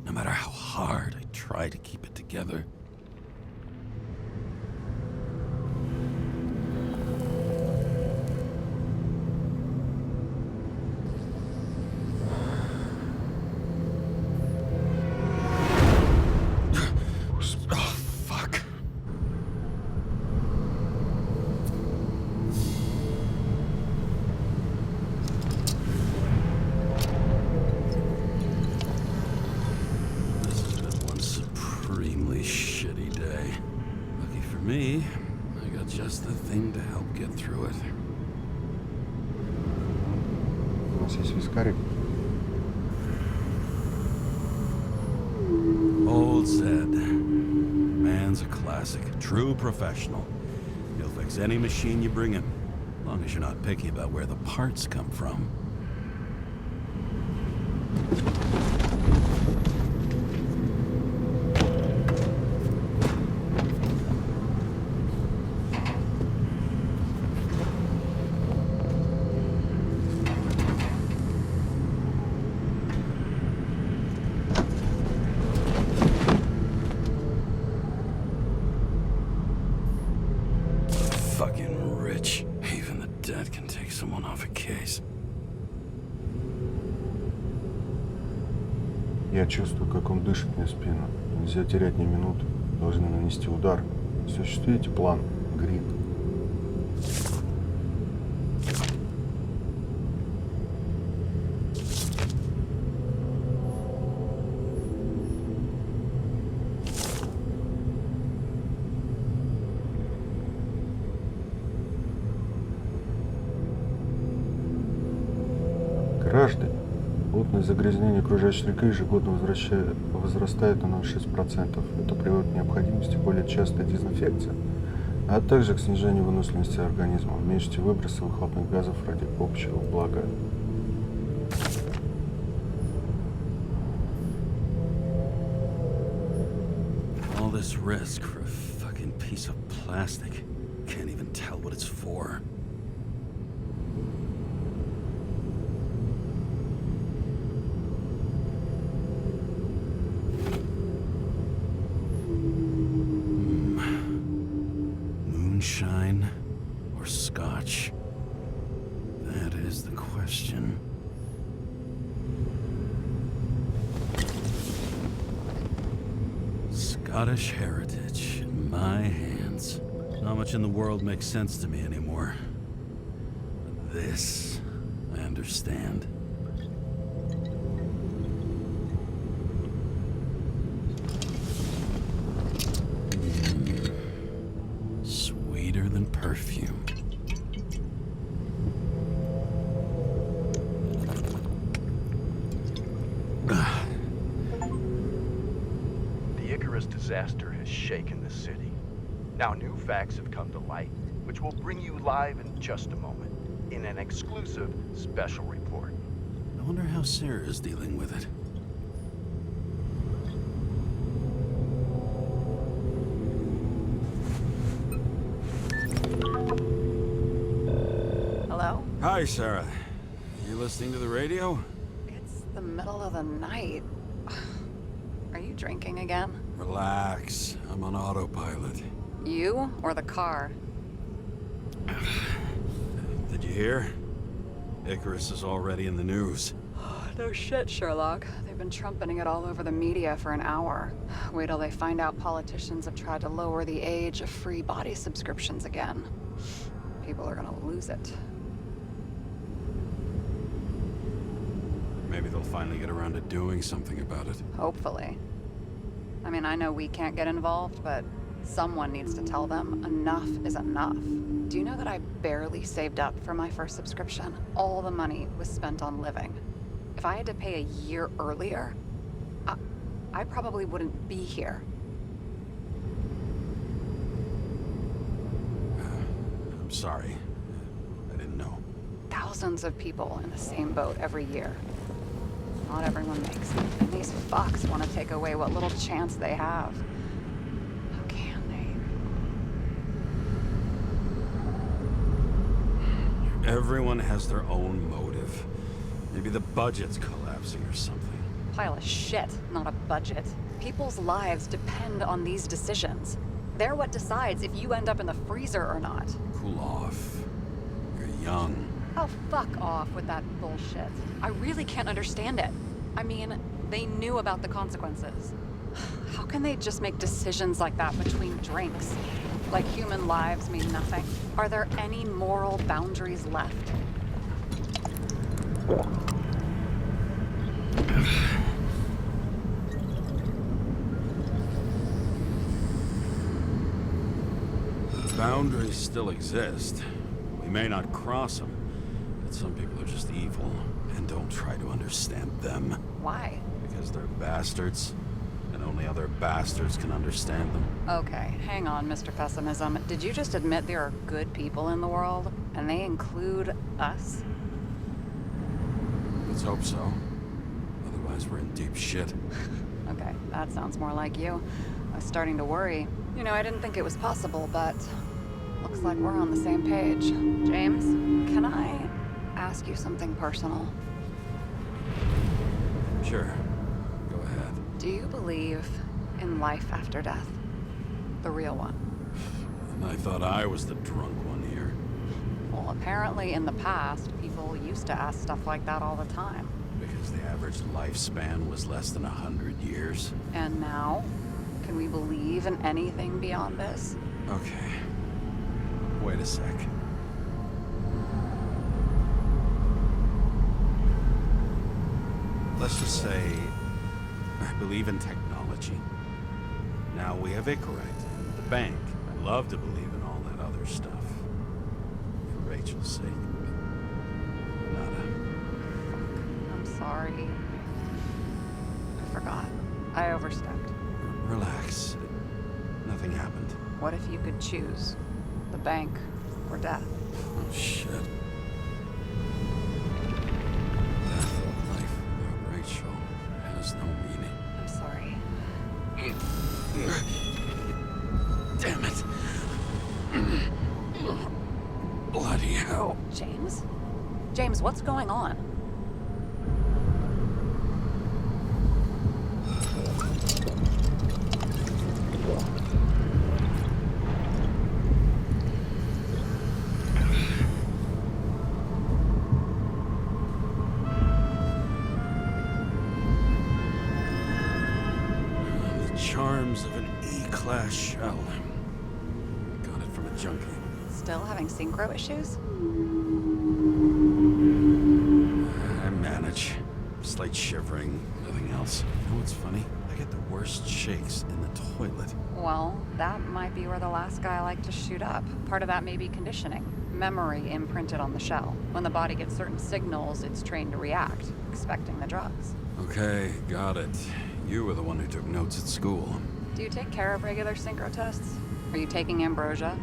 No matter how hard I try to keep it together. Me, I got just the thing to help get through it. У нас есть вискарик. Old Zed. Man's a classic. True professional. He'll fix any machine you bring him. As long as you're not picky about where the parts come from. Fucking rich. Even the dead can take someone off a case. Я чувствую, как он дышит мне в спину. Нельзя терять ни минуты. Должны нанести удар. Осуществите план, Грин. Плотность загрязнения окружающей среды ежегодно возрастает на 0,6%. Это приводит к необходимости более частой дезинфекции, а также к снижению выносливости организма. Уменьшите выбросы выхлопных газов ради общего блага. All this risk for a fucking piece of plastic. Can't even tell what it's for. Moonshine or scotch? That is the question. Scottish heritage in my hands. Not much in the world makes sense to me anymore. But this, I understand. Sweeter than perfume. Disaster has shaken the city. Now new facts have come to light, which we'll bring you live in just a moment, in an exclusive special report. I wonder how Sarah is dealing with it. Hello? Hi, Sarah. You listening to the radio? It's the middle of the night. Are you drinking again? Relax. I'm on autopilot. You or the car? Did you hear? Icarus is already in the news. No shit, Sherlock. They've been trumpeting it all over the media for an hour. Wait till they find out politicians have tried to lower the age of free body subscriptions again. People are gonna lose it. Maybe they'll finally get around to doing something about it. Hopefully. I mean, I know we can't get involved, but someone needs to tell them enough is enough. Do you know that I barely saved up for my first subscription? All the money was spent on living. If I had to pay a year earlier, I probably wouldn't be here. I'm sorry. I didn't know. Thousands of people in the same boat every year. Not everyone makes it, and these fucks want to take away what little chance they have. How can they? Everyone has their own motive. Maybe the budget's collapsing or something. Pile of shit, not a budget. People's lives depend on these decisions. They're what decides if you end up in the freezer or not. Cool off. You're young. Oh, fuck off with that bullshit. I really can't understand it. I mean, they knew about the consequences. How can they just make decisions like that between drinks? Like human lives mean nothing? Are there any moral boundaries left? Boundaries still exist. We may not cross them, but some people are just evil and don't try to understand them. Why? Because they're bastards, and only other bastards can understand them. Okay, hang on, Mr. Pessimism. Did you just admit there are good people in the world? And they include us? Let's hope so. Otherwise, we're in deep shit. Okay, that sounds more like you. I was starting to worry. You know, I didn't think it was possible, but looks like we're on the same page. James, can I ask you something personal? Sure. Go ahead. Do you believe in life after death? The real one? And I thought I was the drunk one here. Well, apparently in the past, people used to ask stuff like that all the time. Because the average lifespan was less than 100 years. And now? Can we believe in anything beyond this? Okay. Wait a sec. Let's just say I believe in technology. Now we have Igrit, the bank. I love to believe in all that other stuff. For Rachel's sake, but nada. I'm Sorry. I forgot. I overstepped. Relax. Nothing happened. What if you could choose? The bank or death? Oh, shit. Life without Rachel has no meaning. I'm sorry. Damn it. Bloody hell. James? James, what's going on? The charms of an E-class shell. Got it from a junkie. Still having synchro issues? I manage. Slight shivering, nothing else. You know what's funny? I get the worst shakes in the toilet. Well, that might be where the last guy liked to shoot up. Part of that may be conditioning. Memory imprinted on the shell. When the body gets certain signals, it's trained to react, expecting the drugs. Okay, got it. You were the one who took notes at school. Do you take care of regular synchro tests? Are you taking ambrosia?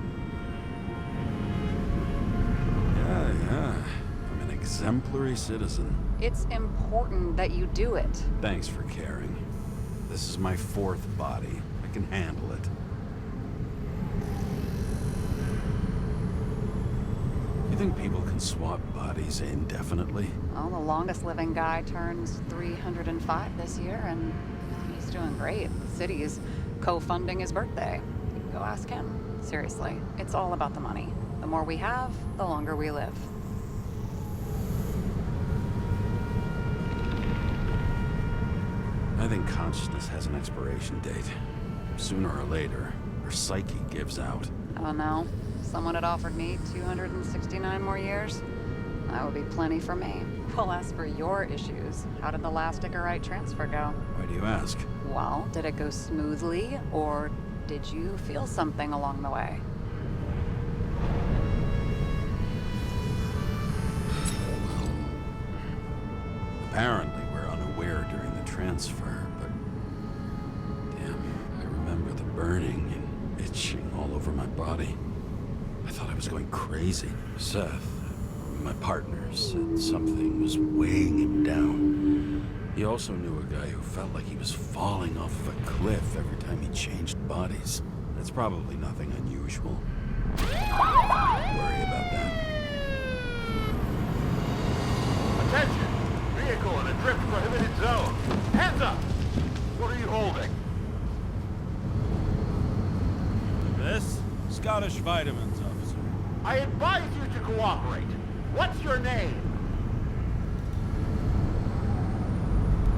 Yeah. I'm an exemplary citizen. It's important that you do it. Thanks for caring. This is my fourth body. I can handle it. You think people can swap bodies indefinitely? Well, the longest living guy turns 305 this year, and he's doing great. The city is co-funding his birthday. You can go ask him. Seriously, it's all about the money. The more we have, the longer we live. I think consciousness has an expiration date. Sooner or later, our psyche gives out. I don't know. Someone had offered me 269 more years. That would be plenty for me. Well, as for your issues, how did the last iggrite transfer go? Why do you ask? Well, did it go smoothly, or did you feel something along the way? Apparently, we're unaware during the transfer, but... Damn, I remember the burning and itching all over my body. I thought I was going crazy. Seth, my partner, said something was weighing him down. He also knew a guy who felt like he was falling off of a cliff every time he changed bodies. That's probably nothing unusual. Don't worry about that. Attention! Vehicle in a drift prohibited zone. Hands up! What are you holding? This? Scottish vitamins, officer. I advise you to cooperate. What's your name?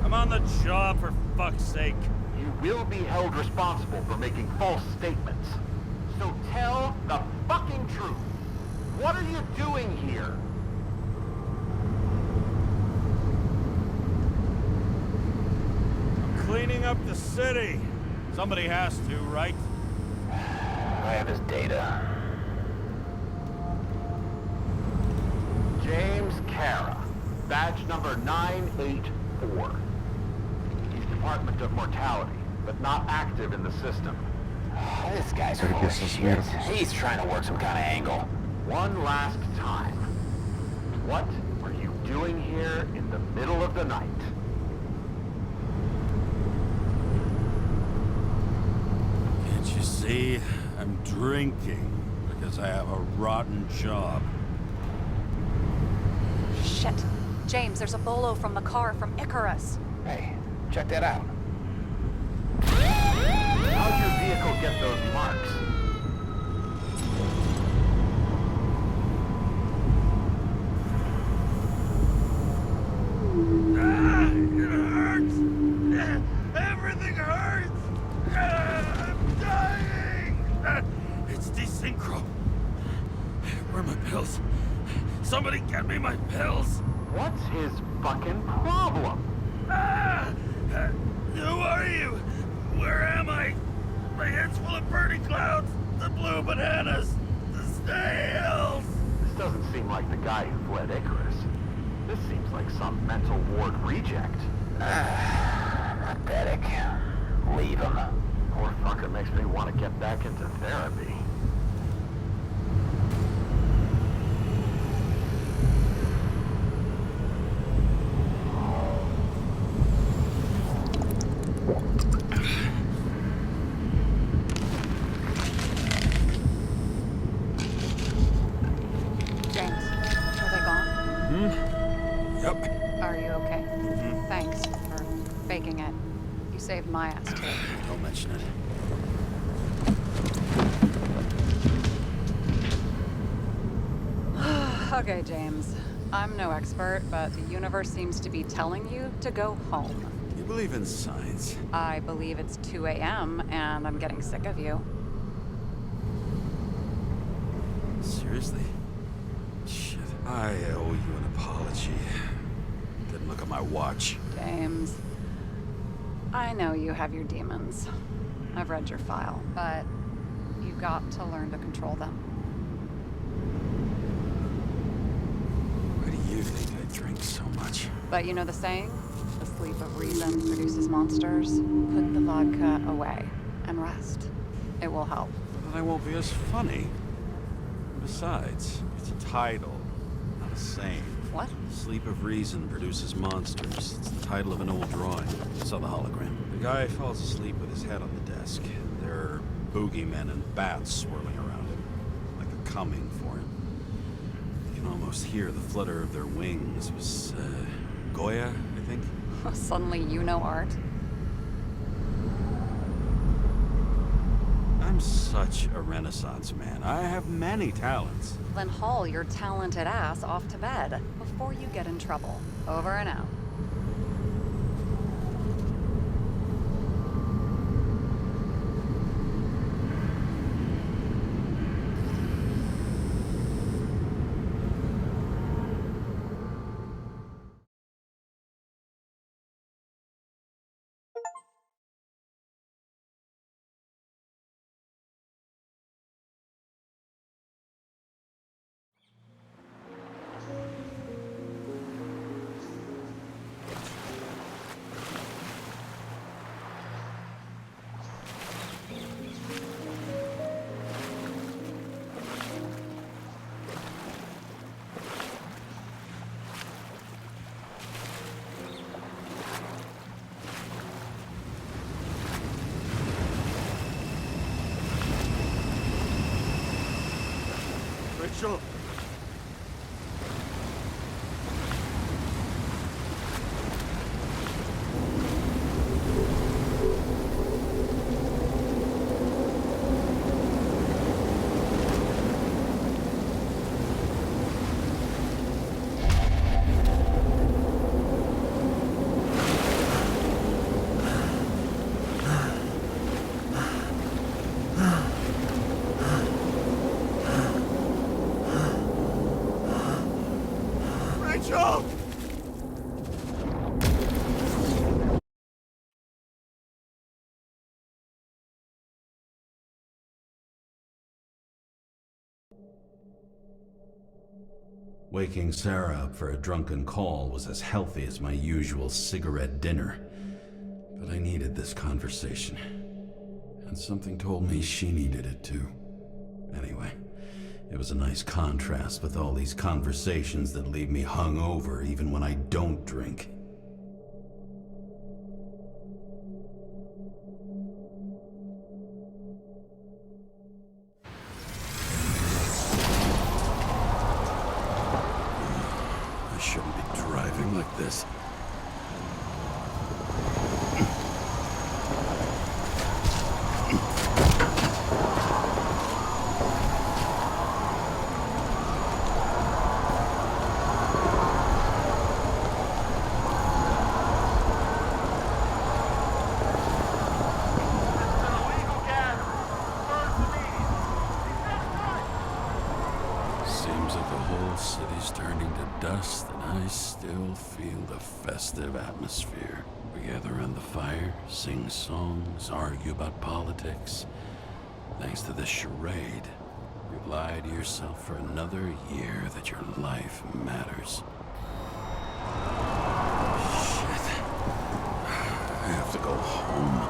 I'm on the job, for fuck's sake. You will be held responsible for making false statements. So tell the fucking truth. What are you doing here? Cleaning up the city. Somebody has to, right? I have his data. James Kara, badge number 984. He's Department of Mortality, but not active in the system. This guy's full of shit. He's trying to work some kind of angle. One last time. What are you doing here in the middle of the night? Can't you see? I'm drinking because I have a rotten job. Shit. James, there's a bolo from the car from Icarus. Hey, check that out. How'd your vehicle get those marks? It hurts! Everything hurts! I'm dying! It's desynchro. Where are my pills? Somebody get me my pills! What's his fucking problem? Who are you? Where am I? My head's full of burning clouds, the blue bananas, the snails! This doesn't seem like the guy who fled Icarus. This seems like some mental ward reject. Pathetic. Leave him. Poor fucker makes me want to get back into therapy. James, are they gone? Yep. Are you okay? Thanks for faking it. You saved my ass too. Don't mention it. Okay, James. I'm no expert, but the universe seems to be telling you to go home. You believe in science? I believe it's 2 a.m. and I'm getting sick of you. Seriously? Shit. I owe you an apology. Didn't look at my watch. James, I know you have your demons. I've read your file, but you got to learn to control them. Why do you think I drink so much? But you know the saying? The sleep of reason produces monsters. Put the vodka away and rest. It will help. But then I won't be as funny. Besides, it's a title, not a saying. What? Sleep of Reason produces monsters. It's the title of an old drawing. Saw the hologram. The guy falls asleep with his head on the desk. There are boogeymen and bats swirling around him, like they're coming for him. You can almost hear the flutter of their wings. It was, Goya, I think? Suddenly you know art. I'm such a Renaissance man. I have many talents. Then haul your talented ass off to bed before you get in trouble. Over and out. Rachel! Rachel! Waking Sarah up for a drunken call was as healthy as my usual cigarette dinner. But I needed this conversation. And something told me she needed it too. Anyway, it was a nice contrast with all these conversations that leave me hungover even when I don't drink. I shouldn't be driving like this. Seems like the whole city's turning to dust, and I still feel the festive atmosphere. We gather around the fire, sing songs, argue about politics. Thanks to this charade, you lie to yourself for another year that your life matters. Shit. I have to go home.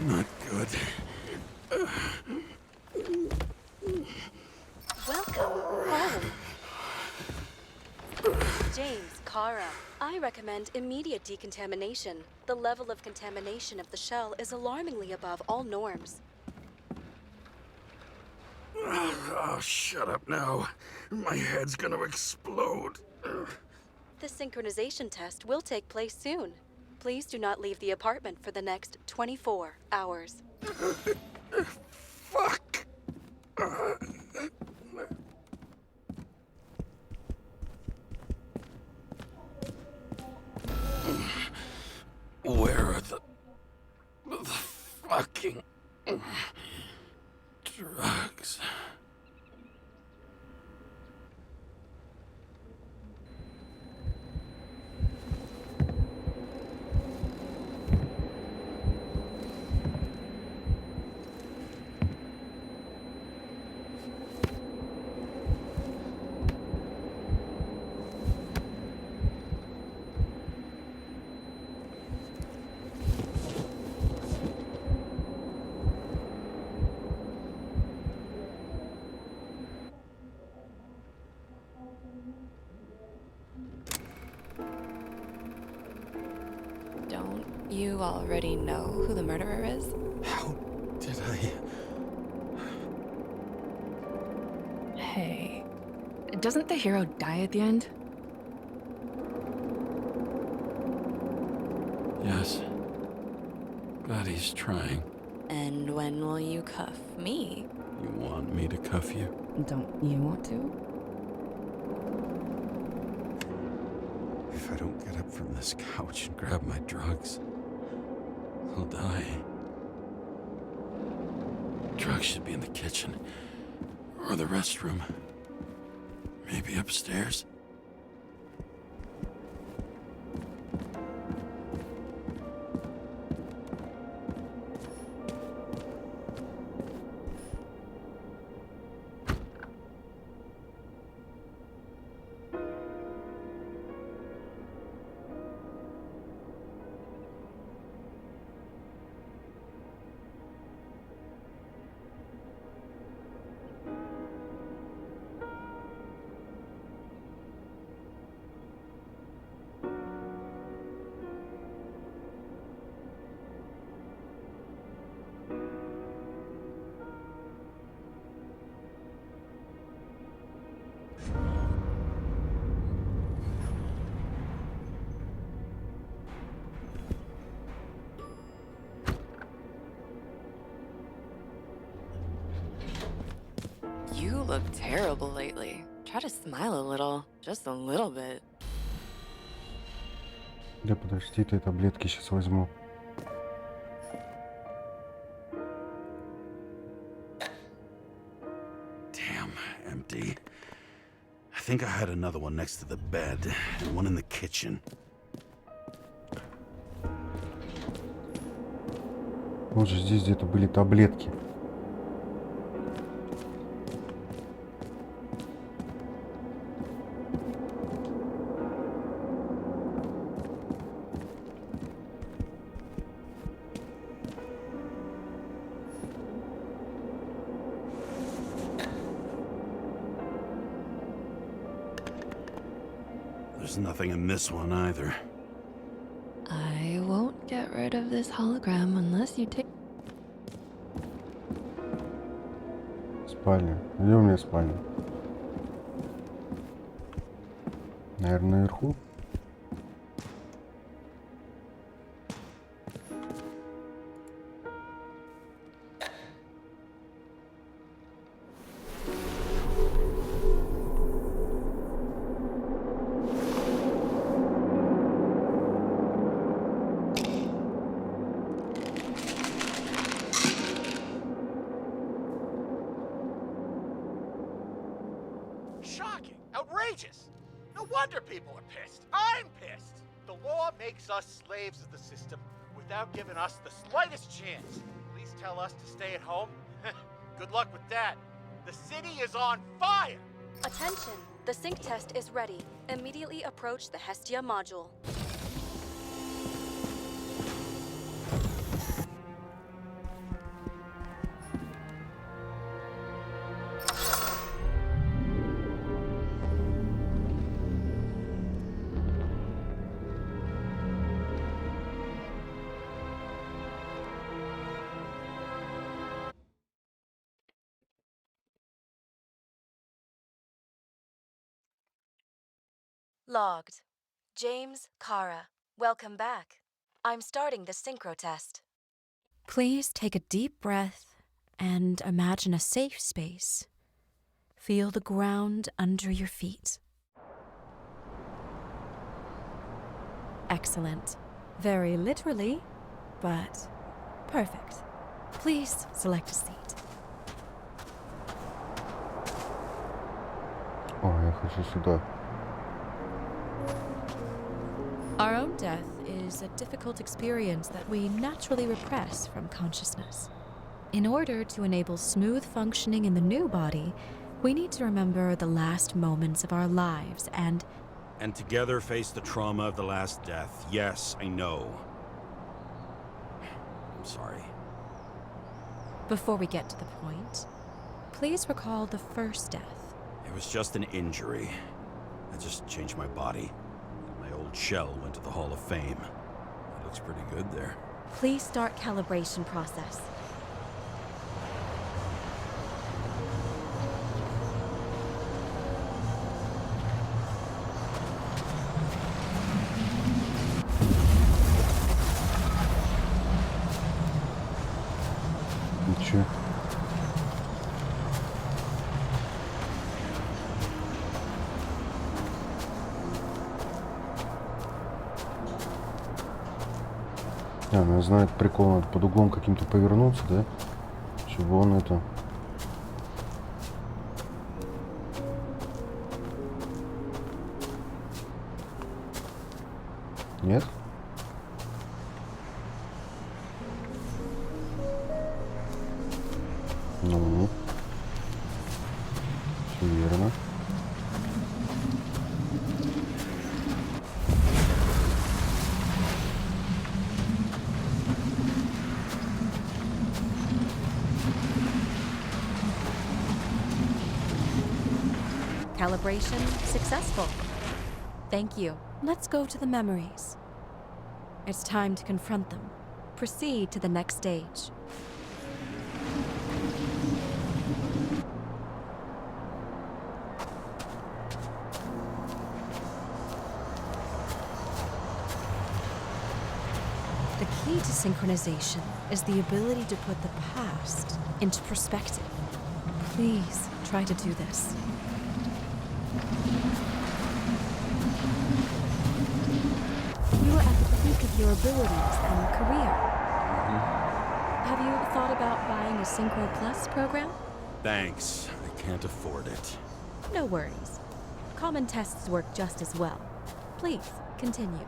Not good. Welcome home. James, Kara, I recommend immediate decontamination. The level of contamination of the shell is alarmingly above all norms. Oh, shut up now. My head's gonna explode. The synchronization test will take place soon. Please do not leave the apartment for the next 24 hours. Fuck. Where are the fucking drugs? Don't you already know who the murderer is? How did I... Hey, doesn't the hero die at the end? Yes. But he's trying. And when will you cuff me? You want me to cuff you? Don't you want to? If I don't get up from this couch and grab my drugs, I'll die. Drugs should be in the kitchen. Or the restroom. Maybe upstairs. You look terrible lately. Try to smile a little. Just a little bit. Да подожди, ты таблетки сейчас возьму. Damn, empty. I think I had another one next to the bed, and one in the kitchen. Вот же здесь где-то были таблетки. There's nothing in this one either. I won't get rid of this hologram unless you take... Спальня. Где у меня спальня? Наверное, наверху. shocking, outrageous. No wonder people are pissed. I'm pissed. The law makes us slaves of the system without giving us the slightest chance. Please tell us to stay at home. Good luck with that. The city is on fire! Attention! The sync test is ready. Immediately approach the Hestia module. Logged. James, Kara, welcome back. I'm starting the synchro test. Please take a deep breath and imagine a safe space. Feel the ground under your feet. Excellent. Very literally, but perfect. Please select a seat. О, я хочу сюда. Our own death is a difficult experience that we naturally repress from consciousness. In order to enable smooth functioning in the new body, we need to remember the last moments of our lives and together face the trauma of the last death. Yes, I know. I'm sorry. before we get to the point, please recall the first death. It was just an injury. I just changed my body. My old shell went to the Hall of Fame. It looks pretty good there. Please start calibration process. Ничего. Ну я знаю, это прикол, надо под углом каким-то повернуться, да? Чтобы он это... Нет? Ну, все верно. Calibration successful. Thank you. Let's go to the memories. It's time to confront them. Proceed to the next stage. The key to synchronization is the ability to put the past into perspective. Please try to do this. You are at the peak of your abilities and career. Have you thought about buying a Synchro Plus program? Thanks. I can't afford it. No worries. Common tests work just as well. Please, continue.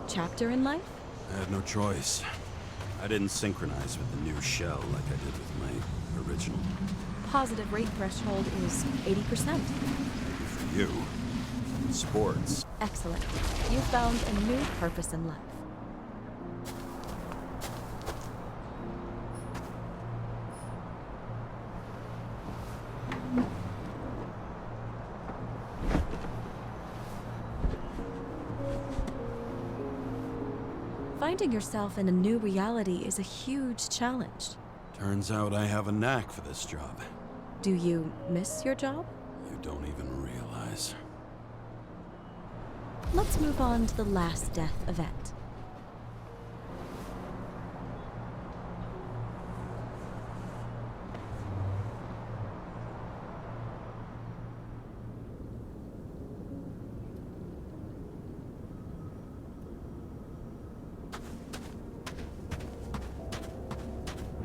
Chapter in life? I had no choice. I didn't synchronize with the new shell like I did with my original. Positive rate threshold is 80%. Maybe for you. Sports. Excellent. You found a new purpose in life. Finding yourself in a new reality is a huge challenge. Turns out I have a knack for this job. Do you miss your job? You don't even realize. Let's move on to the last death event.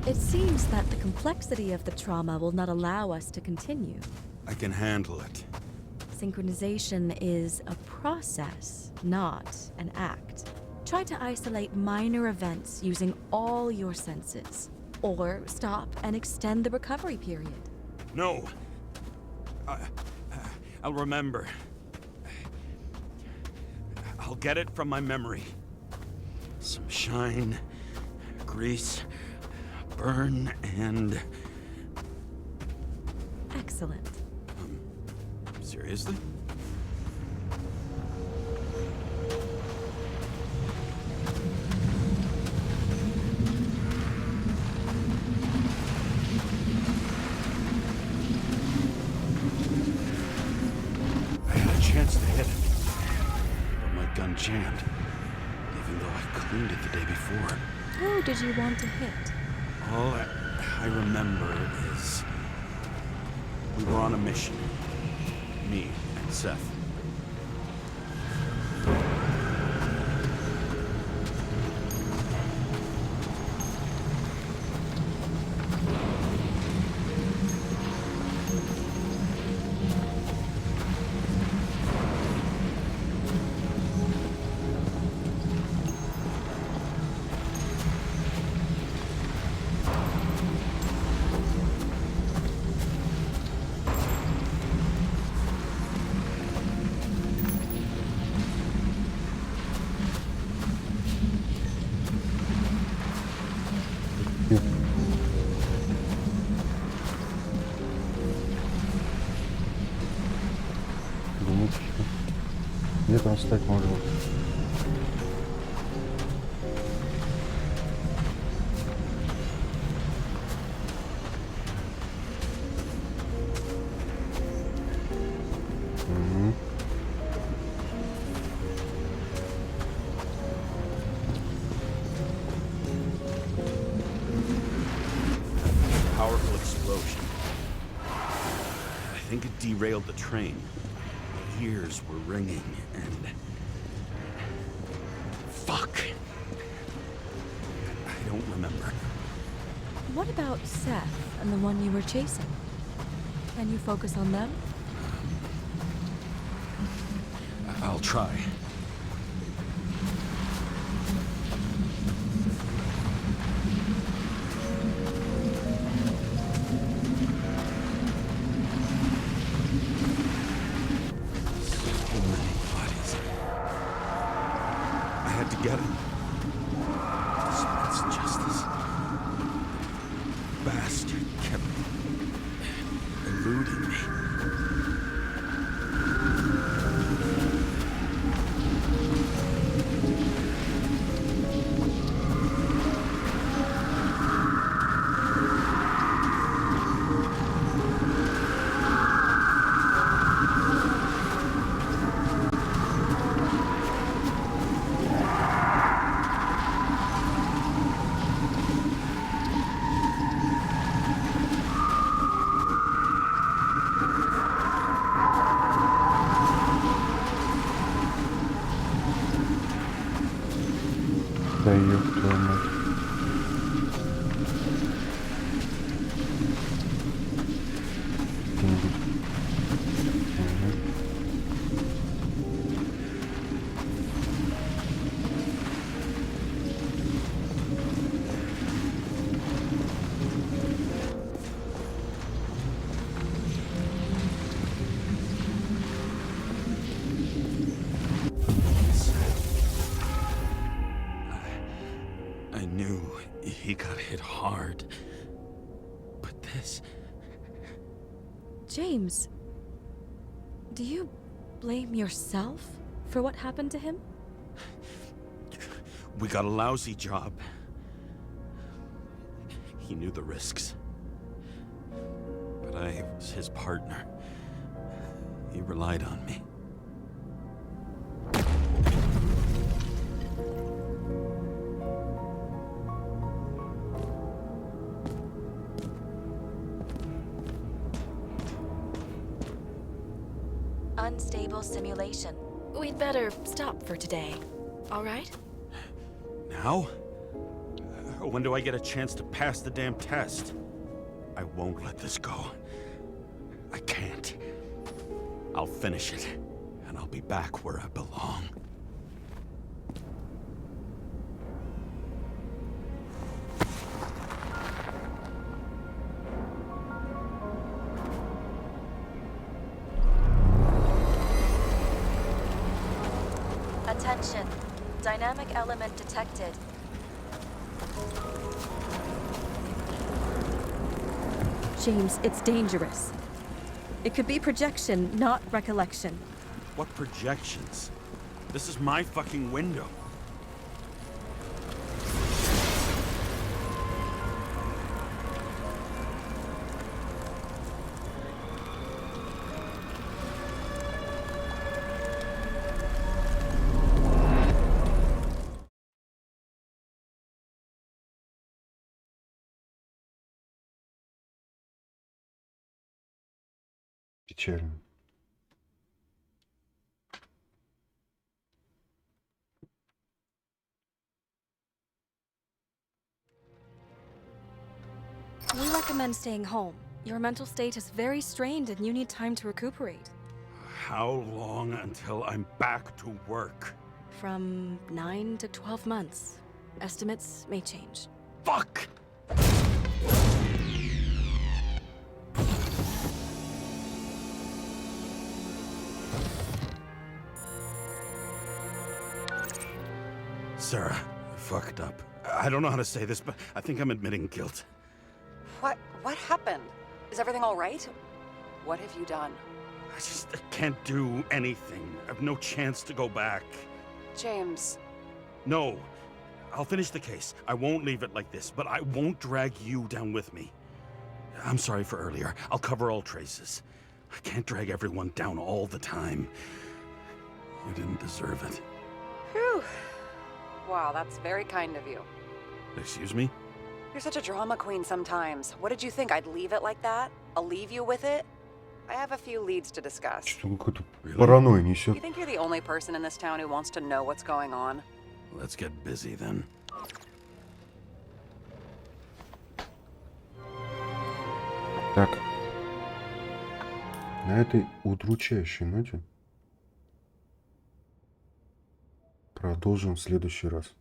It seems that the complexity of the trauma will not allow us to continue. I can handle it. Synchronization is a process, not an act. Try to isolate minor events using all your senses, or stop and extend the recovery period. No. I'll remember. I'll get it from my memory. Some shine, grease, burn, and... Excellent. Seriously? I had a chance to hit it, but my gun jammed, even though I cleaned it the day before. Who did you want to hit? All I remember is we were on a mission. Me and Seth. Думаете, что? Где там стать можно? Powerful explosion. I think it derailed the train. My ears were ringing and... Fuck. I don't remember. What about Seth and the one you were chasing? Can you focus on them? I'll try. Get him. Dispense justice. Bastard kept eluding me. Да ёб твою мать. Где-нибудь. I knew he got hit hard. But this... James, do you blame yourself for what happened to him? We got a lousy job. He knew the risks. But I was his partner. He relied on me. Unstable simulation. We'd better stop for today. All right? Now? When do I get a chance to pass the damn test? I won't let this go. I can't. I'll finish it, and I'll be back where I belong. Attention. Dynamic element detected. James, it's dangerous. It could be projection, not recollection. What projections? This is my fucking window. Печально. We recommend staying home. Your mental state is very strained and you need time to recuperate. How long until I'm back to work? From 9 to 12 months. Estimates may change. Fuck! Sarah, I fucked up. I don't know how to say this, but I think I'm admitting guilt. What happened? Is everything all right? What have you done? I can't do anything. I have no chance to go back. James. No. I'll finish the case. I won't leave it like this, but I won't drag you down with me. I'm sorry for earlier. I'll cover all traces. I can't drag everyone down all the time. You didn't deserve it. Whew. Wow, that's very kind of you. Excuse me? You're such a drama queen sometimes. What did you think, I'd leave it like that? I'll leave you with it? I have a few leads to discuss. Что он какой-то паранойю несет. You think you're the only person in this town who wants to know what's going on? Let's get busy then. Так. На этой удручающей ноте продолжим в следующий раз.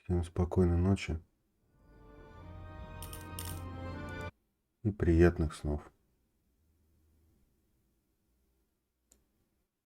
Всем спокойной ночи и приятных снов.